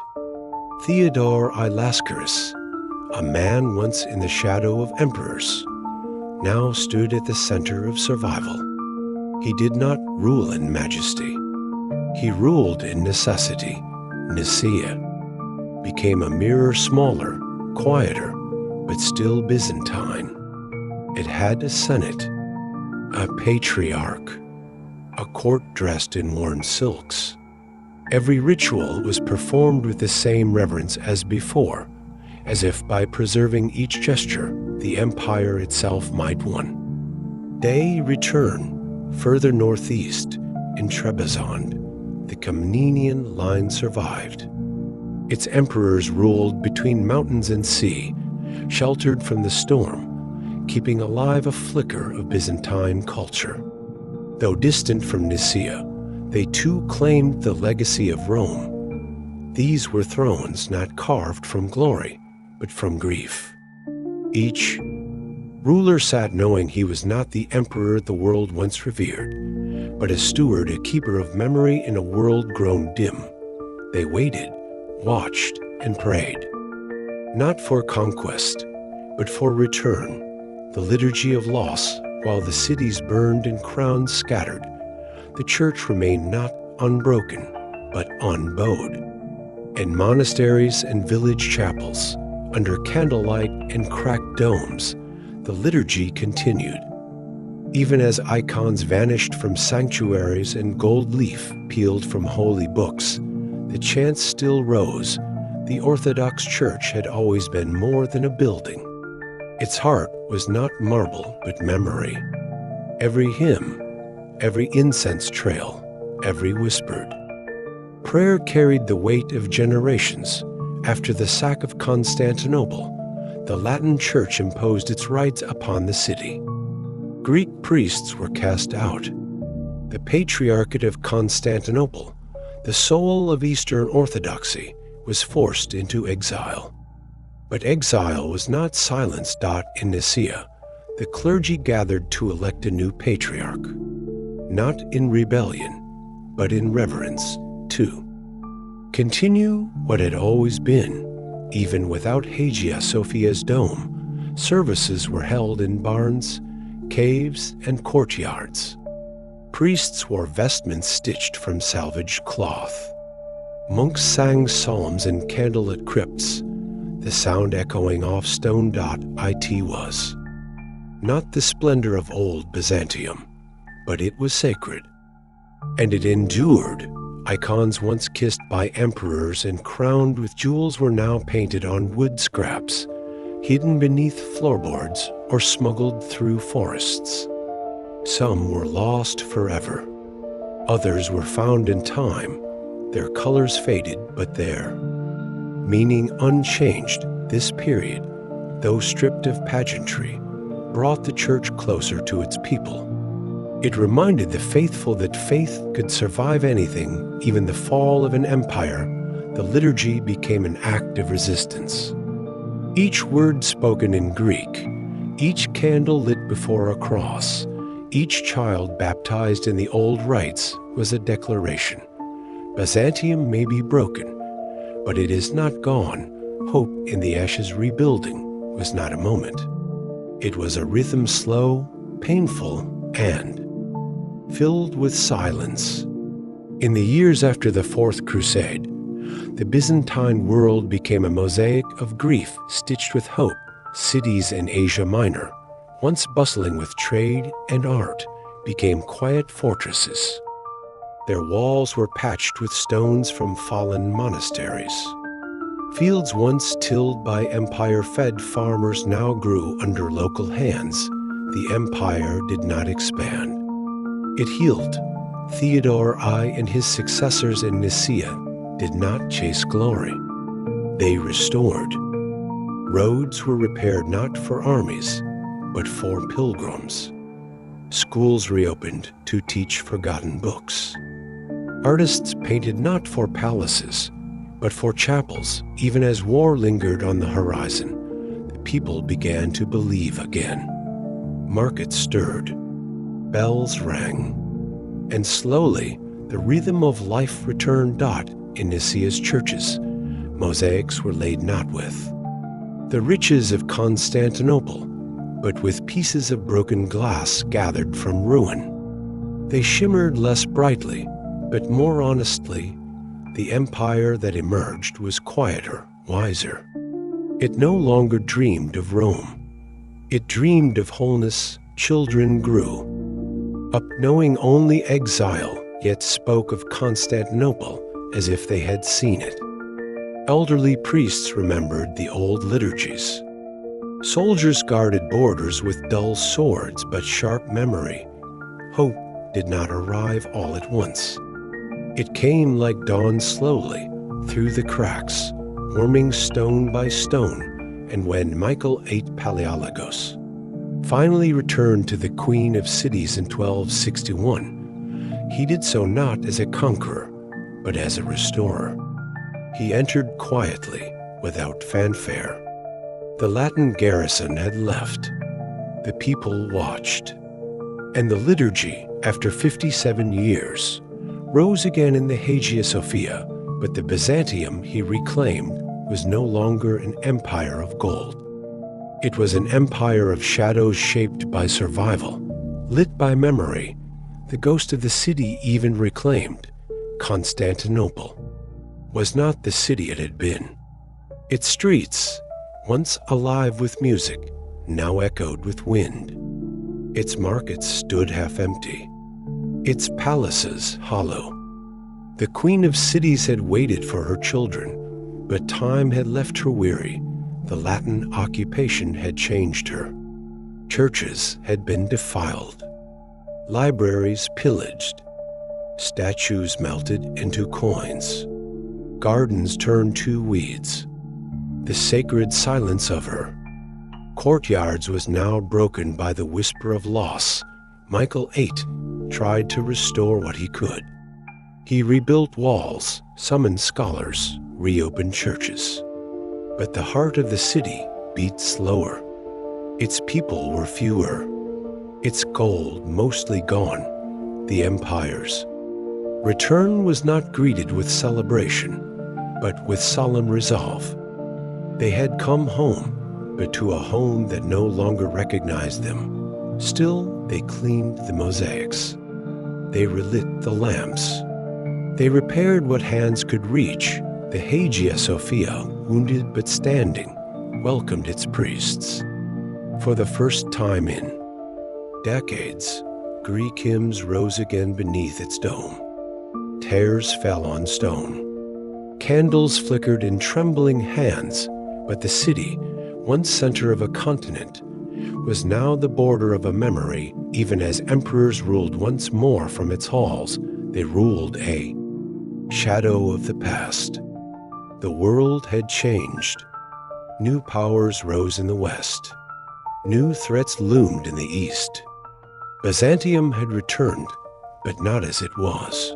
Theodore I Lascaris, a man once in the shadow of emperors, now stood at the center of survival. He did not rule in majesty. He ruled in necessity. Nicaea became a mirror, smaller, quieter, but still Byzantine. It had a senate, a patriarch, a court dressed in worn silks. Every ritual was performed with the same reverence as before, as if by preserving each gesture, the empire itself might one day return. Further northeast, in Trebizond, the Komnenian line survived. Its emperors ruled between mountains and sea, sheltered from the storm, keeping alive a flicker of Byzantine culture. Though distant from Nicaea, they too claimed the legacy of Rome. These were thrones not carved from glory, but from grief. Each ruler sat knowing he was not the emperor the world once revered, but a steward, a keeper of memory in a world grown dim. They waited, watched, and prayed, not for conquest, but for return, the liturgy of loss. While the cities burned and crowns scattered, the church remained not unbroken, but unbowed. In monasteries and village chapels, under candlelight and cracked domes, the liturgy continued. Even as icons vanished from sanctuaries and gold leaf peeled from holy books, the chants still rose. The Orthodox Church had always been more than a building. Its heart was not marble, but memory. Every hymn, every incense trail, every whispered prayer carried the weight of generations. After the sack of Constantinople, the Latin Church imposed its rites upon the city. Greek priests were cast out. The Patriarchate of Constantinople, the soul of Eastern Orthodoxy, was forced into exile. But exile was not silenced. In Nicaea, the clergy gathered to elect a new patriarch, not in rebellion, but in reverence, to continue what had always been. Even without Hagia Sophia's dome, services were held in barns, caves, and courtyards. Priests wore vestments stitched from salvaged cloth. Monks sang psalms in candlelit crypts, the sound echoing off stone. It was not the splendor of old Byzantium, but it was sacred. And it endured. Icons once kissed by emperors and crowned with jewels were now painted on wood scraps, hidden beneath floorboards or smuggled through forests. Some were lost forever. Others were found in time, their colors faded, but their meaning unchanged. This period, though stripped of pageantry, brought the church closer to its people. It reminded the faithful that faith could survive anything, even the fall of an empire. The liturgy became an act of resistance. Each word spoken in Greek, each candle lit before a cross, each child baptized in the old rites was a declaration. Byzantium may be broken, but it is not gone. Hope in the ashes rebuilding was not a moment. It was a rhythm slow, painful, and filled with silence. In the years after the Fourth Crusade, the Byzantine world became a mosaic of grief stitched with hope. Cities in Asia Minor, once bustling with trade and art, became quiet fortresses. Their walls were patched with stones from fallen monasteries. Fields once tilled by empire-fed farmers now grew under local hands. The empire did not expand. It healed. Theodore I and his successors in Nicaea did not chase glory. They restored. Roads were repaired not for armies, but for pilgrims. Schools reopened to teach forgotten books. Artists painted not for palaces, but for chapels. Even as war lingered on the horizon, the people began to believe again. Markets stirred. Bells rang, and slowly the rhythm of life returned. In Nicaea's churches, mosaics were laid not with the riches of Constantinople, but with pieces of broken glass gathered from ruin. They shimmered less brightly, but more honestly. The empire that emerged was quieter, wiser. It no longer dreamed of Rome. It dreamed of wholeness. Children grew up knowing only exile, yet spoke of Constantinople as if they had seen it. Elderly priests remembered the old liturgies. Soldiers guarded borders with dull swords but sharp memory. Hope did not arrive all at once. It came like dawn slowly, through the cracks, warming stone by stone, and when Michael VIII Palaiologos finally returned to the Queen of Cities in 1261, he did so not as a conqueror, but as a restorer. He entered quietly, without fanfare. The Latin garrison had left. The people watched. And the liturgy, after 57 years, rose again in the Hagia Sophia, but the Byzantium he reclaimed was no longer an empire of gold. It was an empire of shadows shaped by survival, lit by memory. The ghost of the city even reclaimed. Constantinople was not the city it had been. Its streets, once alive with music, now echoed with wind. Its markets stood half empty. Its palaces hollow. The Queen of Cities had waited for her children, but time had left her weary. The Latin occupation had changed her. Churches had been defiled. Libraries pillaged. Statues melted into coins. Gardens turned to weeds. The sacred silence of her courtyards was now broken by the whisper of loss. Michael VIII tried to restore what he could. He rebuilt walls, summoned scholars, reopened churches. But the heart of the city beat slower. Its people were fewer. Its gold mostly gone. The empire's return was not greeted with celebration, but with solemn resolve. They had come home, but to a home that no longer recognized them. Still, they cleaned the mosaics. They relit the lamps. They repaired what hands could reach. The Hagia Sophia, wounded but standing, welcomed its priests. For the first time in decades, Greek hymns rose again beneath its dome. Tears fell on stone. Candles flickered in trembling hands, but the city, once center of a continent, was now the border of a memory. Even as emperors ruled once more from its halls, they ruled a shadow of the past. The world had changed. New powers rose in the west. New threats loomed in the east. Byzantium had returned, but not as it was.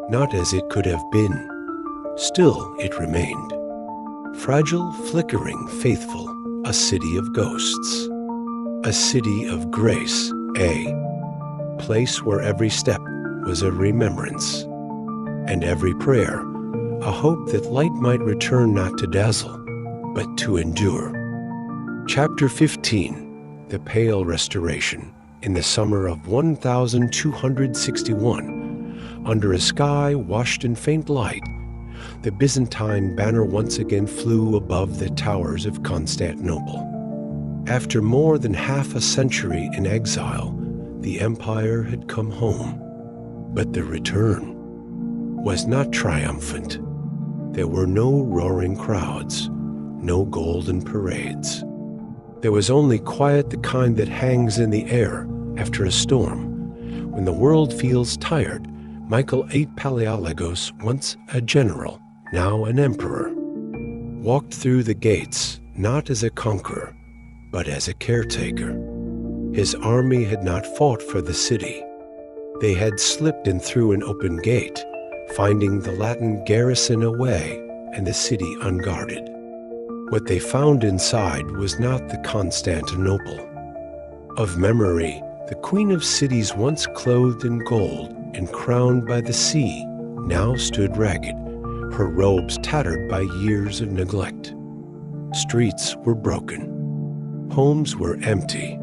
Not as it could have been. Still it remained. Fragile, flickering, faithful, a city of ghosts. A city of grace, a place where every step was a remembrance, and every prayer a hope that light might return not to dazzle, but to endure. Chapter 15, The Pale Restoration. In the summer of 1261, under a sky washed in faint light, the Byzantine banner once again flew above the towers of Constantinople. After more than half a century in exile, the empire had come home. But the return was not triumphant. There were no roaring crowds, no golden parades. There was only quiet, the kind that hangs in the air after a storm. When the world feels tired, Michael VIII Palaiologos, once a general, now an emperor, walked through the gates not as a conqueror, but as a caretaker. His army had not fought for the city. They had slipped in through an open gate, finding the Latin garrison away and the city unguarded. What they found inside was not the Constantinople. Of memory, the queen of cities once clothed in gold and crowned by the sea now stood ragged, her robes tattered by years of neglect. Streets were broken. Homes were empty.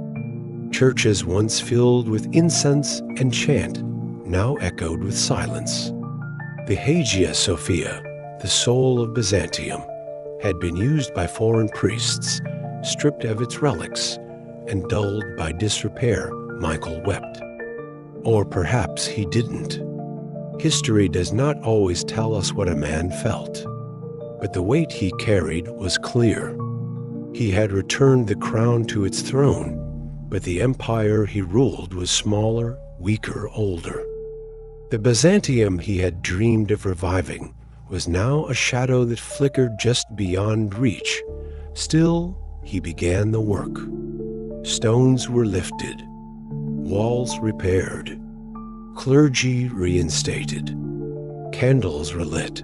Churches once filled with incense and chant now echoed with silence. The Hagia Sophia, the soul of Byzantium, had been used by foreign priests, stripped of its relics, and dulled by disrepair. Michael wept. Or perhaps he didn't. History does not always tell us what a man felt, but the weight he carried was clear. He had returned the crown to its throne, but the empire he ruled was smaller, weaker, older. The Byzantium he had dreamed of reviving was now a shadow that flickered just beyond reach. Still, he began the work. Stones were lifted, walls repaired, clergy reinstated, candles relit.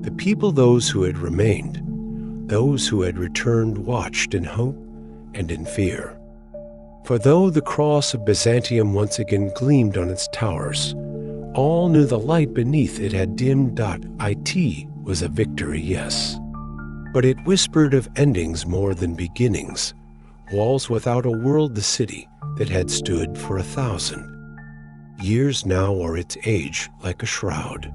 The people, those who had remained, those who had returned, watched in hope and in fear. For though the cross of Byzantium once again gleamed on its towers, all knew the light beneath it had dimmed. It was a victory, yes, but it whispered of endings more than beginnings, walls without a world, the city that had stood for 1,000 years now, or its age like a shroud.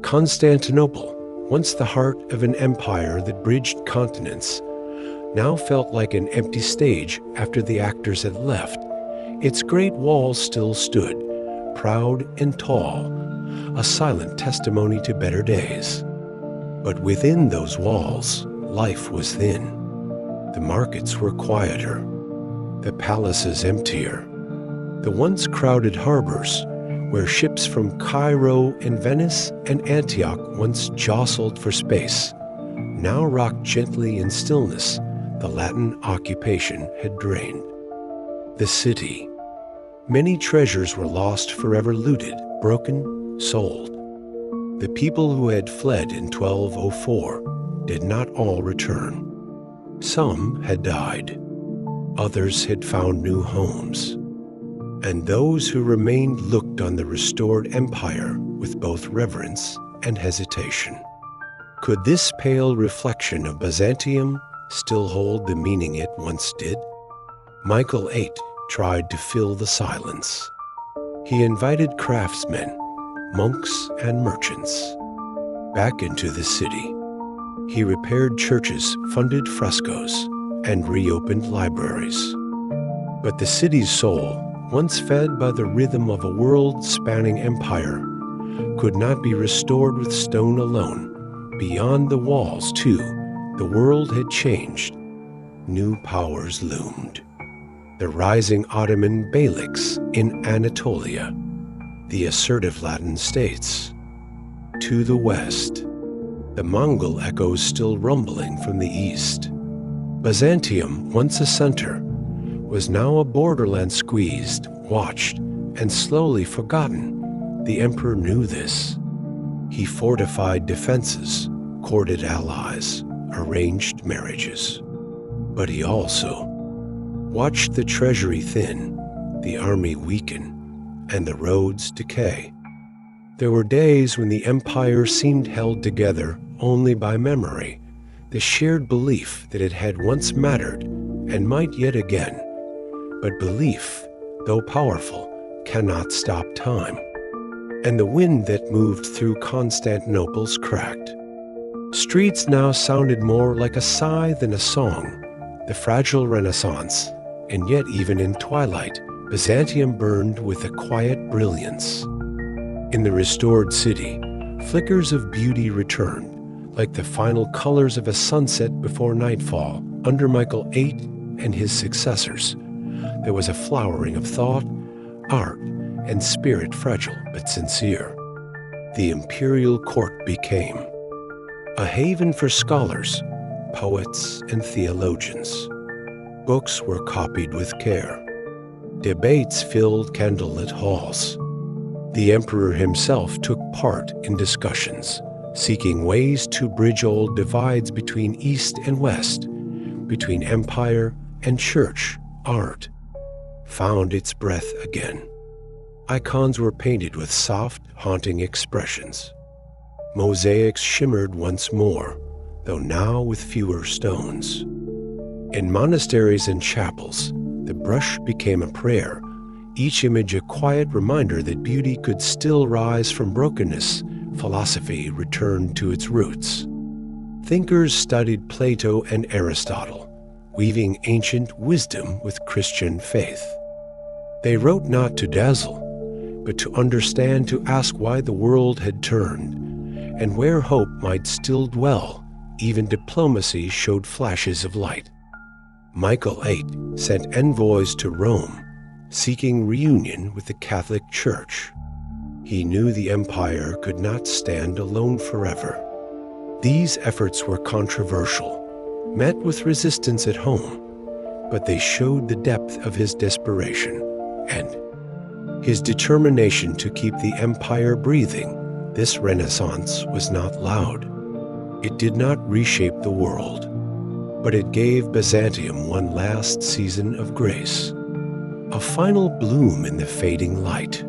Constantinople, once the heart of an empire that bridged continents, now felt like an empty stage after the actors had left. Its great walls still stood, proud and tall, a silent testimony to better days. But within those walls, life was thin. The markets were quieter, the palaces emptier. The once crowded harbors where ships from Cairo and Venice and Antioch once jostled for space, now rocked gently in stillness the Latin occupation had drained. The city. Many treasures were lost, forever looted, broken, sold. The people who had fled in 1204 did not all return. Some had died. Others had found new homes. And those who remained looked on the restored empire with both reverence and hesitation. Could this pale reflection of Byzantium still hold the meaning it once did? Michael VIII tried to fill the silence. He invited craftsmen, monks, and merchants back into the city. He repaired churches, funded frescoes, and reopened libraries. But the city's soul, once fed by the rhythm of a world-spanning empire, could not be restored with stone alone. Beyond the walls, too, the world had changed. New powers loomed. The rising Ottoman beyliks in Anatolia, the assertive Latin states. To the west, the Mongol echoes still rumbling from the east. Byzantium, once a center, was now a borderland squeezed, watched, and slowly forgotten. The emperor knew this. He fortified defenses, courted allies, arranged marriages. But he also watched the treasury thin, the army weaken, and the roads decay. There were days when the empire seemed held together only by memory, the shared belief that it had once mattered and might yet again. But belief, though powerful, cannot stop time. And the wind that moved through Constantinople's cracked. Streets now sounded more like a sigh than a song, the fragile Renaissance, and yet even in twilight, Byzantium burned with a quiet brilliance. In the restored city, flickers of beauty returned, like the final colors of a sunset before nightfall. Under Michael VIII and his successors, there was a flowering of thought, art, and spirit, fragile but sincere. The imperial court became a haven for scholars, poets, and theologians. Books were copied with care. Debates filled candlelit halls. The emperor himself took part in discussions, seeking ways to bridge old divides between East and West, between empire and church. Art found its breath again. Icons were painted with soft, haunting expressions. Mosaics shimmered once more, though now with fewer stones. In monasteries and chapels, the brush became a prayer, each image a quiet reminder that beauty could still rise from brokenness. Philosophy returned to its roots. Thinkers studied Plato and Aristotle, weaving ancient wisdom with Christian faith. They wrote not to dazzle, but to understand, to ask why the world had turned, and where hope might still dwell. Even diplomacy showed flashes of light. Michael VIII sent envoys to Rome, seeking reunion with the Catholic Church. He knew the empire could not stand alone forever. These efforts were controversial, met with resistance at home, but they showed the depth of his desperation and his determination to keep the empire breathing. This Renaissance was not loud. It did not reshape the world, but it gave Byzantium one last season of grace, a final bloom in the fading light,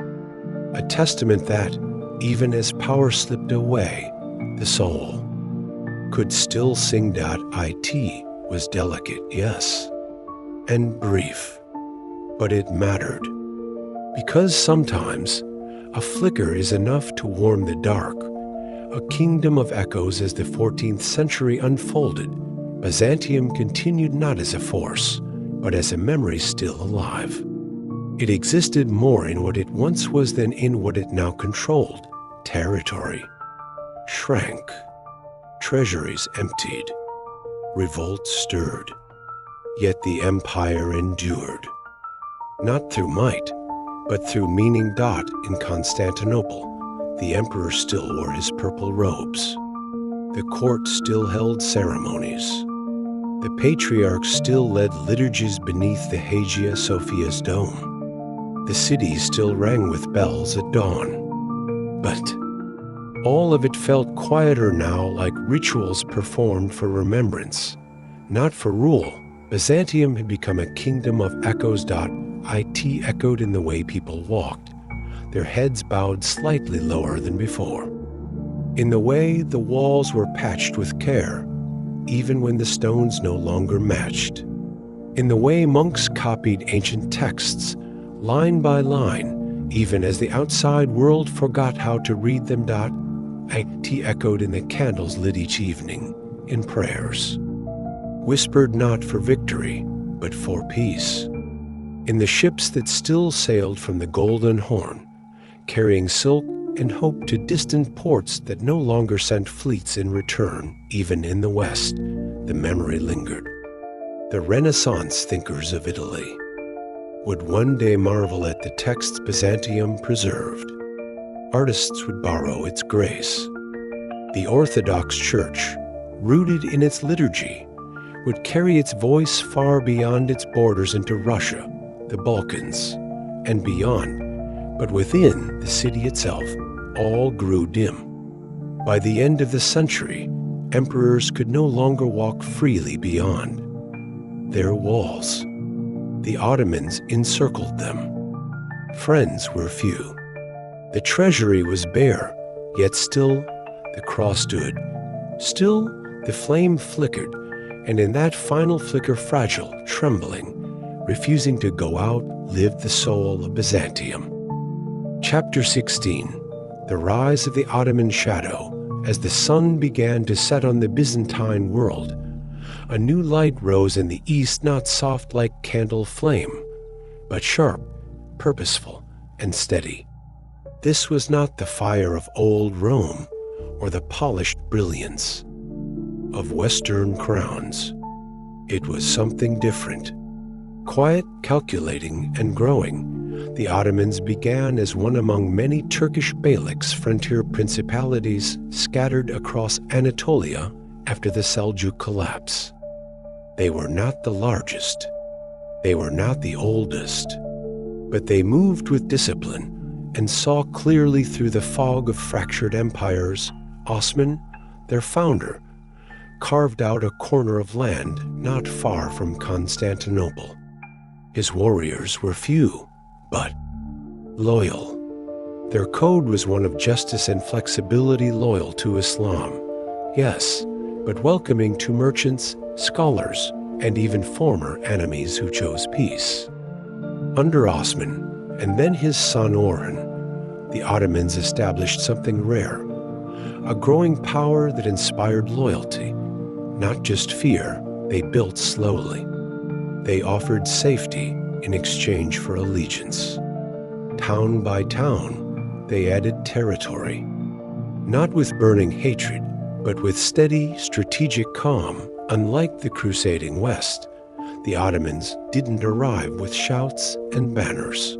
a testament that, even as power slipped away, the soul could still sing. It was delicate, yes, and brief, but it mattered. Because sometimes a flicker is enough to warm the dark. A kingdom of echoes. As the 14th century unfolded, Byzantium continued not as a force, but as a memory still alive. It existed more in what it once was than in what it now controlled. Territory shrank, treasuries emptied, revolt stirred, yet the empire endured. Not through might, But through meaning in Constantinople, the emperor still wore his purple robes. The court still held ceremonies. The patriarch still led liturgies beneath the Hagia Sophia's dome. The city still rang with bells at dawn. But all of it felt quieter now, like rituals performed for remembrance, not for rule. Byzantium had become a kingdom of echoes. It echoed in the way people walked, their heads bowed slightly lower than before. In the way the walls were patched with care, even when the stones no longer matched. In the way monks copied ancient texts, line by line, even as the outside world forgot how to read them. It echoed in the candles lit each evening, in prayers, whispered not for victory, but for peace. In the ships that still sailed from the Golden Horn, carrying silk and hope to distant ports that no longer sent fleets in return, even in the West, the memory lingered. The Renaissance thinkers of Italy would one day marvel at the texts Byzantium preserved. Artists would borrow its grace. The Orthodox Church, rooted in its liturgy, would carry its voice far beyond its borders into Russia, the Balkans, and beyond. But within the city itself, all grew dim. By the end of the century, emperors could no longer walk freely beyond their walls. The Ottomans encircled them. Friends were few. The treasury was bare, yet still the cross stood. Still the flame flickered, and in that final flicker, fragile, trembling, refusing to go out, lived the soul of Byzantium. Chapter 16. The Rise of the Ottoman Shadow. As the sun began to set on the Byzantine world, a new light rose in the east, not soft like candle flame, but sharp, purposeful, and steady. This was not the fire of old Rome or the polished brilliance of Western crowns. It was something different. Quiet, calculating, and growing, the Ottomans began as one among many Turkish beyliks, frontier principalities scattered across Anatolia after the Seljuk collapse. They were not the largest. They were not the oldest. But they moved with discipline and saw clearly through the fog of fractured empires. Osman, their founder, carved out a corner of land not far from Constantinople. His warriors were few, but loyal. Their code was one of justice and flexibility, loyal to Islam, yes, but welcoming to merchants, scholars, and even former enemies who chose peace. Under Osman, and then his son Orhan, the Ottomans established something rare, a growing power that inspired loyalty, not just fear. They built slowly. They offered safety in exchange for allegiance. Town by town, they added territory, not with burning hatred, but with steady, strategic calm. Unlike the crusading West, the Ottomans didn't arrive with shouts and banners.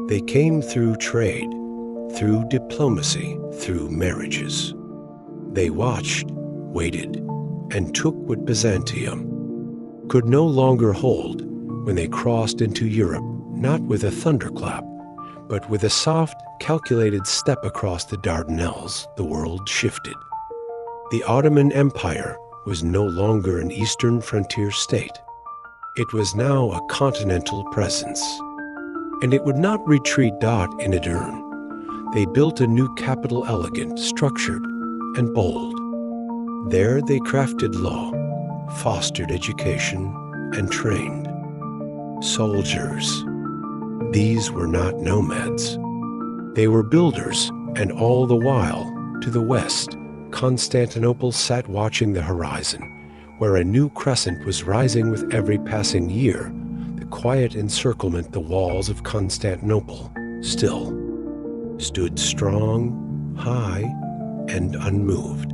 They came through trade, through diplomacy, through marriages. They watched, waited, and took what Byzantium could no longer hold when they crossed into Europe, not with a thunderclap, but with a soft, calculated step across the Dardanelles. The world shifted. The Ottoman Empire was no longer an eastern frontier state. It was now a continental presence. And it would not retreat. In Edirne, they built a new capital, elegant, structured, and bold. There they crafted law, fostered education, and trained soldiers. These were not nomads. They were builders, and all the while, to the west, Constantinople sat watching the horizon, where a new crescent was rising with every passing year. The quiet encirclement, the walls of Constantinople, still stood strong, high, and unmoved.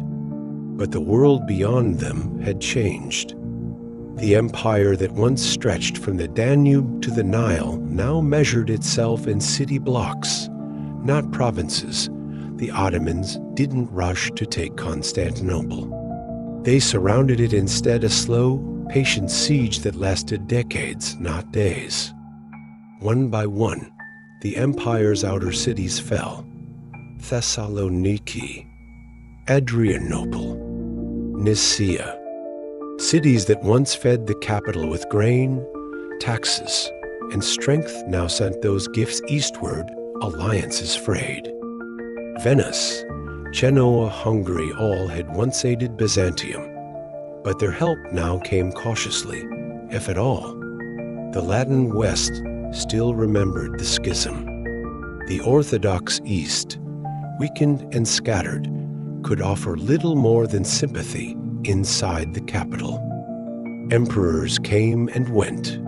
But the world beyond them had changed. The empire that once stretched from the Danube to the Nile now measured itself in city blocks, not provinces. The Ottomans didn't rush to take Constantinople. They surrounded it instead, a slow, patient siege that lasted decades, not days. One by one, the empire's outer cities fell. Thessaloniki, Adrianople, Nicaea. Cities that once fed the capital with grain, taxes, and strength now sent those gifts eastward, alliances frayed. Venice, Genoa, Hungary all had once aided Byzantium, but their help now came cautiously, if at all. The Latin West still remembered the schism. The Orthodox East, weakened and scattered, could offer little more than sympathy inside the capital. Emperors came and went.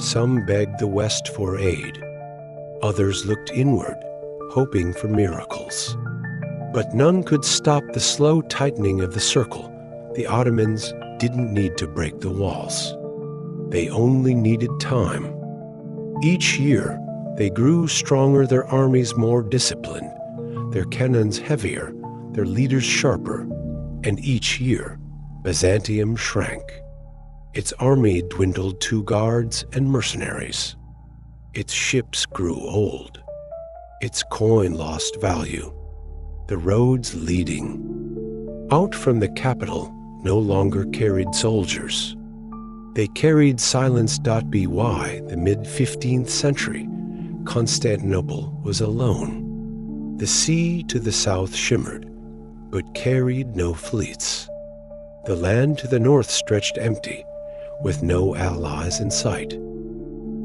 Some begged the West for aid. Others looked inward, hoping for miracles. But none could stop the slow tightening of the circle. The Ottomans didn't need to break the walls. They only needed time. Each year, they grew stronger, their armies more disciplined, their cannons heavier, their leaders sharper, and each year, Byzantium shrank. Its army dwindled to guards and mercenaries. Its ships grew old. Its coin lost value. The roads leading out from the capital no longer carried soldiers. They carried silence.by the mid-15th century. Constantinople was alone. The sea to the south shimmered, but carried no fleets. The land to the north stretched empty, with no allies in sight.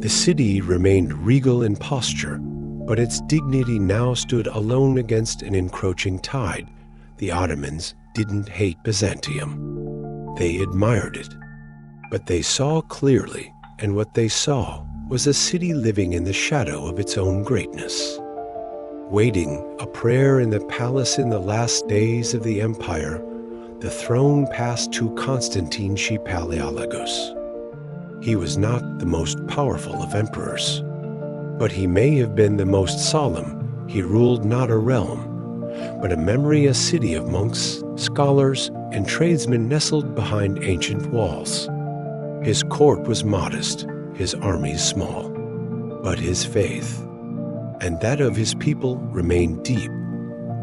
The city remained regal in posture, but its dignity now stood alone against an encroaching tide. The Ottomans didn't hate Byzantium. They admired it. But they saw clearly, and what they saw was a city living in the shadow of its own greatness. Waiting a prayer in the palace in the last days of the empire, the throne passed to Constantine Palaeologos. He was not the most powerful of emperors, but he may have been the most solemn. He ruled not a realm, but a memory, a city of monks, scholars, and tradesmen nestled behind ancient walls. His court was modest, his armies small, but his faith, and that of his people, remained deep.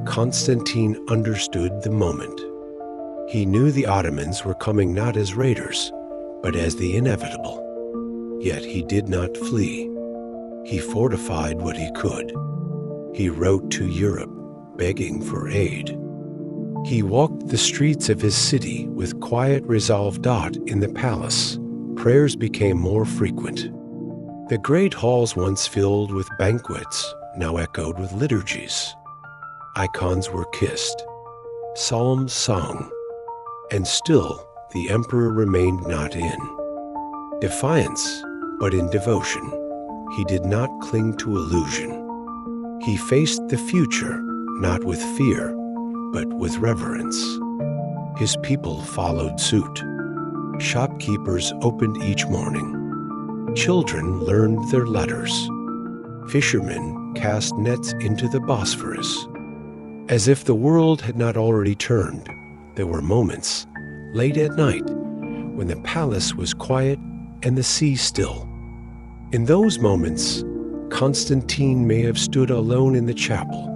Constantine understood the moment. He knew the Ottomans were coming not as raiders, but as the inevitable. Yet he did not flee. He fortified what he could. He wrote to Europe, begging for aid. He walked the streets of his city with quiet resolve. In the palace, prayers became more frequent. The great halls once filled with banquets now echoed with liturgies. Icons were kissed, psalms sung, and still the emperor remained not in defiance, but in devotion. He did not cling to illusion. He faced the future not with fear, but with reverence. His people followed suit. Shopkeepers opened each morning. Children learned their letters. Fishermen cast nets into the Bosphorus. As if the world had not already turned, there were moments, late at night, when the palace was quiet and the sea still. In those moments, Constantine may have stood alone in the chapel,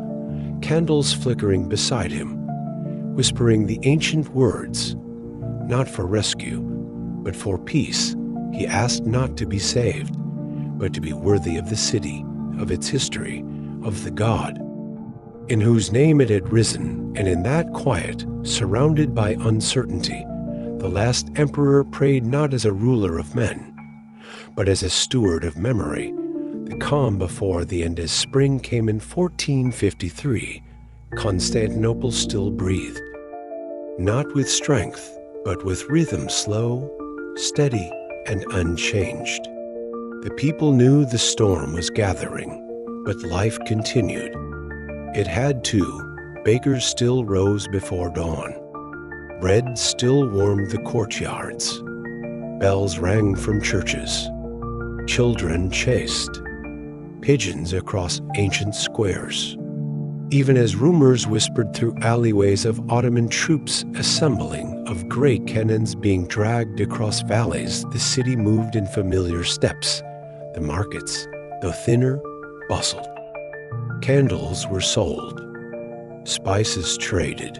candles flickering beside him, whispering the ancient words, not for rescue, but for peace. He asked not to be saved, but to be worthy of the city, of its history, of the God in whose name it had risen. And in that quiet, surrounded by uncertainty, the last emperor prayed not as a ruler of men, but as a steward of memory. The calm before the end, as spring came in 1453, Constantinople still breathed, not with strength, but with rhythm, slow, steady, and unchanged. The people knew the storm was gathering, but life continued. It had to. Bakers still rose before dawn. Bread still warmed the courtyards. Bells rang from churches. Children chased pigeons across ancient squares, even as rumors whispered through alleyways of Ottoman troops assembling, of great cannons being dragged across valleys. The city moved in familiar steps. The markets, though thinner, bustled. Candles were sold. Spices traded.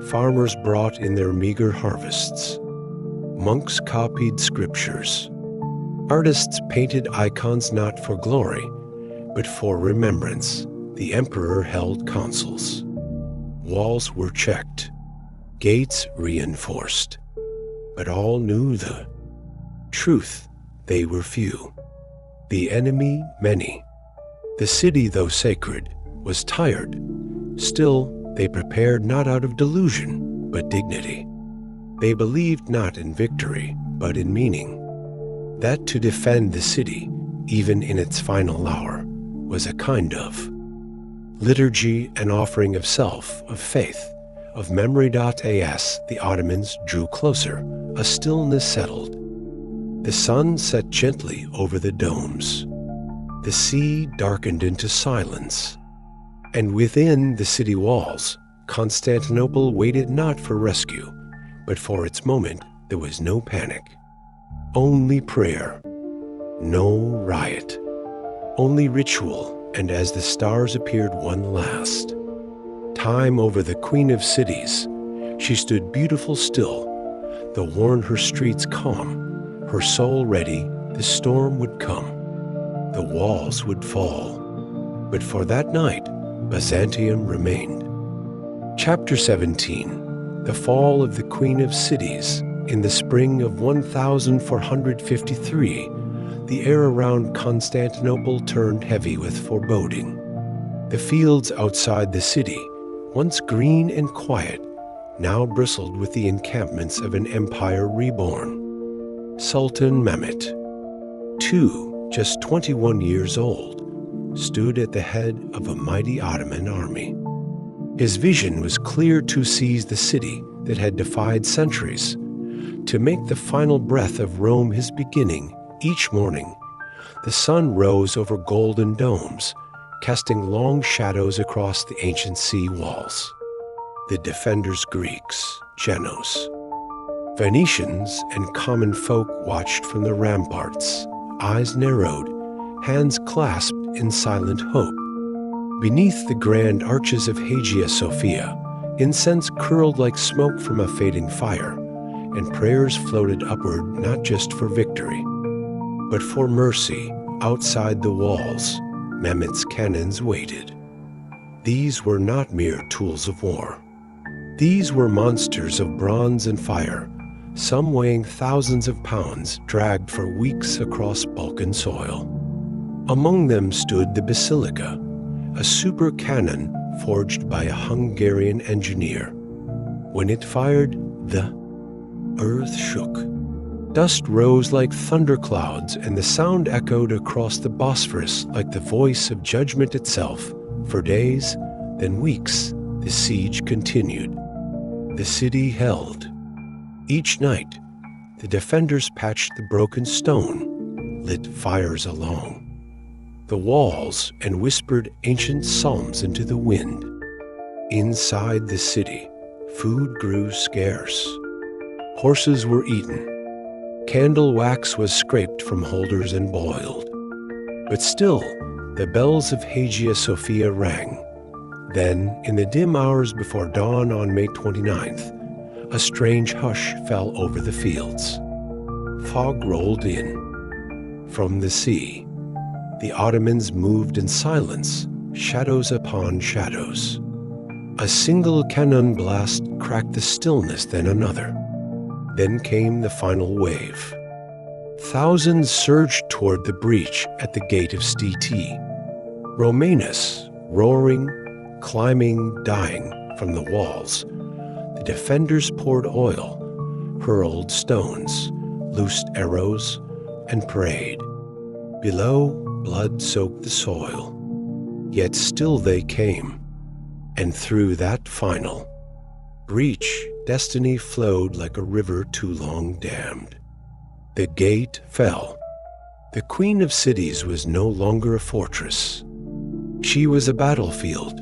Farmers brought in their meager harvests. Monks copied scriptures. Artists painted icons not for glory, but for remembrance. The emperor held consuls. Walls were checked, gates reinforced. But all knew the truth. They were few, the enemy many. The city, though sacred, was tired. Still, they prepared not out of delusion, but dignity. They believed not in victory, but in meaning. That to defend the city, even in its final hour, was a kind of liturgy, an offering of self, of faith, of memory. As the Ottomans drew closer, a stillness settled. The sun set gently over the domes. The sea darkened into silence. And within the city walls, Constantinople waited not for rescue, but for its moment. There was no panic, only prayer, no riot, only ritual. And as the stars appeared one last time over the Queen of Cities, she stood beautiful still, though worn her streets calm, her soul ready. The storm would come, the walls would fall, but for that night Byzantium remained. Chapter 17. The Fall of the Queen of Cities. In the spring of 1453, the air around Constantinople turned heavy with foreboding. The fields outside the city, once green and quiet, now bristled with the encampments of an empire reborn. Sultan Mehmet II, just 21 years old, stood at the head of a mighty Ottoman army. His vision was clear: to seize the city that had defied centuries, to make the final breath of Rome his beginning. Each morning, the sun rose over golden domes, casting long shadows across the ancient sea walls. The defenders, Greeks, Genos, Venetians, and common folk watched from the ramparts, eyes narrowed, hands clasped in silent hope. Beneath the grand arches of Hagia Sophia, incense curled like smoke from a fading fire, and prayers floated upward not just for victory, but for mercy. Outside the walls, Mehmet's cannons waited. These were not mere tools of war. These were monsters of bronze and fire, some weighing thousands of pounds, dragged for weeks across Balkan soil. Among them stood the Basilica, a super cannon forged by a Hungarian engineer. When it fired, the earth shook. Dust rose like thunderclouds, and the sound echoed across the Bosphorus like the voice of judgment itself. For days, then weeks, the siege continued. The city held. Each night, the defenders patched the broken stone, lit fires along the walls, and whispered ancient psalms into the wind. Inside the city, food grew scarce. Horses were eaten. Candle wax was scraped from holders and boiled. But still, the bells of Hagia Sophia rang. Then, in the dim hours before dawn on May 29th, a strange hush fell over the fields. Fog rolled in. From the sea, the Ottomans moved in silence, shadows upon shadows. A single cannon blast cracked the stillness, then another. Then came the final wave. Thousands surged toward the breach at the gate of St. Romanus, roaring, climbing, dying from the walls. The defenders poured oil, hurled stones, loosed arrows, and prayed. Below, blood soaked the soil. Yet still they came. And through that final breach, destiny flowed like a river too long dammed. The gate fell. The Queen of Cities was no longer a fortress. She was a battlefield,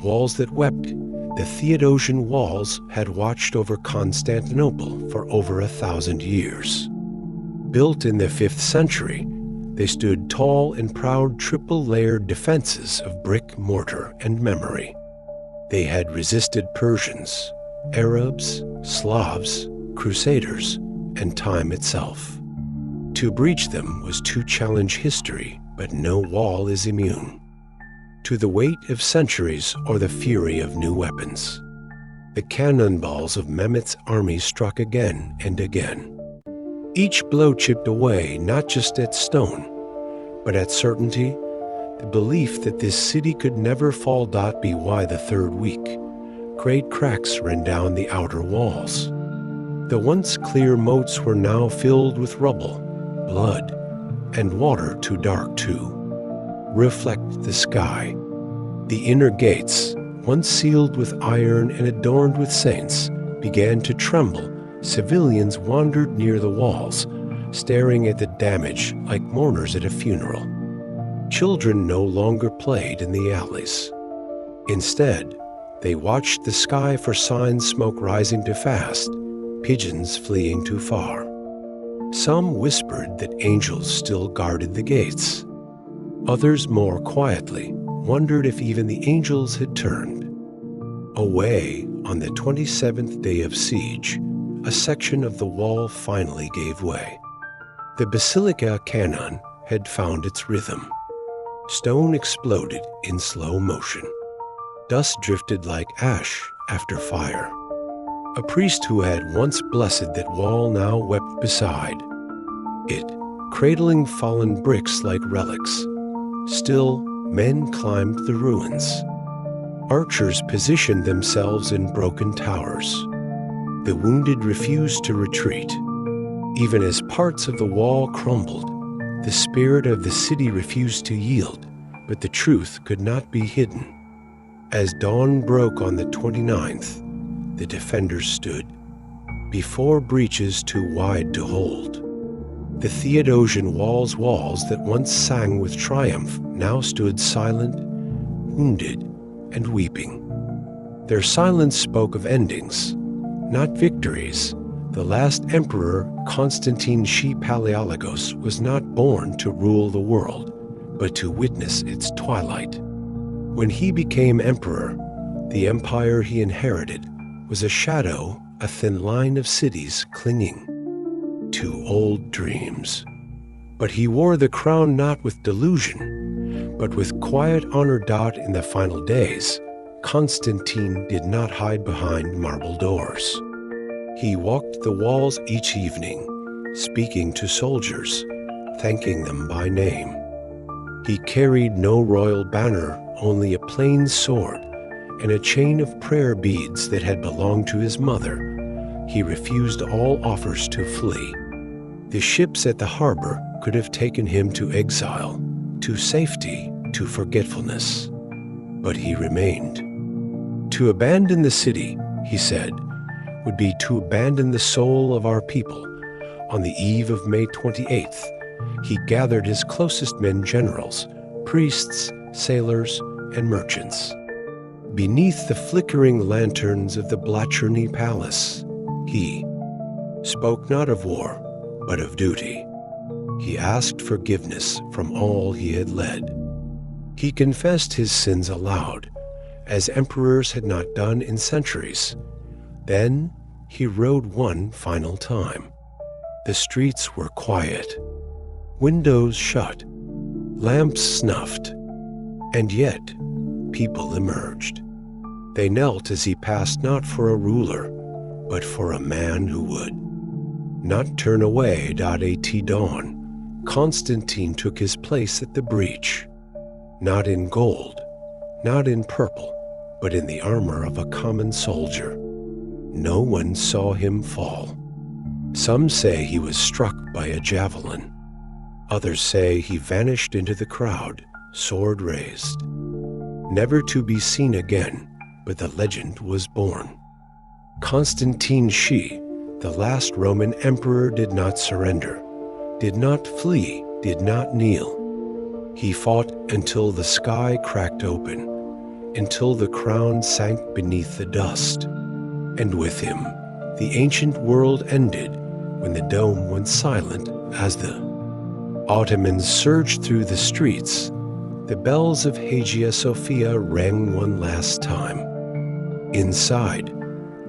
walls that wept. The Theodosian walls had watched over Constantinople for over 1,000 years. Built in the 5th century, they stood tall and proud triple-layered defenses of brick, mortar, and memory. They had resisted Persians, Arabs, Slavs, Crusaders, and time itself. To breach them was to challenge history, but no wall is immune to the weight of centuries or the fury of new weapons. The cannonballs of Mehmet's army struck again and again. Each blow chipped away not just at stone, but at certainty, the belief that this city could never fall. By the 3rd week, great cracks ran down the outer walls. The once clear moats were now filled with rubble, blood, and water too dark to reflect the sky. The inner gates, once sealed with iron and adorned with saints, began to tremble. Civilians wandered near the walls, staring at the damage like mourners at a funeral. Children no longer played in the alleys. Instead, they watched the sky for signs: smoke rising too fast, pigeons fleeing too far. Some whispered that angels still guarded the gates. Others, more quietly, wondered if even the angels had turned. Away on the 27th day of siege, a section of the wall finally gave way. The Basilica Canon had found its rhythm. Stone exploded in slow motion. Dust drifted like ash after fire. A priest who had once blessed that wall now wept beside it, cradling fallen bricks like relics. Still, men climbed the ruins. Archers positioned themselves in broken towers. The wounded refused to retreat. Even as parts of the wall crumbled, the spirit of the city refused to yield, but the truth could not be hidden. As dawn broke on the 29th, the defenders stood before breaches too wide to hold. The Theodosian walls that once sang with triumph now stood silent, wounded, and weeping. Their silence spoke of endings, not victories. The last emperor, Constantine Palaeologos, was not born to rule the world, but to witness its twilight. When he became emperor, the empire he inherited was a shadow, a thin line of cities clinging to old dreams. But he wore the crown not with delusion, but with quiet honor. In the final days, Constantine did not hide behind marble doors. He walked the walls each evening, speaking to soldiers, thanking them by name. He carried no royal banner, only a plain sword and a chain of prayer beads that had belonged to his mother. He refused all offers to flee. The ships at the harbor could have taken him to exile, to safety, to forgetfulness. But he remained. To abandon the city, he said, would be to abandon the soul of our people. On the eve of May 28th, he gathered his closest men, generals, priests, sailors, and merchants. Beneath the flickering lanterns of the Blacherney Palace, he spoke not of war, but of duty. He asked forgiveness from all he had led. He confessed his sins aloud, as emperors had not done in centuries. Then he rode one final time. The streets were quiet, windows shut, lamps snuffed, and yet people emerged. They knelt as he passed, not for a ruler, but for a man who would not turn away. At dawn, Constantine took his place at the breach, not in gold, not in purple, but in the armor of a common soldier. No one saw him fall. Some say he was struck by a javelin. Others say he vanished into the crowd, sword raised, never to be seen again, but the legend was born. Constantine The last Roman emperor did not surrender, did not flee, did not kneel. He fought until the sky cracked open, until the crown sank beneath the dust. And with him, the ancient world ended when the dome went silent as the Ottomans surged through the streets. The bells of Hagia Sophia rang one last time. Inside,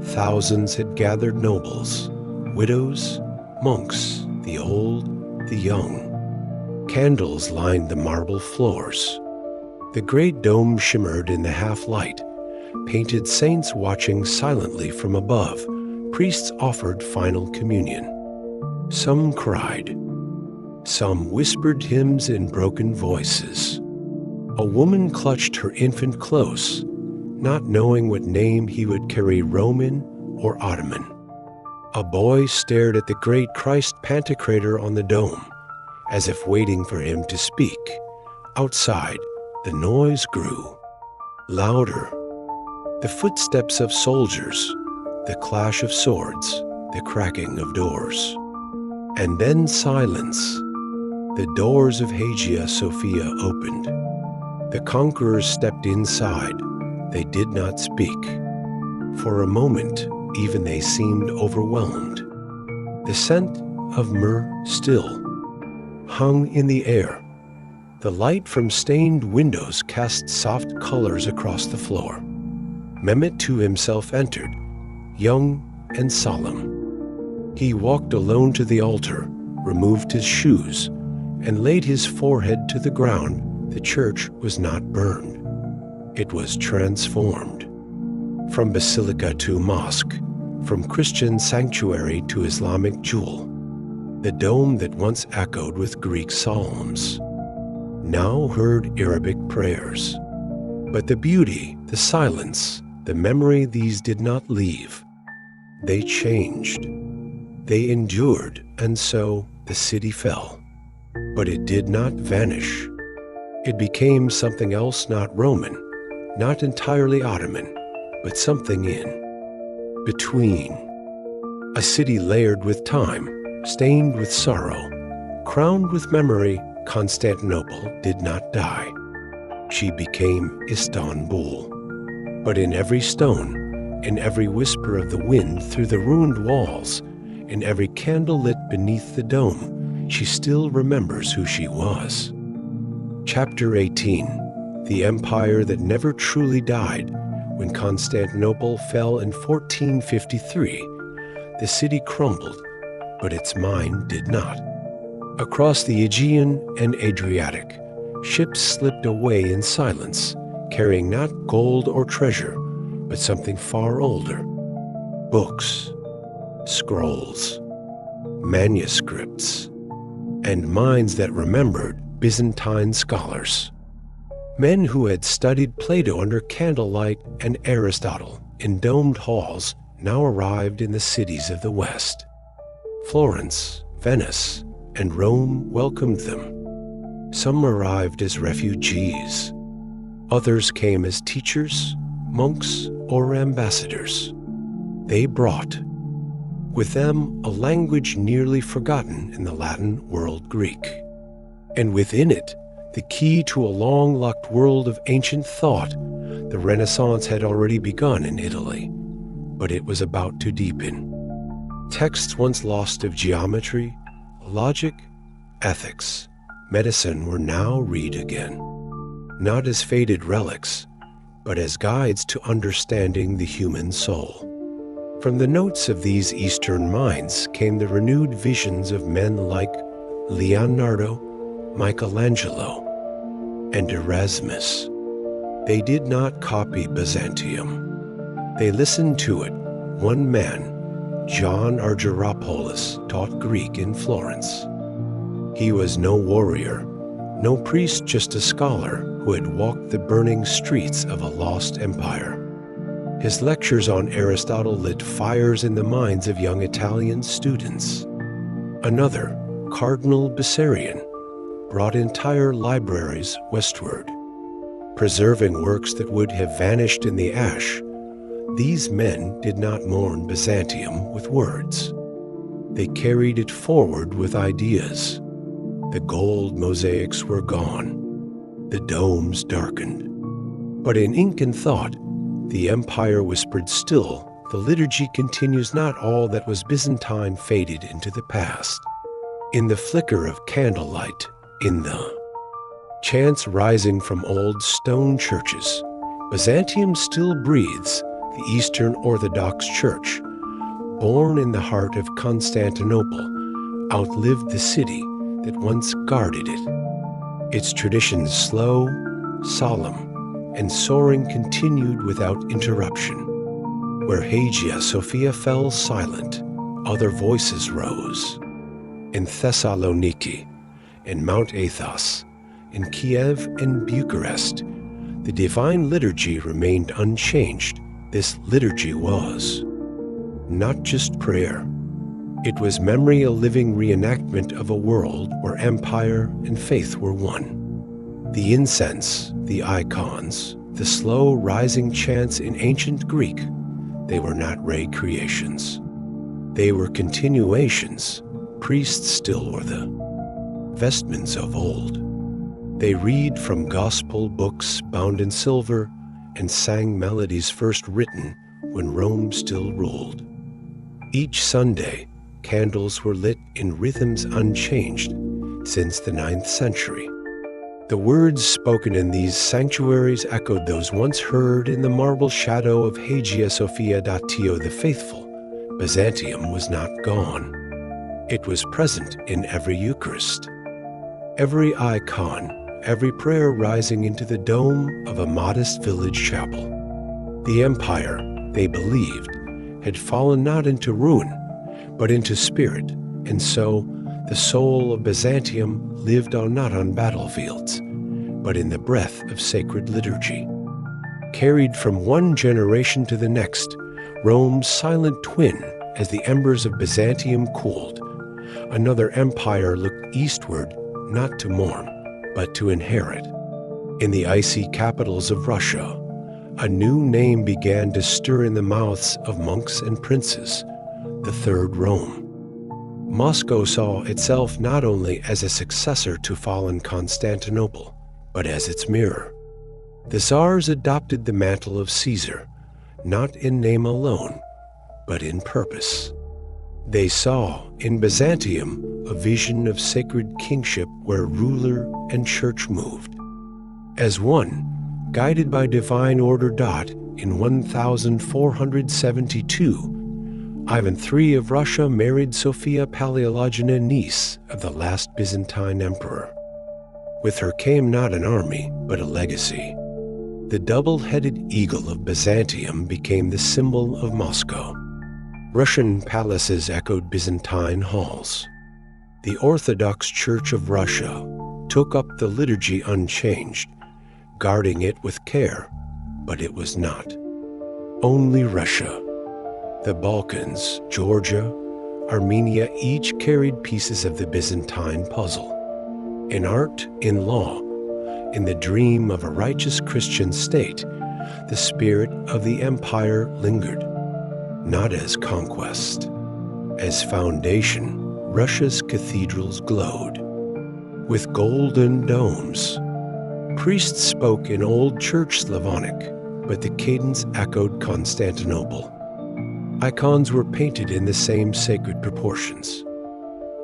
thousands had gathered, nobles, widows, monks, the old, the young. Candles lined the marble floors. The great dome shimmered in the half-light. Painted saints watching silently from above, priests offered final communion. Some cried. Some whispered hymns in broken voices. A woman clutched her infant close, not knowing what name he would carry, Roman or Ottoman. A boy stared at the great Christ Pantocrator on the dome, as if waiting for him to speak. Outside, the noise grew. Louder. The footsteps of soldiers, the clash of swords, the cracking of doors. And then silence. The doors of Hagia Sophia opened. The conquerors stepped inside. They did not speak. For a moment, even they seemed overwhelmed. The scent of myrrh still hung in the air. The light from stained windows cast soft colors across the floor. Mehmet too himself entered, young and solemn. He walked alone to the altar, removed his shoes, and laid his forehead to the ground. The church was not burned. It was transformed. From basilica to mosque, from Christian sanctuary to Islamic jewel, the dome that once echoed with Greek psalms now heard Arabic prayers. But the beauty, the silence, the memory, these did not leave. They changed. They endured, and so the city fell. But it did not vanish. It became something else, not Roman, not entirely Ottoman, but something in between. A city layered with time, stained with sorrow, crowned with memory. Constantinople did not die. She became Istanbul. But in every stone, in every whisper of the wind through the ruined walls, in every candle lit beneath the dome, she still remembers who she was. Chapter 18. The empire that never truly died. When Constantinople fell in 1453, the city crumbled, but its mind did not. Across the Aegean and Adriatic, ships slipped away in silence, carrying not gold or treasure, but something far older. Books, scrolls, manuscripts, and minds that remembered Byzantine scholars. Men who had studied Plato under candlelight and Aristotle in domed halls now arrived in the cities of the West. Florence, Venice, and Rome welcomed them. Some arrived as refugees. Others came as teachers, monks, or ambassadors. They brought with them a language nearly forgotten in the Latin world, Greek. And within it, the key to a long-locked world of ancient thought. The Renaissance had already begun in Italy, but it was about to deepen. Texts once lost of geometry, logic, ethics, medicine were now read again, not as faded relics, but as guides to understanding the human soul. From the notes of these Eastern minds came the renewed visions of men like Leonardo, Michelangelo, and Erasmus. They did not copy Byzantium. They listened to it. One man, John Argyropoulos, taught Greek in Florence. He was no warrior, no priest, just a scholar who had walked the burning streets of a lost empire. His lectures on Aristotle lit fires in the minds of young Italian students. Another, Cardinal Bessarion, brought entire libraries westward, preserving works that would have vanished in the ash. These men did not mourn Byzantium with words. They carried it forward with ideas. The gold mosaics were gone. The domes darkened. But in ink and thought, the empire whispered still, the liturgy continues, not all that was Byzantine faded into the past. In the flicker of candlelight, in the chants rising from old stone churches, Byzantium still breathes, the Eastern Orthodox Church. Born in the heart of Constantinople, outlived the city that once guarded it. Its traditions slow, solemn, and soaring continued without interruption. Where Hagia Sophia fell silent, other voices rose. In Thessaloniki, in Mount Athos, in Kiev and Bucharest, the divine liturgy remained unchanged. This liturgy was not just prayer. It was memory, a living reenactment of a world where empire and faith were one. The incense, the icons, the slow rising chants in ancient Greek, they were not recreations. They were continuations. Priests still wore the vestments of old. They read from gospel books bound in silver and sang melodies first written when Rome still ruled. Each Sunday, candles were lit in rhythms unchanged since the 9th century. The words spoken in these sanctuaries echoed those once heard in the marble shadow of Hagia Sophia. The faithful. Byzantium was not gone. It was present in every Eucharist, every icon, every prayer rising into the dome of a modest village chapel. The empire, they believed, had fallen not into ruin, but into spirit, and so the soul of Byzantium lived not on battlefields, but in the breath of sacred liturgy. Carried from one generation to the next, Rome's silent twin, as the embers of Byzantium cooled, another empire looked eastward, not to mourn, but to inherit. In the icy capitals of Russia, a new name began to stir in the mouths of monks and princes, the Third Rome. Moscow saw itself not only as a successor to fallen Constantinople, but as its mirror. The Tsars adopted the mantle of Caesar, not in name alone, but in purpose. They saw in Byzantium a vision of sacred kingship where ruler and church moved. As one, guided by divine order. In 1472, Ivan III of Russia married Sophia Paleologina, niece of the last Byzantine emperor. With her came not an army, but a legacy. The double-headed eagle of Byzantium became the symbol of Moscow. Russian palaces echoed Byzantine halls. The Orthodox Church of Russia took up the liturgy unchanged, guarding it with care, but it was not only Russia. The Balkans, Georgia, Armenia each carried pieces of the Byzantine puzzle. In art, in law, in the dream of a righteous Christian state, the spirit of the empire lingered, not as conquest. As foundation, Russia's cathedrals glowed with golden domes. Priests spoke in Old Church Slavonic, but the cadence echoed Constantinople. Icons were painted in the same sacred proportions.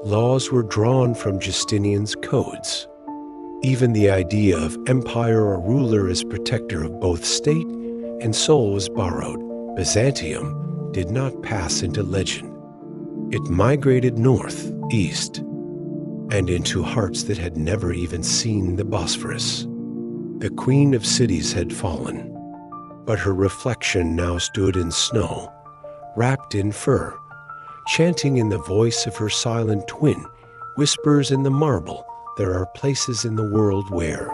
Laws were drawn from Justinian's codes. Even the idea of empire or ruler as protector of both state and soul was borrowed. Byzantium did not pass into legend. It migrated north, east, and into hearts that had never even seen the Bosphorus. The queen of cities had fallen, but her reflection now stood in snow, wrapped in fur, chanting in the voice of her silent twin, whispers in the marble, there are places in the world where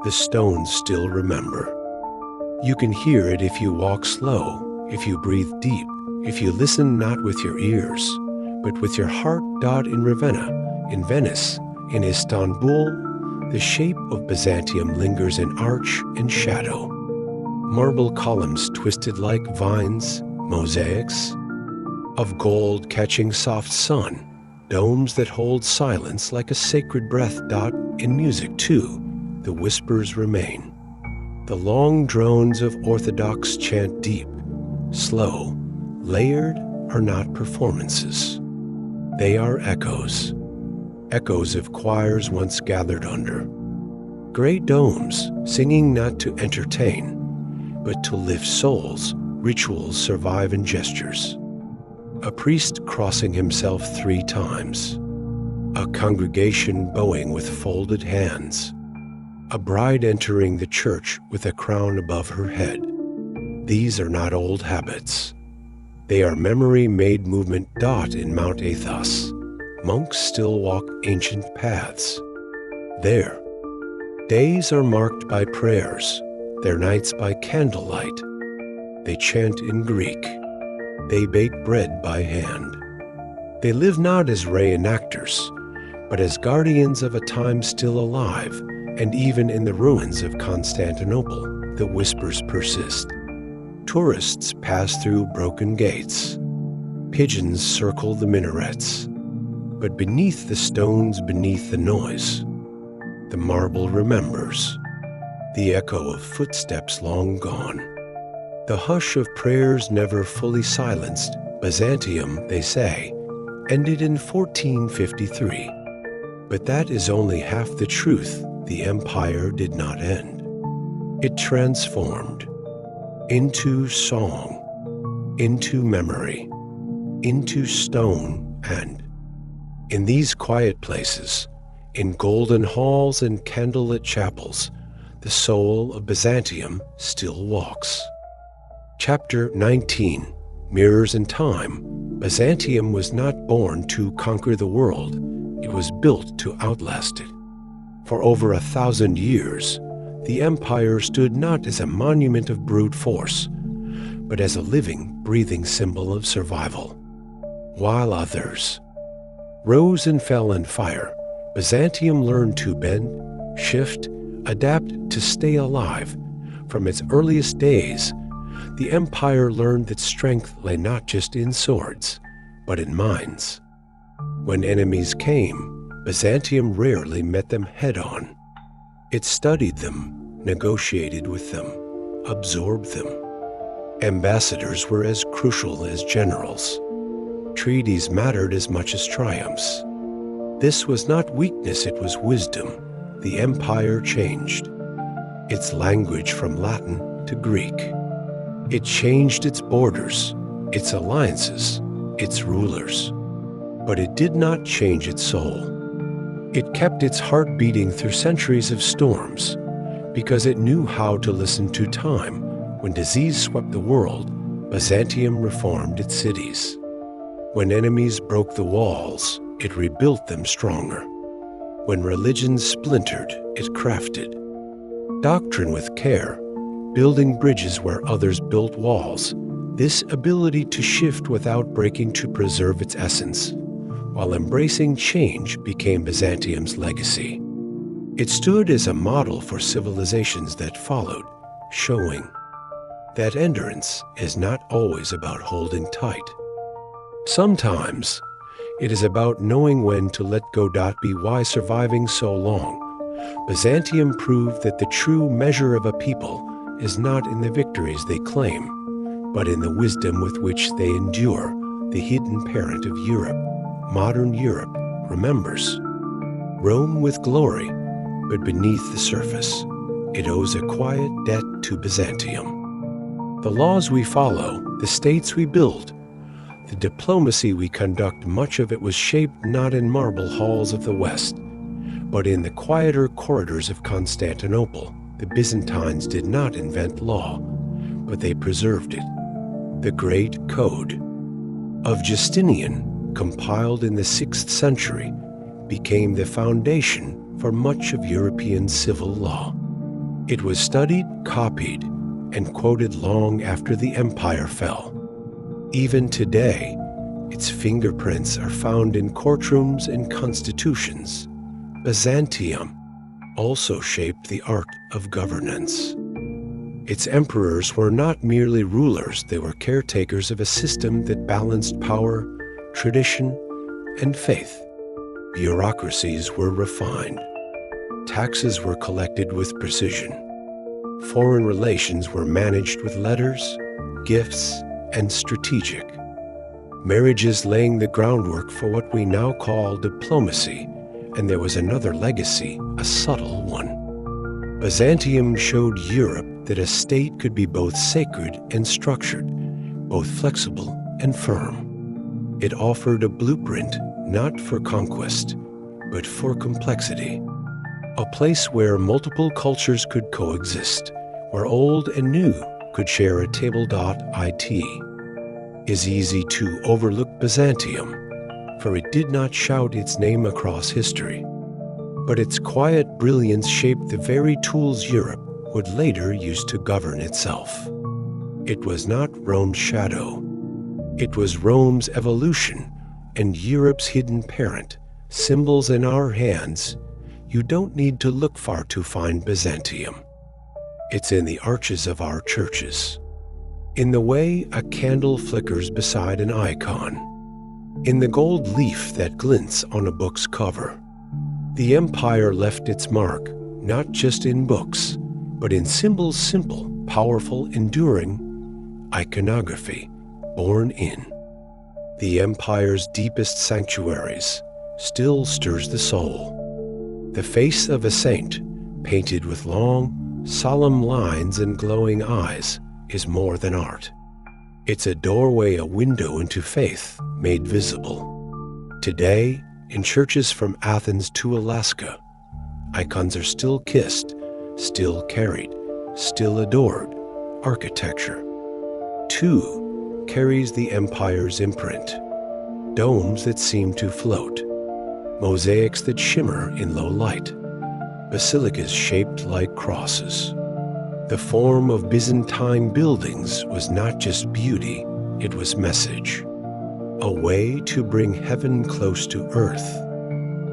the stones still remember. You can hear it if you walk slow, if you breathe deep, if you listen not with your ears, but with your heart. In Ravenna, in Venice, in Istanbul, the shape of Byzantium lingers in arch and shadow. Marble columns twisted like vines, mosaics. of gold catching soft sun, domes that hold silence like a sacred breath. In music, too, the whispers remain. The long drones of Orthodox chant deep, slow, layered are not performances. They are echoes, echoes of choirs once gathered under. Gray domes, singing not to entertain, but to lift souls. Rituals survive in gestures. A priest crossing himself 3 times. A congregation bowing with folded hands. A bride entering the church with a crown above her head. These are not old habits. They are memory-made movement. In Mount Athos, monks still walk ancient paths. There, days are marked by prayers, their nights by candlelight. They chant in Greek. They bake bread by hand. They live not as reenactors, but as guardians of a time still alive, and even in the ruins of Constantinople, the whispers persist. Tourists pass through broken gates. Pigeons circle the minarets. But beneath the stones, beneath the noise, the marble remembers, the echo of footsteps long gone. The hush of prayers never fully silenced. Byzantium, they say, ended in 1453. But that is only half the truth. The empire did not end. It transformed into song, into memory, into stone, and in these quiet places, in golden halls and candlelit chapels, the soul of Byzantium still walks. Chapter 19, Mirrors in Time. Byzantium was not born to conquer the world. It was built to outlast it. For over 1,000 years, the empire stood not as a monument of brute force, but as a living, breathing symbol of survival. While others rose and fell in fire, Byzantium learned to bend, shift, adapt to stay alive. From its earliest days, the empire learned that strength lay not just in swords, but in minds. When enemies came, Byzantium rarely met them head-on. It studied them, negotiated with them, absorbed them. Ambassadors were as crucial as generals. Treaties mattered as much as triumphs. This was not weakness, it was wisdom. The empire changed its language from Latin to Greek. It changed its borders, its alliances, its rulers. But it did not change its soul. It kept its heart beating through centuries of storms, because it knew how to listen to time. When disease swept the world, Byzantium reformed its cities. When enemies broke the walls, it rebuilt them stronger. When religions splintered, it crafted doctrine with care, building bridges where others built walls. This ability to shift without breaking to preserve its essence, while embracing change, became Byzantium's legacy. It stood as a model for civilizations that followed, showing that endurance is not always about holding tight. Sometimes it is about knowing when to let go. Be why surviving so long, Byzantium proved that the true measure of a people is not in the victories they claim, but in the wisdom with which they endure. The hidden parent of Europe, modern Europe, remembers. Rome with glory, but beneath the surface, it owes a quiet debt to Byzantium. The laws we follow, the states we build, the diplomacy we conduct, much of it was shaped not in marble halls of the West, but in the quieter corridors of Constantinople. The Byzantines did not invent law, but they preserved it. The Great Code of Justinian, compiled in the 6th century, became the foundation for much of European civil law. It was studied, copied, and quoted long after the empire fell. Even today, its fingerprints are found in courtrooms and constitutions. Byzantium also shaped the art of governance. Its emperors were not merely rulers, they were caretakers of a system that balanced power, tradition, and faith. Bureaucracies were refined. Taxes were collected with precision. Foreign relations were managed with letters, gifts, and strategic. Marriages laying the groundwork for what we now call diplomacy, and there was another legacy, a subtle one. Byzantium showed Europe that a state could be both sacred and structured, both flexible and firm. It offered a blueprint not for conquest, but for complexity. A place where multiple cultures could coexist, where old and new could share a table.it. Is easy to overlook Byzantium, for it did not shout its name across history. But its quiet brilliance shaped the very tools Europe would later use to govern itself. It was not Rome's shadow. It was Rome's evolution and Europe's hidden parent, symbols in our hands. You don't need to look far to find Byzantium. It's in the arches of our churches, in the way a candle flickers beside an icon, in the gold leaf that glints on a book's cover. The empire left its mark, not just in books, but in symbols, simple, powerful, enduring iconography, born in. The empire's deepest sanctuaries still stirs the soul. The face of a saint, painted with long, solemn lines and glowing eyes, is more than art. It's a doorway, a window into faith made visible. Today, in churches from Athens to Alaska, icons are still kissed, still carried, still adored. Architecture, too, carries the empire's imprint. Domes that seem to float, mosaics that shimmer in low light, basilicas shaped like crosses. The form of Byzantine buildings was not just beauty, it was message. A way to bring heaven close to earth.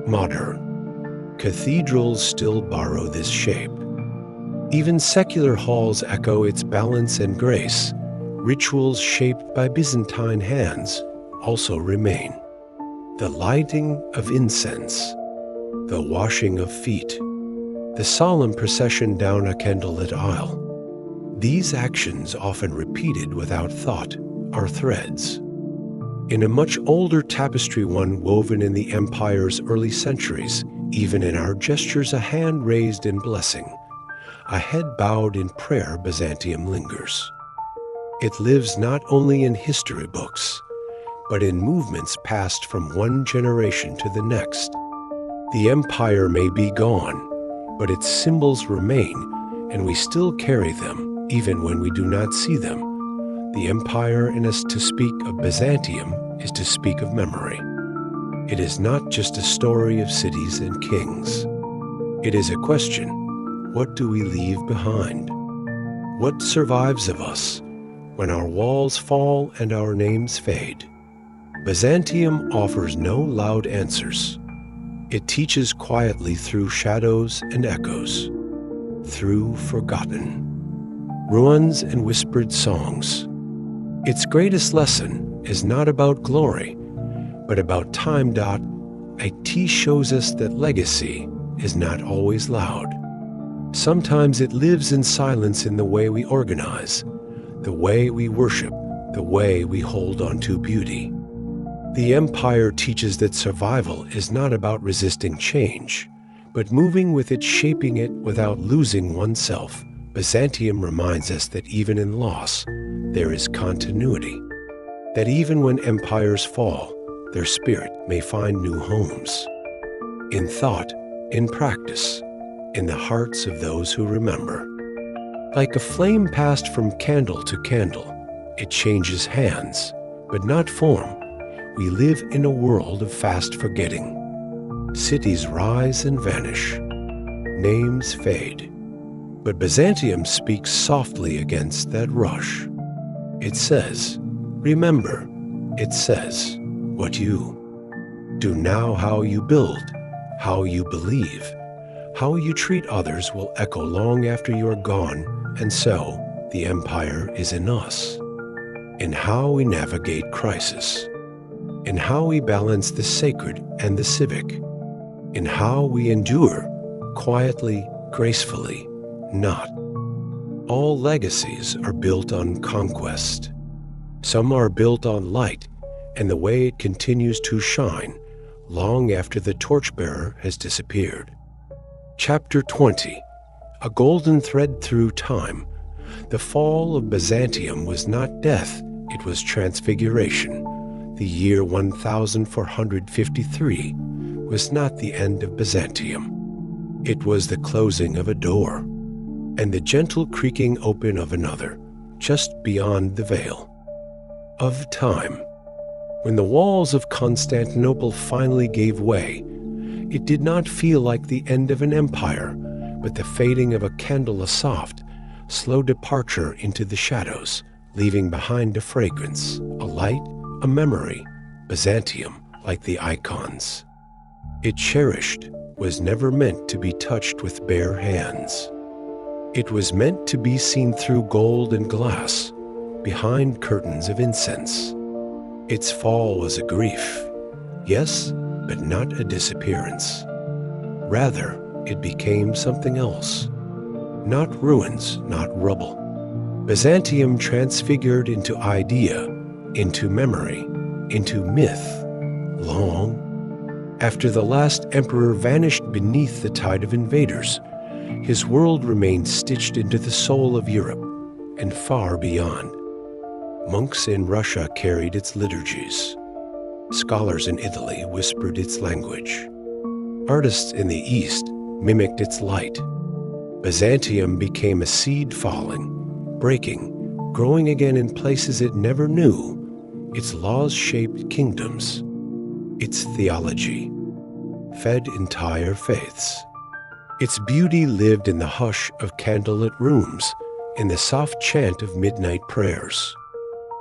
Modern. Cathedrals still borrow this shape. Even secular halls echo its balance and grace. Rituals shaped by Byzantine hands also remain. The lighting of incense, the washing of feet, the solemn procession down a candlelit aisle. These actions, often repeated without thought, are threads. In a much older tapestry, one woven in the empire's early centuries, even in our gestures, a hand raised in blessing, a head bowed in prayer, Byzantium lingers. It lives not only in history books, but in movements passed from one generation to the next. The empire may be gone, but its symbols remain, and we still carry them, even when we do not see them. The empire in us. To speak of Byzantium is to speak of memory. It is not just a story of cities and kings. It is a question: what do we leave behind? What survives of us when our walls fall and our names fade? Byzantium offers no loud answers. It teaches quietly through shadows and echoes, through forgotten ruins and whispered songs. Its greatest lesson is not about glory, but about time. It shows us that legacy is not always loud. Sometimes it lives in silence, in the way we organize, the way we worship, the way we hold on to beauty. The empire teaches that survival is not about resisting change, but moving with it, shaping it without losing oneself. Byzantium reminds us that even in loss, there is continuity, that even when empires fall, their spirit may find new homes. In thought, in practice, in the hearts of those who remember. Like a flame passed from candle to candle, it changes hands, but not form. We live in a world of fast forgetting. Cities rise and vanish. Names fade. But Byzantium speaks softly against that rush. It says, remember. It says, what you do now, how you build, how you believe, how you treat others will echo long after you're gone And so, the empire is in us, in how we navigate crisis, in how we balance the sacred and the civic, in how we endure quietly, gracefully, not. All legacies are built on conquest. Some are built on light and the way it continues to shine long after the torchbearer has disappeared. Chapter 20. A golden thread through time. The fall of Byzantium was not death, it was transfiguration. The year 1453 was not the end of Byzantium. It was the closing of a door, and the gentle creaking open of another, just beyond the veil. Of time. When the walls of Constantinople finally gave way, it did not feel like the end of an empire, but the fading of a candle aloft, slow departure into the shadows, leaving behind a fragrance, a light, a memory, Byzantium like the icons. It cherished was never meant to be touched with bare hands. It was meant to be seen through gold and glass, behind curtains of incense. Its fall was a grief, yes, but not a disappearance. Rather, it became something else. Not ruins, not rubble. Byzantium transfigured into idea, into memory, into myth, long after the last emperor vanished beneath the tide of invaders. His world remained stitched into the soul of Europe and far beyond. Monks in Russia carried its liturgies. Scholars in Italy whispered its language. Artists in the East mimicked its light. Byzantium became a seed falling, breaking, growing again in places it never knew. Its laws shaped kingdoms. Its theology fed entire faiths. Its beauty lived in the hush of candlelit rooms, in the soft chant of midnight prayers.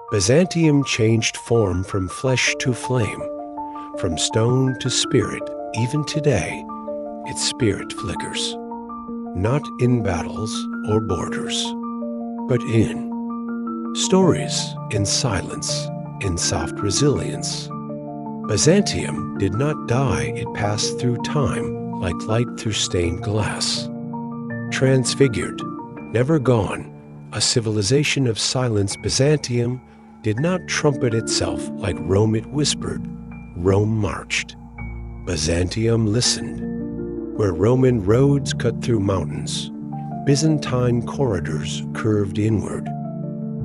Byzantium changed form from flesh to flame, from stone to spirit. Even today, its spirit flickers, not in battles or borders, but in stories, in silence, in soft resilience. Byzantium did not die, it passed through time like light through stained glass. Transfigured, never gone, a civilization of silence, Byzantium did not trumpet itself like Rome it whispered. Rome marched. Byzantium listened. Where Roman roads cut through mountains, Byzantine corridors curved inward.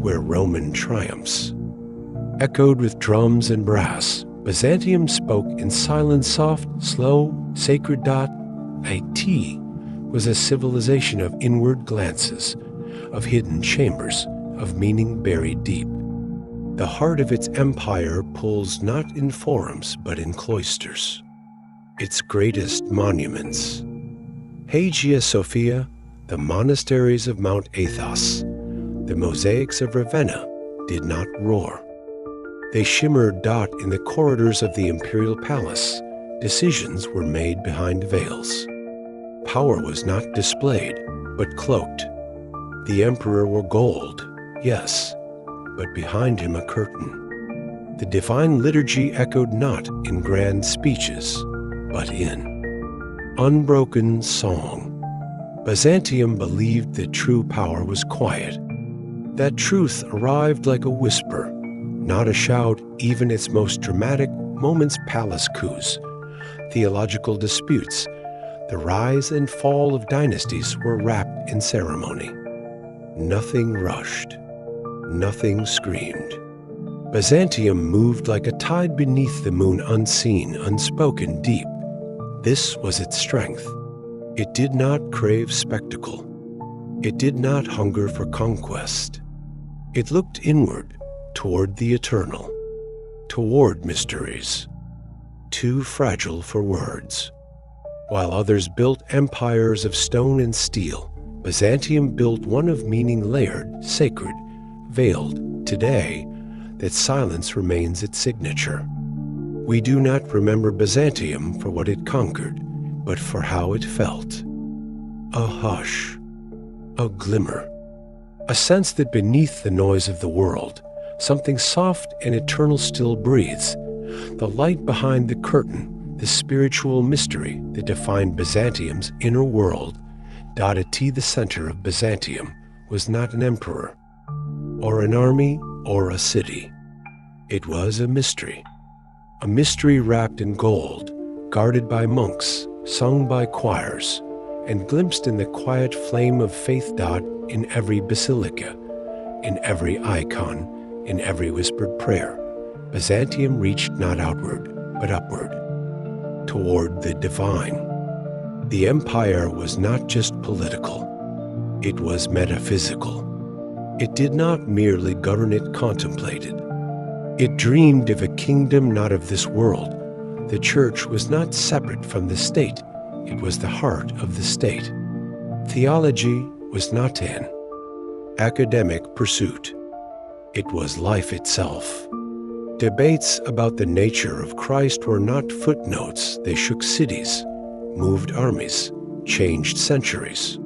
Where Roman triumphs echoed with drums and brass, Byzantium spoke in silent, soft, slow, sacred. It was a civilization of inward glances, of hidden chambers, of meaning buried deep. The heart of its empire pulls not in forums but in cloisters. Its greatest monuments: Hagia Sophia, the monasteries of Mount Athos, the mosaics of Ravenna did not roar. They shimmered in the corridors of the imperial palace. Decisions were made behind veils. Power was not displayed, but cloaked. The emperor wore gold, yes, but behind him a curtain. The divine liturgy echoed not in grand speeches, but in unbroken song. Byzantium believed that true power was quiet. That truth arrived like a whisper, not a shout. Even its most dramatic moments, palace coups, theological disputes, the rise and fall of dynasties were wrapped in ceremony. Nothing rushed, nothing screamed. Byzantium moved like a tide beneath the moon, unseen, unspoken, deep. This was its strength. It did not crave spectacle. It did not hunger for conquest. It looked inward, toward the eternal, toward mysteries, too fragile for words. While others built empires of stone and steel, Byzantium built one of meaning, layered, sacred, veiled. Today, that silence remains its signature. We do not remember Byzantium for what it conquered, but for how it felt. A hush, a glimmer, A sense that beneath the noise of the world, something soft and eternal still breathes. The light behind the curtain, the spiritual mystery that defined Byzantium's inner world, dotted the center of Byzantium, was not an emperor, or an army, or a city. It was a mystery wrapped in gold, guarded by monks, sung by choirs, and glimpsed in the quiet flame of faith. In every basilica, in every icon, in every whispered prayer, Byzantium reached not outward, but upward, toward the divine. The empire was not just political, it was metaphysical. It did not merely govern, it contemplated. It dreamed of a kingdom not of this world. The church was not separate from the state, it was the heart of the state. Theology was not an academic pursuit. It was life itself. Debates about the nature of Christ were not footnotes. They shook cities, moved armies, changed centuries.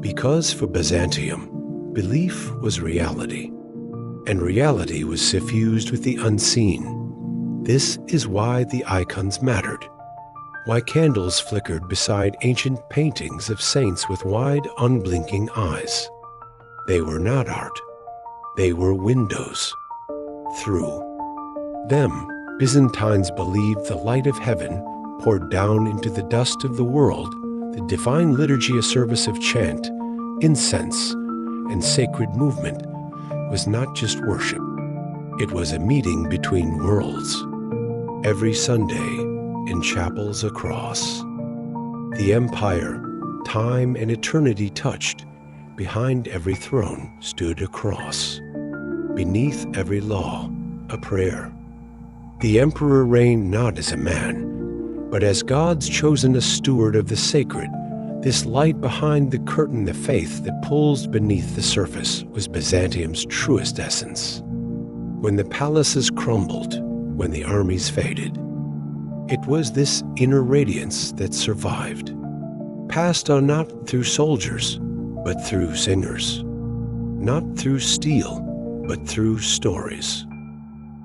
Because for Byzantium, belief was reality, and reality was suffused with the unseen. This is why the icons mattered. Why candles flickered beside ancient paintings of saints with wide, unblinking eyes. They were not art. They were windows. Through them, Byzantines believed the light of heaven poured down into the dust of the world, the divine liturgy, a service of chant, incense, and sacred movement, was not just worship. It was a meeting between worlds. Every Sunday, in chapels across, the empire, time and eternity touched. Behind every throne stood a cross. Beneath every law, a prayer. The emperor reigned not as a man, but as God's chosen steward of the sacred. This light behind the curtain, the faith that pulls beneath the surface, was Byzantium's truest essence. When the palaces crumbled, when the armies faded, it was this inner radiance that survived, passed on not through soldiers, but through singers, not through steel, but through stories,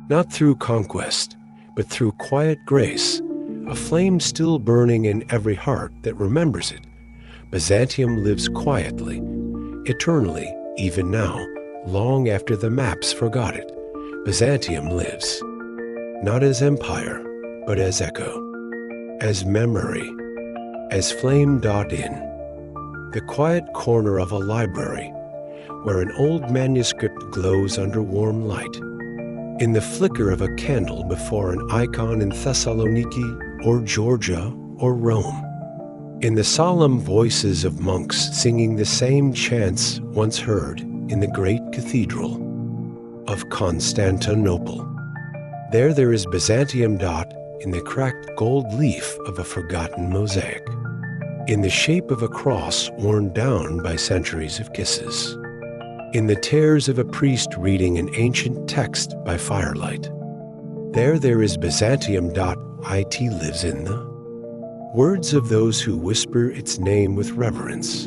not through conquest, but through quiet grace, a flame still burning in every heart that remembers it. Byzantium lives quietly, eternally, even now, long after the maps forgot it. Byzantium lives, not as empire, but as echo, as memory, as flame. In the quiet corner of a library, where an old manuscript glows under warm light, in the flicker of a candle before an icon in Thessaloniki or Georgia or Rome, in the solemn voices of monks singing the same chants once heard in the great cathedral of Constantinople. There is Byzantium. In the cracked gold leaf of a forgotten mosaic, in the shape of a cross worn down by centuries of kisses, in the tears of a priest reading an ancient text by firelight. There is Byzantium. It lives in the words of those who whisper its name with reverence,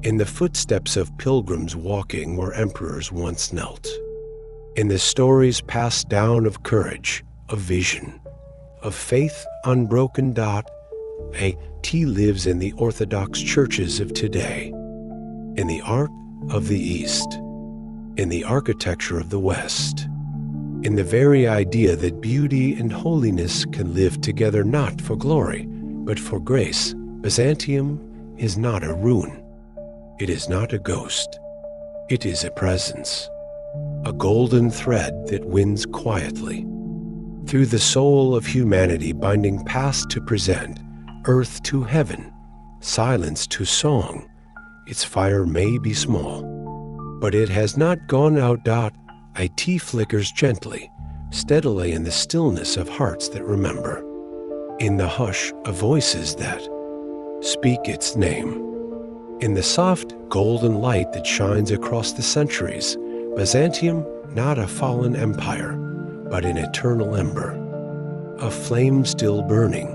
in the footsteps of pilgrims walking where emperors once knelt, in the stories passed down of courage, of vision, of faith unbroken. It lives in the Orthodox churches of today, in the art of the East, in the architecture of the West, in the very idea that beauty and holiness can live together not for glory, but for grace. Byzantium is not a ruin. It is not a ghost. It is a presence, a golden thread that winds quietly through the soul of humanity, binding past to present, earth to heaven, silence to song. Its fire may be small, but it has not gone out. It flickers gently, steadily in the stillness of hearts that remember, in the hush of voices that speak its name, in the soft golden light that shines across the centuries. Byzantium, not a fallen empire, but an eternal ember, a flame still burning,